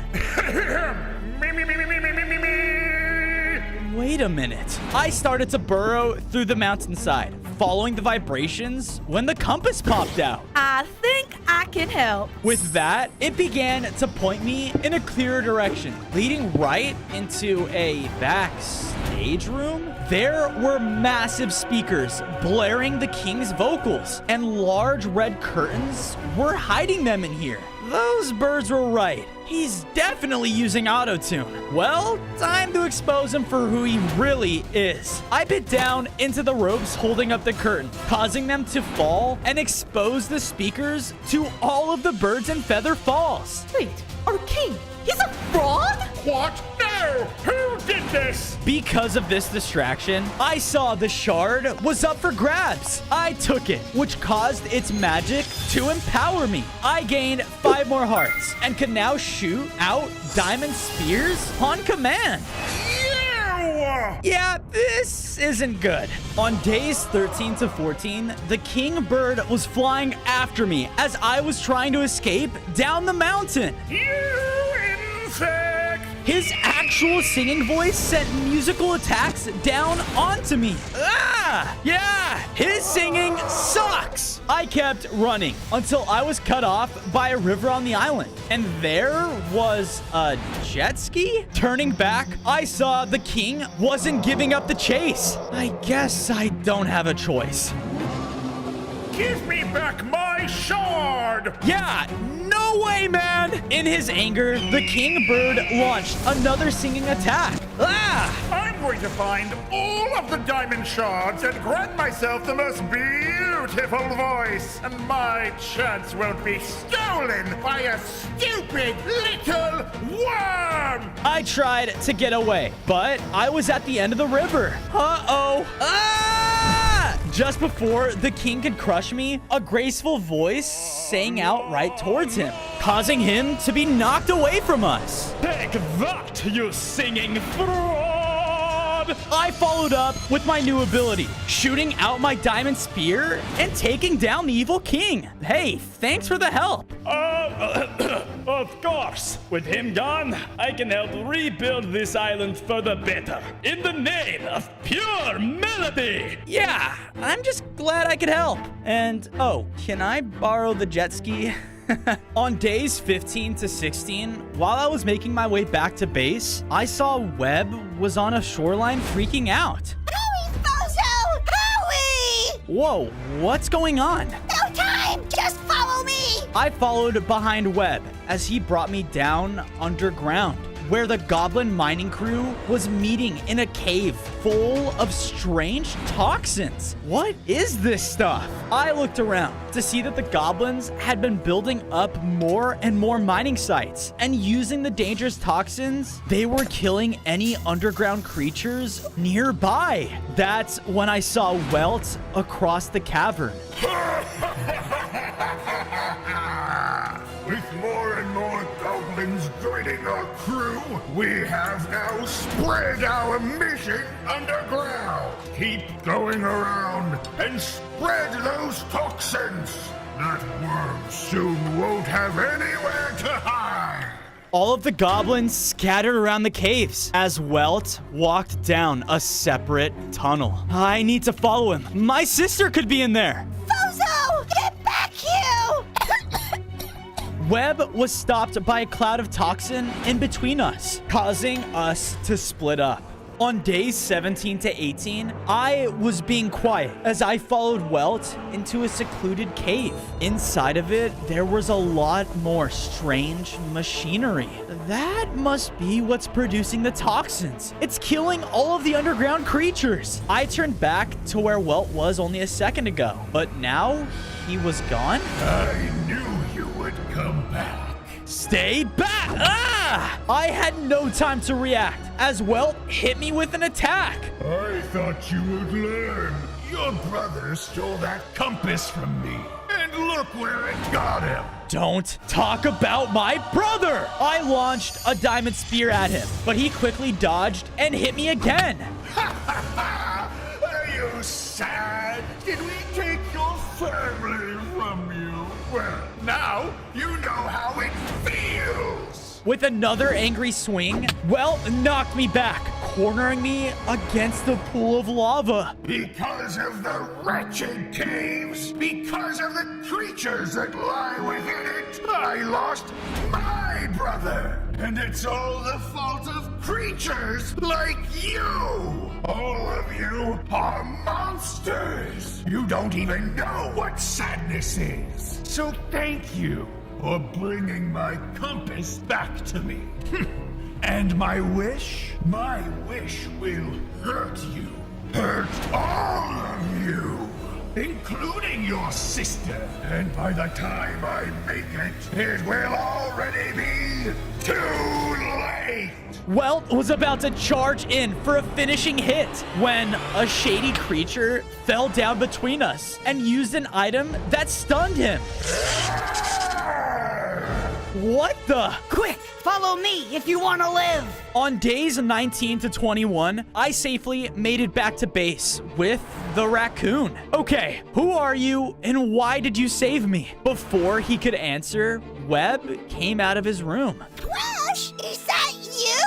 Wait a minute. I started to burrow through the mountainside, following the vibrations when the compass popped out. I think I can help. With that, it began to point me in a clearer direction, leading right into a backstage room. There were massive speakers blaring the king's vocals, and large red curtains were hiding them in here. Those birds were right. He's definitely using auto-tune. Well, time to expose him for who he really is. I bit down into the ropes holding up the curtain, causing them to fall and expose the speakers to all of the birds in Feather Falls. Wait, our king, he's a fraud? What? No! Who did this? Because of this distraction, I saw the shard was up for grabs. I took it, which caused its magic to empower me. I gained 5 more hearts and can now shoot out diamond spears on command. Yeah, this isn't good. On days 13 to 14, the king bird was flying after me as I was trying to escape down the mountain. You insect! His actual singing voice sent musical attacks down onto me. Ah! Yeah! His singing sucks! I kept running until I was cut off by a river on the island. And there was a jet ski? Turning back, I saw the king wasn't giving up the chase. I guess I don't have a choice. Give me back my shard! Yeah, no way, man! In his anger, the king bird launched another singing attack. Ah! I'm going to find all of the diamond shards and grant myself the most beautiful voice. And my chance won't be stolen by a stupid little worm! I tried to get away, but I was at the end of the river. Uh-oh. Ah! Just before the king could crush me, a graceful voice sang out right towards him, causing him to be knocked away from us. Take that, you singing fraud! I followed up with my new ability, shooting out my diamond spear and taking down the evil king. Hey, thanks for the help. Of course. With him gone, I can help rebuild this island for the better. In the name of pure melody! Yeah, I'm just glad I could help. And, oh, can I borrow the jet ski? On days 15 to 16, while I was making my way back to base, I saw Webb was on a shoreline freaking out. Howie, Bozo! Howie! Whoa, what's going on? Don't time! Just follow me! I followed behind Webb as he brought me down underground, where the goblin mining crew was meeting in a cave full of strange toxins. What is this stuff? I looked around to see that the goblins had been building up more and more mining sites, and using the dangerous toxins, they were killing any underground creatures nearby. That's when I saw Welt across the cavern. With more and more goblins joining our crew, we have now spread our mission underground. Keep going around and spread those toxins. That worm soon won't have anywhere to hide. All of the goblins scattered around the caves as Welt walked down a separate tunnel. I need to follow him. My sister could be in there. Bozo! Get back here! Webb was stopped by a cloud of toxin in between us, causing us to split up. On days 17 to 18, I was being quiet as I followed Welt into a secluded cave. Inside of it, there was a lot more strange machinery. That must be what's producing the toxins. It's killing all of the underground creatures. I turned back to where Welt was only a second ago, but now he was gone. I knew you would come back. Stay back! Ah! I had no time to react as Welt hit me with an attack. I thought you would learn. Your brother stole that compass from me, and look where it got him. Don't talk about my brother! I launched a diamond spear at him, but he quickly dodged and hit me again. Are you sad? Did we take your family from you? Well, now you know how it feels. With another angry swing, Welt knocked me back, cornering me against the pool of lava. Because of the wretched caves, because of the creatures that lie within it, I lost my brother. And it's all the fault of creatures like you. All of you are monsters. You don't even know what sadness is. So thank you for bringing my compass back to me. And my wish will hurt you. Hurt all of you, including your sister. And by the time I make it will already be too late. Welt was about to charge in for a finishing hit when a shady creature fell down between us and used an item that stunned him. What the? Quick, follow me if you want to live. On days 19 to 21, I safely made it back to base with the raccoon. Okay, who are you and why did you save me? Before he could answer, Webb came out of his room. Crash, is that you?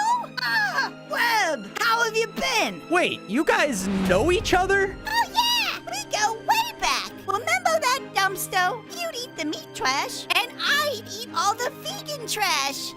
Webb, how have you been? Wait, you guys know each other? Oh yeah, we go way back. Remember that dumpster? You'd eat the meat trash, and I'd eat all the vegan trash.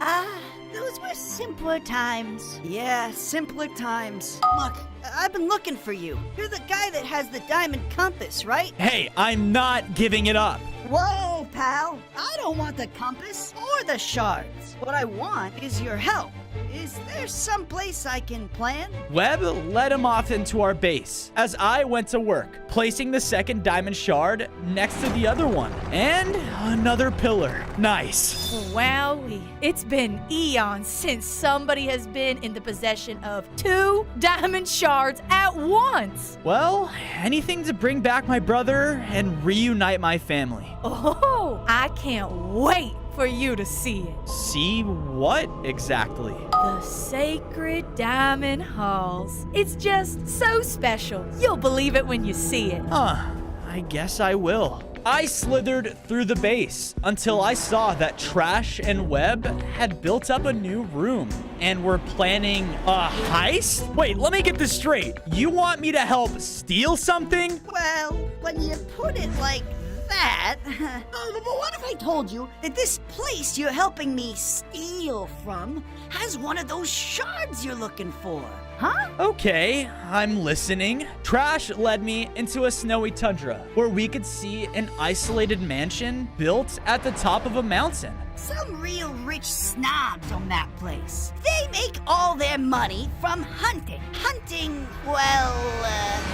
Those were simpler times. Yeah, simpler times. Look, I've been looking for you. You're the guy that has the diamond compass, right? Hey, I'm not giving it up. Whoa, pal. I don't want the compass or the shards. What I want is your help. Is there some place I can plan? Webb led him off into our base as I went to work, placing the second diamond shard next to the other one. And another pillar. Nice. Wowee. It's been eons since somebody has been in the possession of 2 diamond shards at once. Well, anything to bring back my brother and reunite my family. Oh, I can't wait for you to see it. See what exactly? The sacred diamond halls. It's just so special. You'll believe it when you see it. Huh, I guess I will. I slithered through the base until I saw that Trash and Webb had built up a new room and were planning a heist? Wait, let me get this straight. You want me to help steal something? Well, when you put it like that, but what if I told you that this place you're helping me steal from has one of those shards you're looking for? Huh? Okay, I'm listening. Trash led me into a snowy tundra where we could see an isolated mansion built at the top of a mountain. Some real rich snobs own that place. They make all their money from hunting. Hunting, well,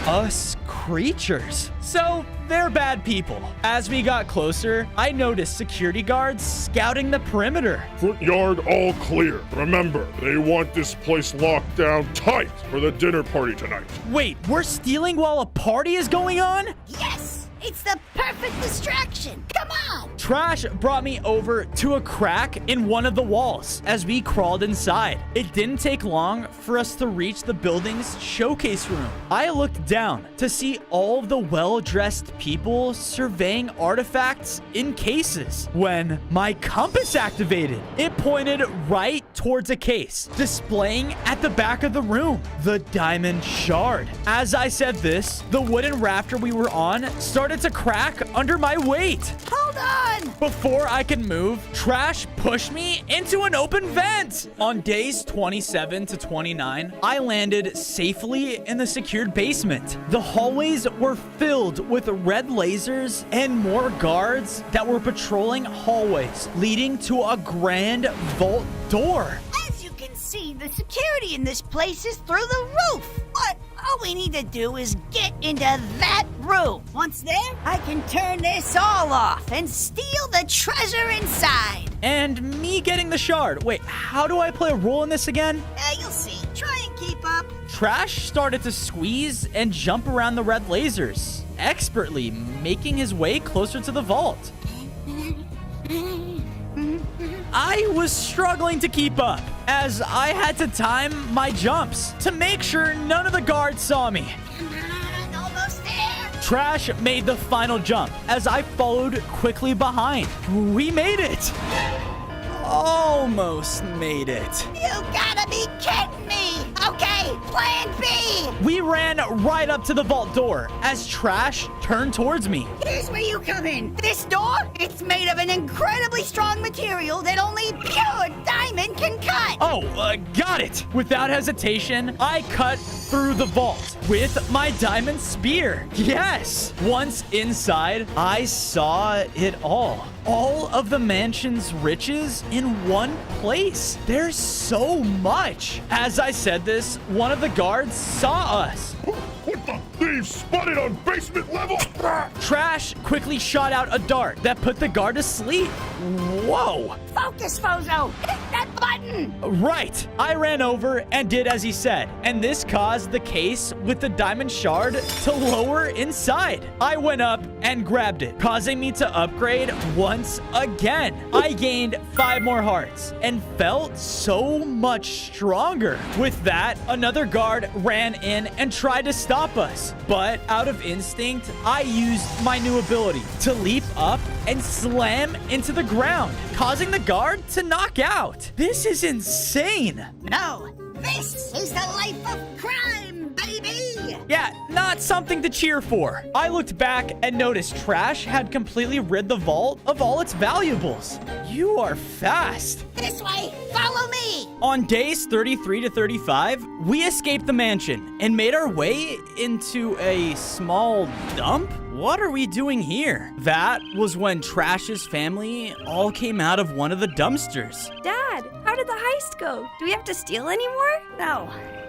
Us creatures. So they're bad people. As we got closer, I noticed security guards scouting the perimeter. Front yard all clear. Remember, they want this place locked down tight for the dinner party tonight. Wait, we're stealing while a party is going on? yes! It's the perfect distraction. Come on! Trash brought me over to a crack in one of the walls as we crawled inside. It didn't take long for us to reach the building's showcase room. I looked down to see all of the well-dressed people surveying artifacts in cases when my compass activated. It pointed right towards a case, displaying at the back of the room the diamond shard. As I said this, the wooden rafter we were on started to crack under my weight. Hold on! Before I could move, Trash pushed me into an open vent. On days 27 to 29, I landed safely in the secured basement. The hallways were filled with red lasers and more guards that were patrolling hallways, leading to a grand vault door. As you can see, the security in this place is through the roof. But all we need to do is get into that room. Once there, I can turn this all off and steal the treasure inside. And me getting the shard. Wait, how do I play a role in this again? You'll see. Try and keep up. Trash started to squeeze and jump around the red lasers, expertly making his way closer to the vault. I was struggling to keep up as I had to time my jumps to make sure none of the guards saw me. Almost there. Trash made the final jump as I followed quickly behind. We made it. Almost made it. You gotta be kidding me. Okay, plan B. We ran right up to the vault door as Trash turned towards me. Here's where you come in. This door, it's made of an incredibly strong material that only pure diamond can cut. Oh, got it. Without hesitation, I cut through the vault with my diamond spear. Yes. Once inside, I saw it all. All of the mansion's riches in one place. There's so much. As I said this, one of the guards saw us. What the? They've spotted on basement level? Trash quickly shot out a dart that put the guard to sleep. Whoa. Focus, Fozo. Hit that button. Right. I ran over and did as he said, and this caused the case with the diamond shard to lower inside. I went up and grabbed it, causing me to upgrade once again. I gained 5 more hearts and felt so much stronger. With that, another guard ran in and tried to stop us. But out of instinct, I used my new ability to leap up and slam into the ground, causing the guard to knock out. This is insane. No, this is the life of crime, baby. Yeah, not something to cheer for. I looked back and noticed Trash had completely rid the vault of all its valuables. You are fast. This way, follow me. On days 33 to 35, we escaped the mansion and made our way into a small dump. What are we doing here? That was when Trash's family all came out of one of the dumpsters. Dad, how did the heist go? Do we have to steal anymore?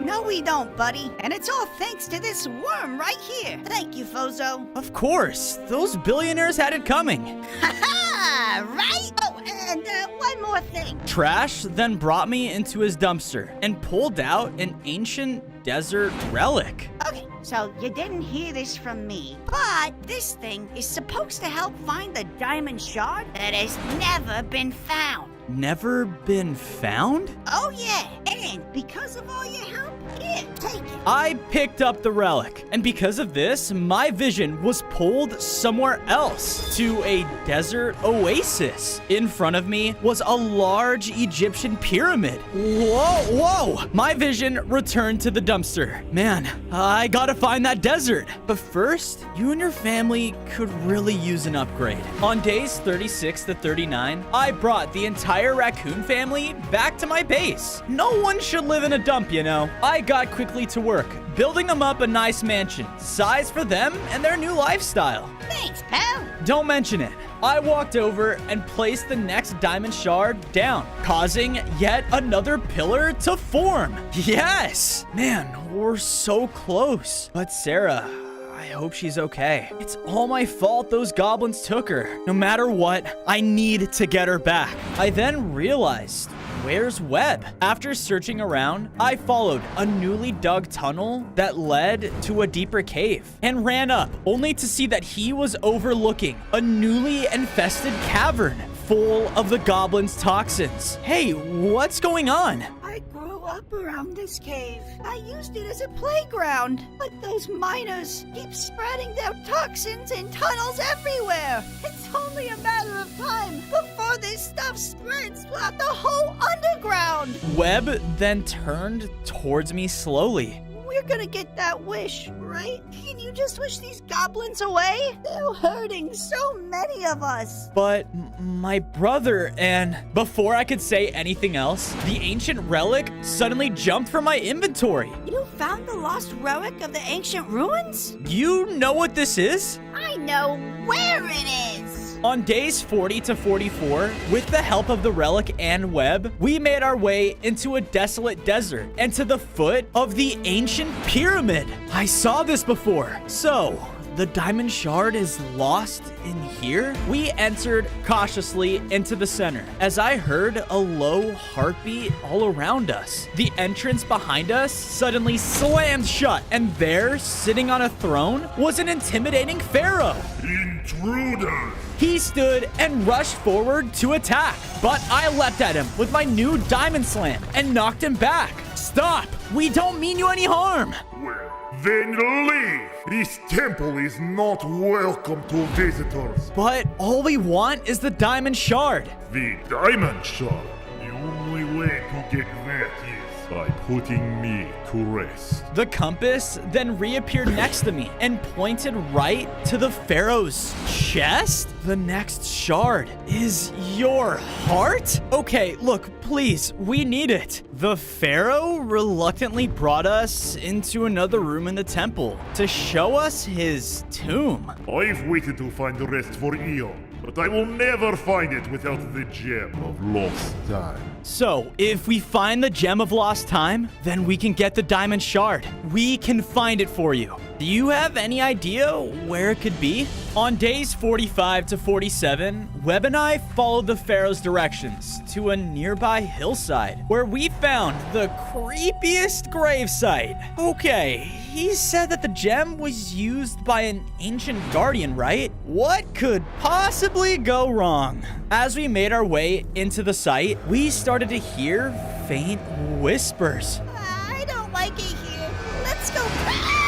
No, we don't, buddy. And it's all thanks to this worm right here. Thank you, Fozo. Of course, those billionaires had it coming. Ha-ha, right? Oh, and one more thing. Trash then brought me into his dumpster and pulled out an ancient desert relic. Okay, so you didn't hear this from me, but this thing is supposed to help find the diamond shard that has never been found. Never been found? Oh, yeah. And because of all your help, here, take it. I picked up the relic, and because of this, my vision was pulled somewhere else to a desert oasis. In front of me was a large Egyptian pyramid. Whoa! My vision returned to the dumpster. Man, I gotta find that desert. But first, you and your family could really use an upgrade. On days 36 to 39, I brought the entire raccoon family back to my base. No one should live in a dump, you know. I got quickly to work, building them up a nice mansion, sized for them and their new lifestyle. Thanks, pal. Don't mention it. I walked over and placed the next diamond shard down, causing yet another pillar to form. Yes! Man, we're so close. But Sarah, I hope she's okay. It's all my fault those goblins took her. No matter what, I need to get her back. I then realized, where's Webb? After searching around, I followed a newly dug tunnel that led to a deeper cave and ran up, only to see that he was overlooking a newly infested cavern full of the goblins' toxins. Hey, what's going on? I grew up around this cave. I used it as a playground, but those miners keep spreading their toxins in tunnels everywhere. It's only a matter of time before this stuff spreads throughout the whole underground. Webb then turned towards me slowly. We're gonna get that wish, right? Can you just wish these goblins away? They're hurting so many of us. But my brother, and before I could say anything else, the ancient relic suddenly jumped from my inventory. You found the lost relic of the ancient ruins? You know what this is? I know where it is. On days 40 to 44, with the help of the relic and Webb, we made our way into a desolate desert and to the foot of the ancient pyramid. I saw this before. So, the diamond shard is lost in here? We entered cautiously into the center as I heard a low heartbeat all around us. The entrance behind us suddenly slammed shut, and there, sitting on a throne, was an intimidating pharaoh. Intruders! He stood and rushed forward to attack, but I leapt at him with my new diamond slam and knocked him back. Stop! We don't mean you any harm! Well, then leave! This temple is not welcome to visitors. But all we want is the diamond shard. The diamond shard? The only way to get that is by putting me to rest. The compass then reappeared next to me and pointed right to the pharaoh's chest. The next shard is your heart? Okay, look, please, we need it. The pharaoh reluctantly brought us into another room in the temple to show us his tomb. I've waited to find the rest for eon, but I will never find it without the gem of lost time. So, if we find the gem of lost time, then we can get the diamond shard. We can find it for you. Do you have any idea where it could be? On days 45 to 47, Webb and I followed the pharaoh's directions to a nearby hillside where we found the creepiest gravesite. Okay, he said that the gem was used by an ancient guardian, right? What could possibly go wrong? As we made our way into the site, we started to hear faint whispers. I don't like it here. Let's go back.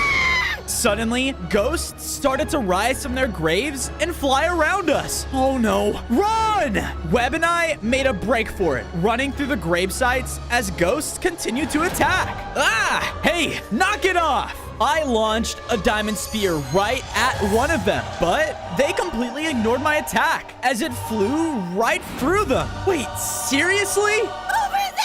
Suddenly, ghosts started to rise from their graves and fly around us. Oh no, run! Webb and I made a break for it, running through the grave sites as ghosts continued to attack. Ah! Hey, knock it off! I launched a diamond spear right at one of them, but they completely ignored my attack as it flew right through them. Wait, seriously? Over there!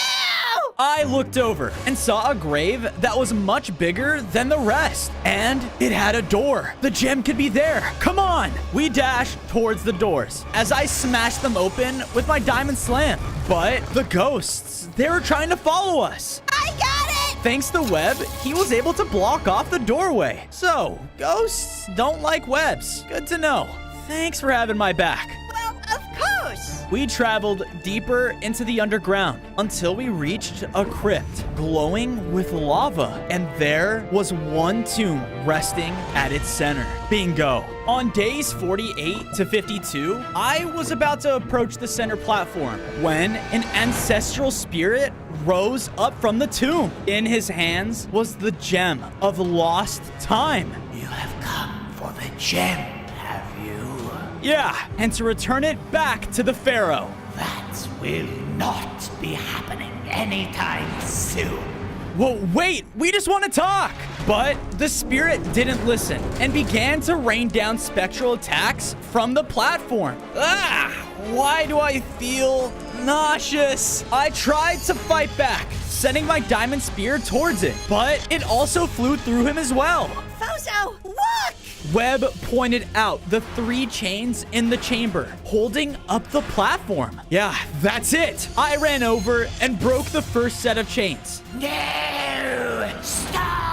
I looked over and saw a grave that was much bigger than the rest, and it had a door. The gem could be there. Come on! We dashed towards the doors as I smashed them open with my diamond slam. But the ghosts, they were trying to follow us. I got it! Thanks to Webb, he was able to block off the doorway. So, ghosts don't like webs. Good to know. Thanks for having my back. Well, of course! We traveled deeper into the underground until we reached a crypt glowing with lava, and there was one tomb resting at its center. Bingo. On days 48 to 52, I was about to approach the center platform when an ancestral spirit rose up from the tomb. In his hands was the gem of lost time. You have come for the gem, have you? Yeah, and to return it back to the pharaoh. That will not be happening anytime soon. Whoa, wait, we just want to talk. But the spirit didn't listen and began to rain down spectral attacks from the platform. Ah! why do I feel nauseous? I tried to fight back, sending my diamond spear towards it, but it also flew through him as well. Fozo, look! Webb pointed out the 3 chains in the chamber, holding up the platform. Yeah, that's it. I ran over and broke the first set of chains. No! Stop!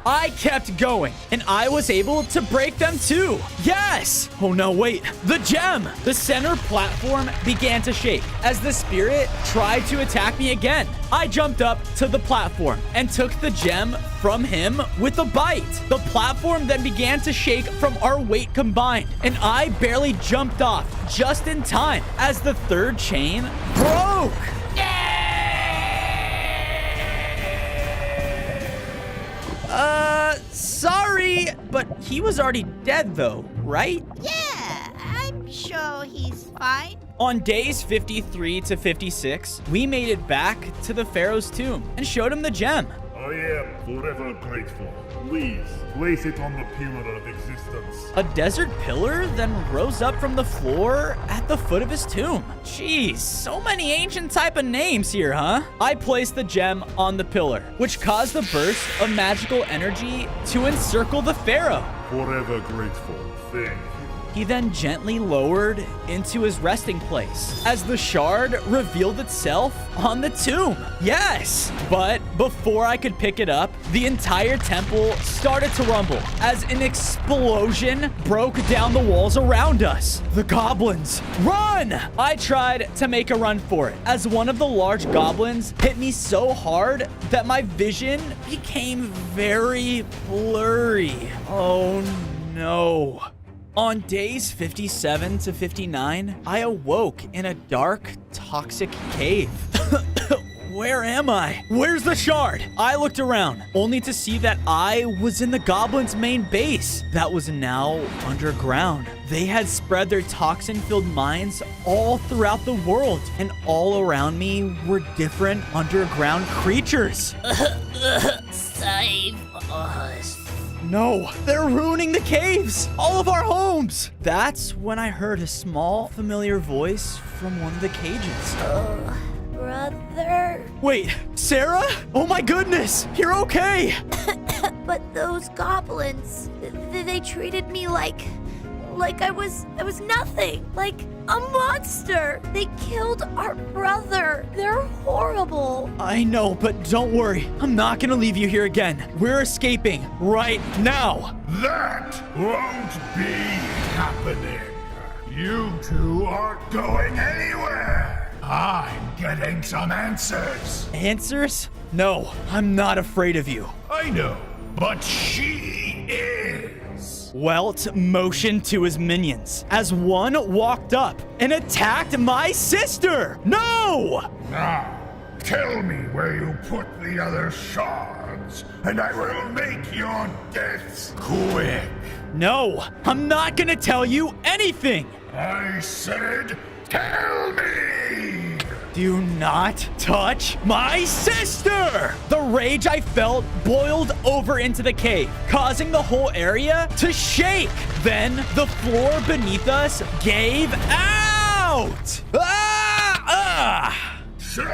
I kept going, and I was able to break them too. Yes! Oh no, wait. The gem! The center platform began to shake as the spirit tried to attack me again. I jumped up to the platform and took the gem from him with a bite. The platform then began to shake from our weight combined, and I barely jumped off just in time as the 3rd chain broke. Sorry, but he was already dead though, right? Yeah, I'm sure he's fine. On days 53 to 56, we made it back to the Pharaoh's tomb and showed him the gem. I am forever grateful. Please, place it on the pillar of existence. A desert pillar then rose up from the floor at the foot of his tomb. Jeez, so many ancient type of names here, huh? I placed the gem on the pillar, which caused a burst of magical energy to encircle the pharaoh. Forever grateful. Thank you. He then gently lowered into his resting place as the shard revealed itself on the tomb. Yes! But before I could pick it up, the entire temple started to rumble as an explosion broke down the walls around us. The goblins, run! I tried to make a run for it as one of the large goblins hit me so hard that my vision became very blurry. Oh no. On days 57 to 59, I awoke in a dark, toxic cave. Where am I? Where's the shard? I looked around, only to see that I was in the goblins' main base that was now underground. They had spread their toxin-filled mines all throughout the world, and all around me were different underground creatures. Save us. No, they're ruining the caves, all of our homes. That's when I heard a small, familiar voice from one of the cages. Brother? Wait, Sarah? Oh my goodness, you're okay. But those goblins, they treated me like I was nothing, like a monster. They killed our brother. They're horrible. I know, but don't worry. I'm not gonna leave you here again. We're escaping right now. That won't be happening. You two aren't going anywhere. I'm getting some answers. Answers? No, I'm not afraid of you. I know, but she is. Welt motioned to his minions as one walked up and attacked my sister. No! Now, tell me where you put the other shards, and I will make your deaths quick. No, I'm not gonna tell you anything. I said, tell me! Do not touch my sister! The rage I felt boiled over into the cave, causing the whole area to shake. Then the floor beneath us gave out! So,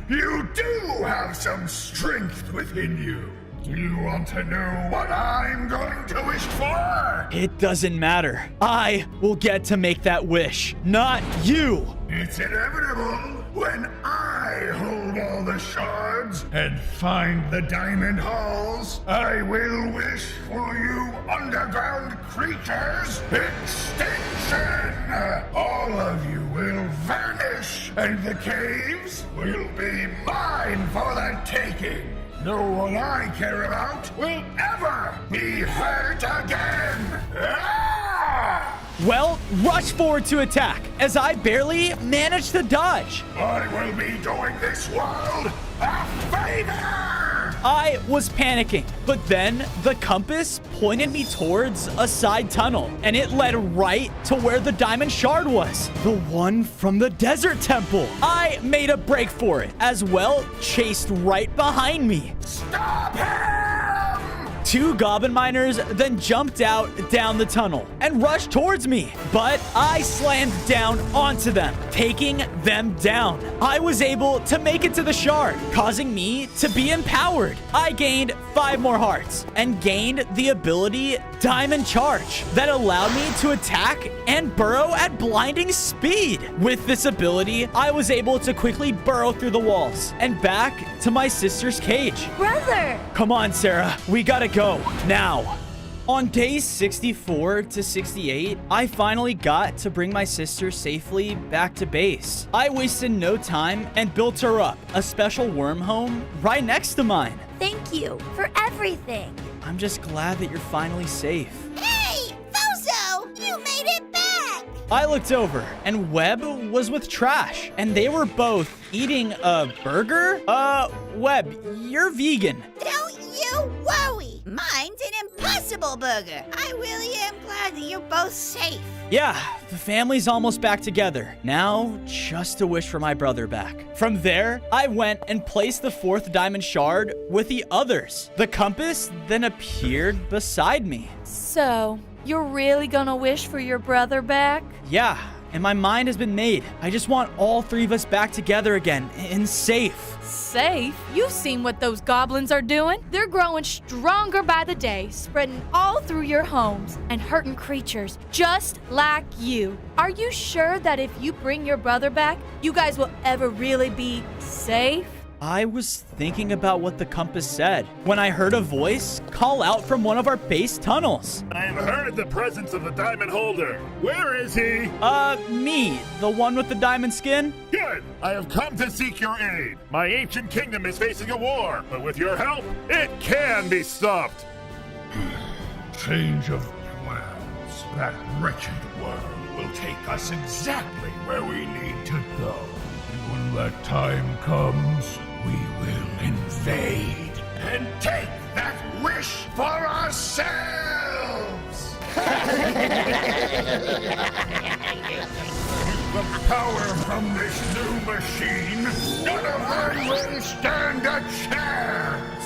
you do have some strength within you. Do you want to know what I'm going to wish for? It doesn't matter. I will get to make that wish, not you. It's inevitable when I hold all the shards and find the diamond halls. I will wish for you underground creatures extinction. All of you will vanish, and the caves will be mine for the taking. No one I care about will ever be hurt again! Well, rush forward to attack, as I barely managed to dodge. I will be doing this world a favor! I was panicking, but then the compass pointed me towards a side tunnel, and it led right to where the diamond shard was, the one from the desert temple. I made a break for it, as well chased right behind me. Stop him! 2 goblin miners then jumped out down the tunnel and rushed towards me, but I slammed down onto them, taking them down. I was able to make it to the shard, causing me to be empowered. I gained 5 more hearts and gained the ability Diamond Charge that allowed me to attack and burrow at blinding speed. With this ability, I was able to quickly burrow through the walls and back to my sister's cage. Brother! Come on, Sarah. We gotta go now. On days 64 to 68, I finally got to bring my sister safely back to base. I wasted no time and built her up a special worm home right next to mine. Thank you for everything. I'm just glad that you're finally safe. Hey, Bozo! You made it back! I looked over, and Webb was with Trash, and they were both eating a burger? Webb, you're vegan. Don't you worry! Mine's an Impossible Burger. I really am glad that you're both safe. Yeah, the family's almost back together. Now, just to wish for my brother back. From there, I went and placed the 4th diamond shard with the others. The compass then appeared beside me. So, you're really gonna wish for your brother back? Yeah, and my mind has been made. I just want all 3 of us back together again and safe. Safe? You've seen what those goblins are doing. They're growing stronger by the day, spreading all through your homes and hurting creatures just like you. Are you sure that if you bring your brother back, you guys will ever really be safe? I was thinking about what the compass said when I heard a voice call out from one of our base tunnels. I've heard the presence of the diamond holder. Where is he? Me, the one with the diamond skin. Good. I have come to seek your aid. My ancient kingdom is facing a war, but with your help, it can be stopped. Change of plans. That wretched world will take us exactly where we need to go. And when that time comes, we will invade and take that wish for ourselves! With the power from this new machine, none of them will stand a chance!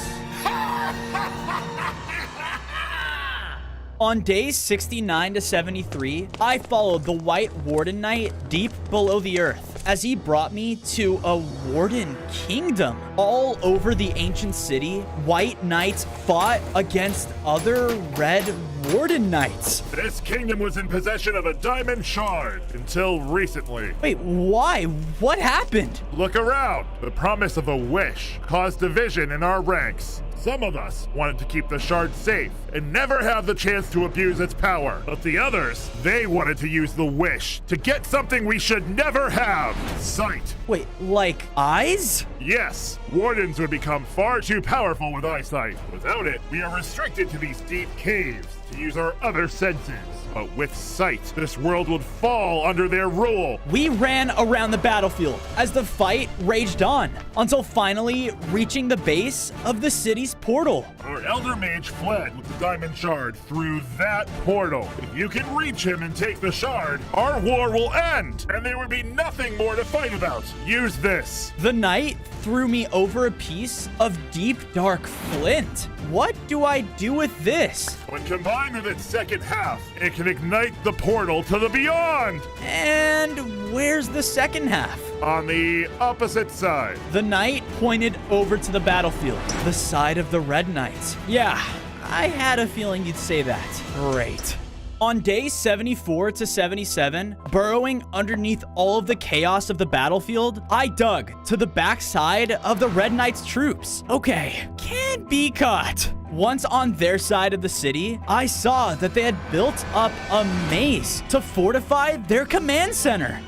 On days 69 to 73, I followed the White Warden Knight deep below the earth as he brought me to a Warden Kingdom. All over the ancient city, White Knights fought against other Red Warden Knights. This kingdom was in possession of a diamond shard until recently. Wait, why? What happened? Look around. The promise of a wish caused division in our ranks. Some of us wanted to keep the shard safe and never have the chance to abuse its power. But the others, they wanted to use the wish to get something we should never have: sight. Wait, like eyes? Yes, wardens would become far too powerful with eyesight. Without it, we are restricted to these deep caves to use our other senses. But with sight, this world would fall under their rule. We ran around the battlefield as the fight raged on until finally reaching the base of the city's portal. Our Elder Mage fled with the Diamond Shard through that portal. If you can reach him and take the shard, our war will end, and there would be nothing more to fight about. Use this. The knight threw me over a piece of deep dark flint. What do I do with this? When combined with its second half, it can ignite the portal to the beyond. And where's the second half? On the opposite side. The knight pointed over to the battlefield, the side of the Red Knights. Yeah, I had a feeling you'd say that. Great. On days 74 to 77, burrowing underneath all of the chaos of the battlefield, I dug to the backside of the Red Knights' troops. Okay, can't be caught. Once on their side of the city, I saw that they had built up a maze to fortify their command center.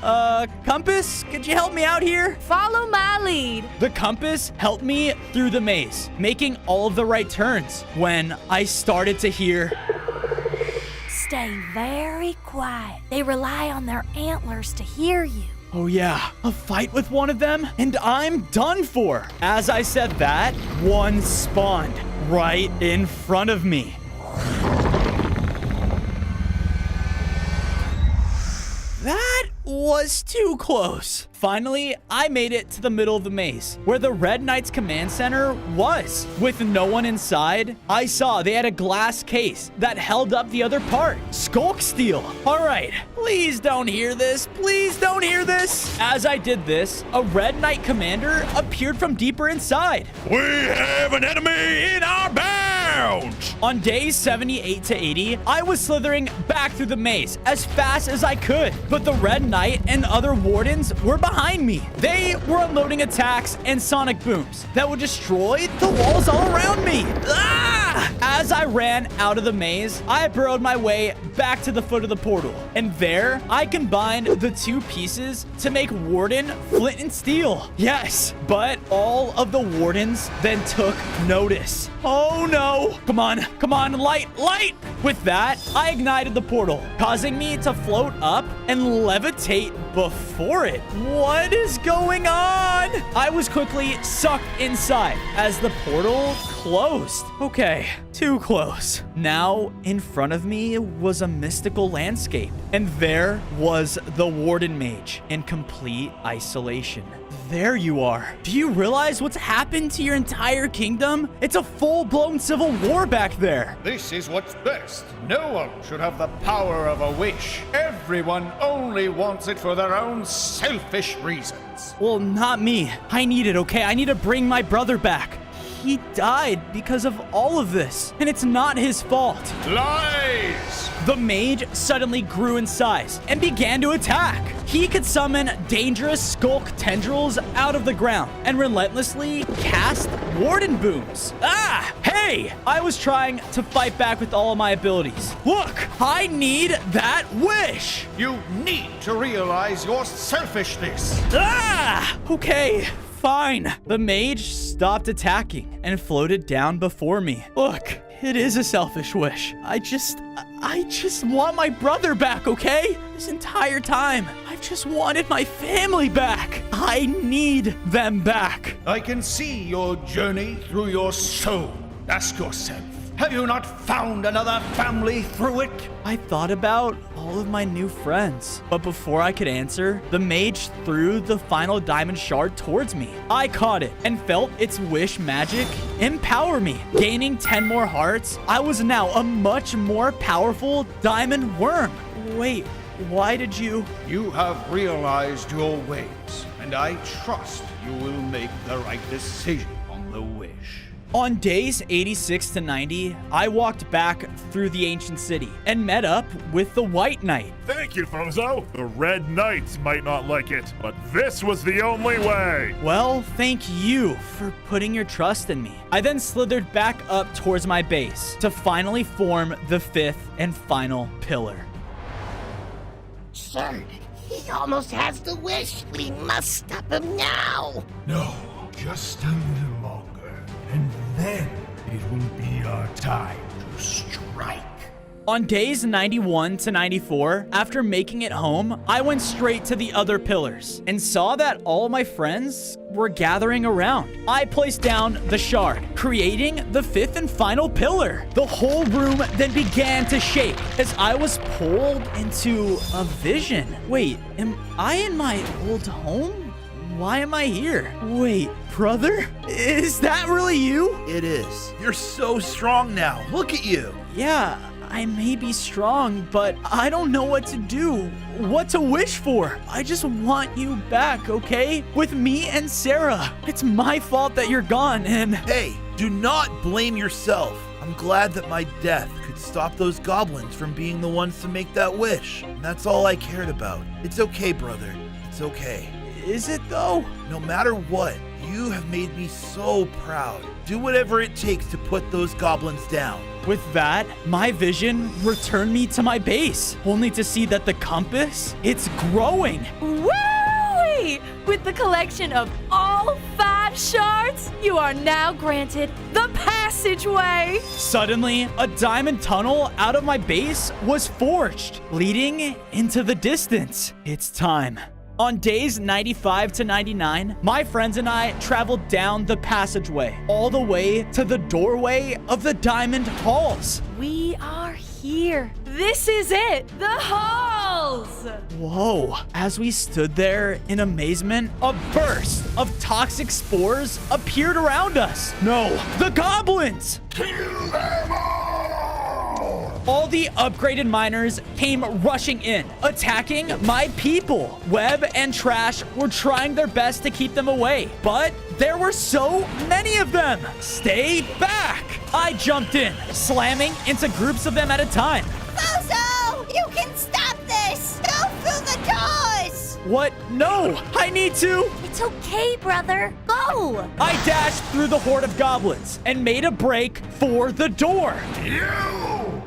Compass, could you help me out here? Follow my lead. The compass helped me through the maze, making all of the right turns when I started to hear... Stay very quiet. They rely on their antlers to hear you. Oh yeah, a fight with one of them, and I'm done for. As I said that, one spawned right in front of me. That was too close. Finally, I made it to the middle of the maze, where the Red Knights command center was. With no one inside, I saw they had a glass case that held up the other part. Skulk steel. All right, please don't hear this. Please don't hear this. As I did this, a Red Knight commander appeared from deeper inside. We have an enemy in our bounds! On days 78 to 80, I was slithering back through the maze as fast as I could, but the Red Knight and other wardens were behind me. They were unloading attacks and sonic booms that would destroy the walls all around me. Ah! As I ran out of the maze, I burrowed my way back to the foot of the portal, and there I combined the two pieces to make Warden, Flint, and Steel. Yes, but all of the wardens then took notice. Oh no! Come on, light! With that, I ignited the portal, causing me to float up and levitate before it. What is going on? I was quickly sucked inside as the portal closed. Okay, too close. Now, in front of me was a mystical landscape, and there was the Warden Mage in complete isolation. There you are. Do you realize what's happened to your entire kingdom? It's a full-blown civil war back there. This is what's best. No one should have the power of a wish. Everyone only wants it for their own selfish reasons. Well, not me. I need it, okay? I need to bring my brother back. He died because of all of this, and it's not his fault. Lies! The mage suddenly grew in size and began to attack. He could summon dangerous skulk tendrils out of the ground and relentlessly cast warden booms. Ah! Hey! I was trying to fight back with all of my abilities. Look! I need that wish! You need to realize your selfishness. Ah! Okay. Fine. The mage stopped attacking and floated down before me. Look, it is a selfish wish. I just want my brother back, okay? This entire time, I've just wanted my family back. I need them back. I can see your journey through your soul. Ask yourself, have you not found another family through it? I thought about all of my new friends, but before I could answer, the mage threw the final diamond shard towards me. I caught it and felt its wish magic empower me. Gaining 10 more hearts, I was now a much more powerful diamond worm. Wait, why did you? You have realized your ways, and I trust you will make the right decision on the wish. On days 86 to 90, I walked back through the ancient city and met up with the White Knight. Thank you, Fozo. The Red Knights might not like it, but this was the only way. Well, thank you for putting your trust in me. I then slithered back up towards my base to finally form the fifth and final pillar. Sir, he almost has the wish. We must stop him now. No, just a little longer. And then it will be our time to strike. On days 91 to 94, after making it home, I went straight to the other pillars and saw that all my friends were gathering around. I placed down the shard, creating the fifth and final pillar. The whole room then began to shake as I was pulled into a vision. Wait, am I in my old home? Why am I here? Wait, brother? Is that really you? It is. You're so strong now. Look at you. Yeah, I may be strong, but I don't know what to do, what to wish for. I just want you back, okay? With me and Sarah. It's my fault that you're gone, and... Hey, do not blame yourself. I'm glad that my death could stop those goblins from being the ones to make that wish. And that's all I cared about. It's okay, brother. It's okay. Is it though? No matter what, you have made me so proud. Do whatever it takes to put those goblins down. With that, my vision returned me to my base, only to see that the compass, it's growing. Woo-wee! With the collection of all 5 shards, you are now granted the passageway. Suddenly, a diamond tunnel out of my base was forged, leading into the distance. It's time. On days 95 to 99, my friends and I traveled down the passageway, all the way to the doorway of the Diamond Halls. We are here. This is it, the halls. Whoa. As we stood there in amazement, a burst of toxic spores appeared around us. No, the goblins! Kill them all! All the upgraded miners came rushing in, attacking my people. Webb and Trash were trying their best to keep them away, but there were so many of them. Stay back! I jumped in, slamming into groups of them at a time. Bozo! You can stop this! Go through the doors! What? No! I need to! It's okay, brother. Go! I dashed through the horde of goblins and made a break for the door. You!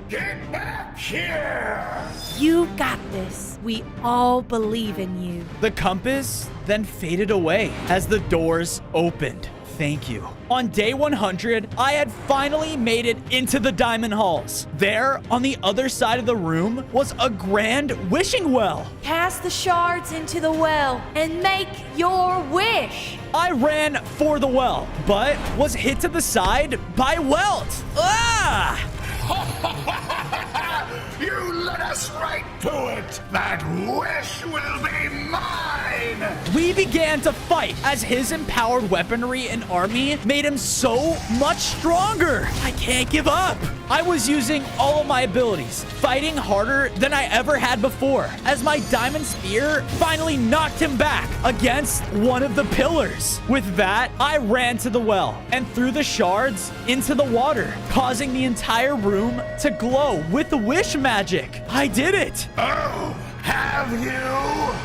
Get back here! You got this. We all believe in you. The compass then faded away as the doors opened. Thank you. On day 100, I had finally made it into the Diamond Halls. There, on the other side of the room, was a grand wishing well. Cast the shards into the well and make your wish. I ran for the well, but was hit to the side by Welt. Ah! You led us right to it! That wish will be mine! We began to fight as his empowered weaponry and army made him so much stronger. I can't give up. I was using all of my abilities, fighting harder than I ever had before, as my diamond spear finally knocked him back against one of the pillars. With that, I ran to the well and threw the shards into the water, causing the entire room to glow with the wish magic. I did it. Oh, have you?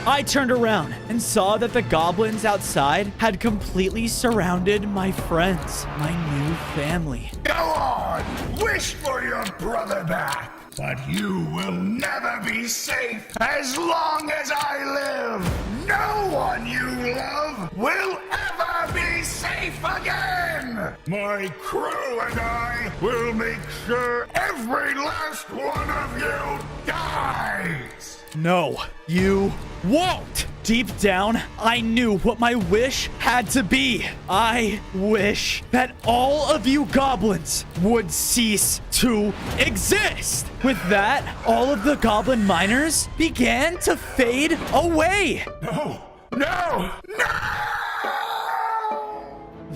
I turned around and saw that the goblins outside had completely surrounded my friends, my new family. Go on! Wish for your brother back! But you will never be safe as long as I live! No one you love will ever be safe again! My crew and I will make sure every last one of you dies! No, you won't! Deep down, I knew what my wish had to be. I wish that all of you goblins would cease to exist. With that, all of the goblin miners began to fade away. No! No!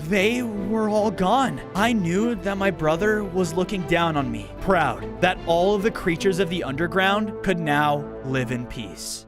They were all gone. I knew that my brother was looking down on me, proud that all of the creatures of the underground could now live in peace.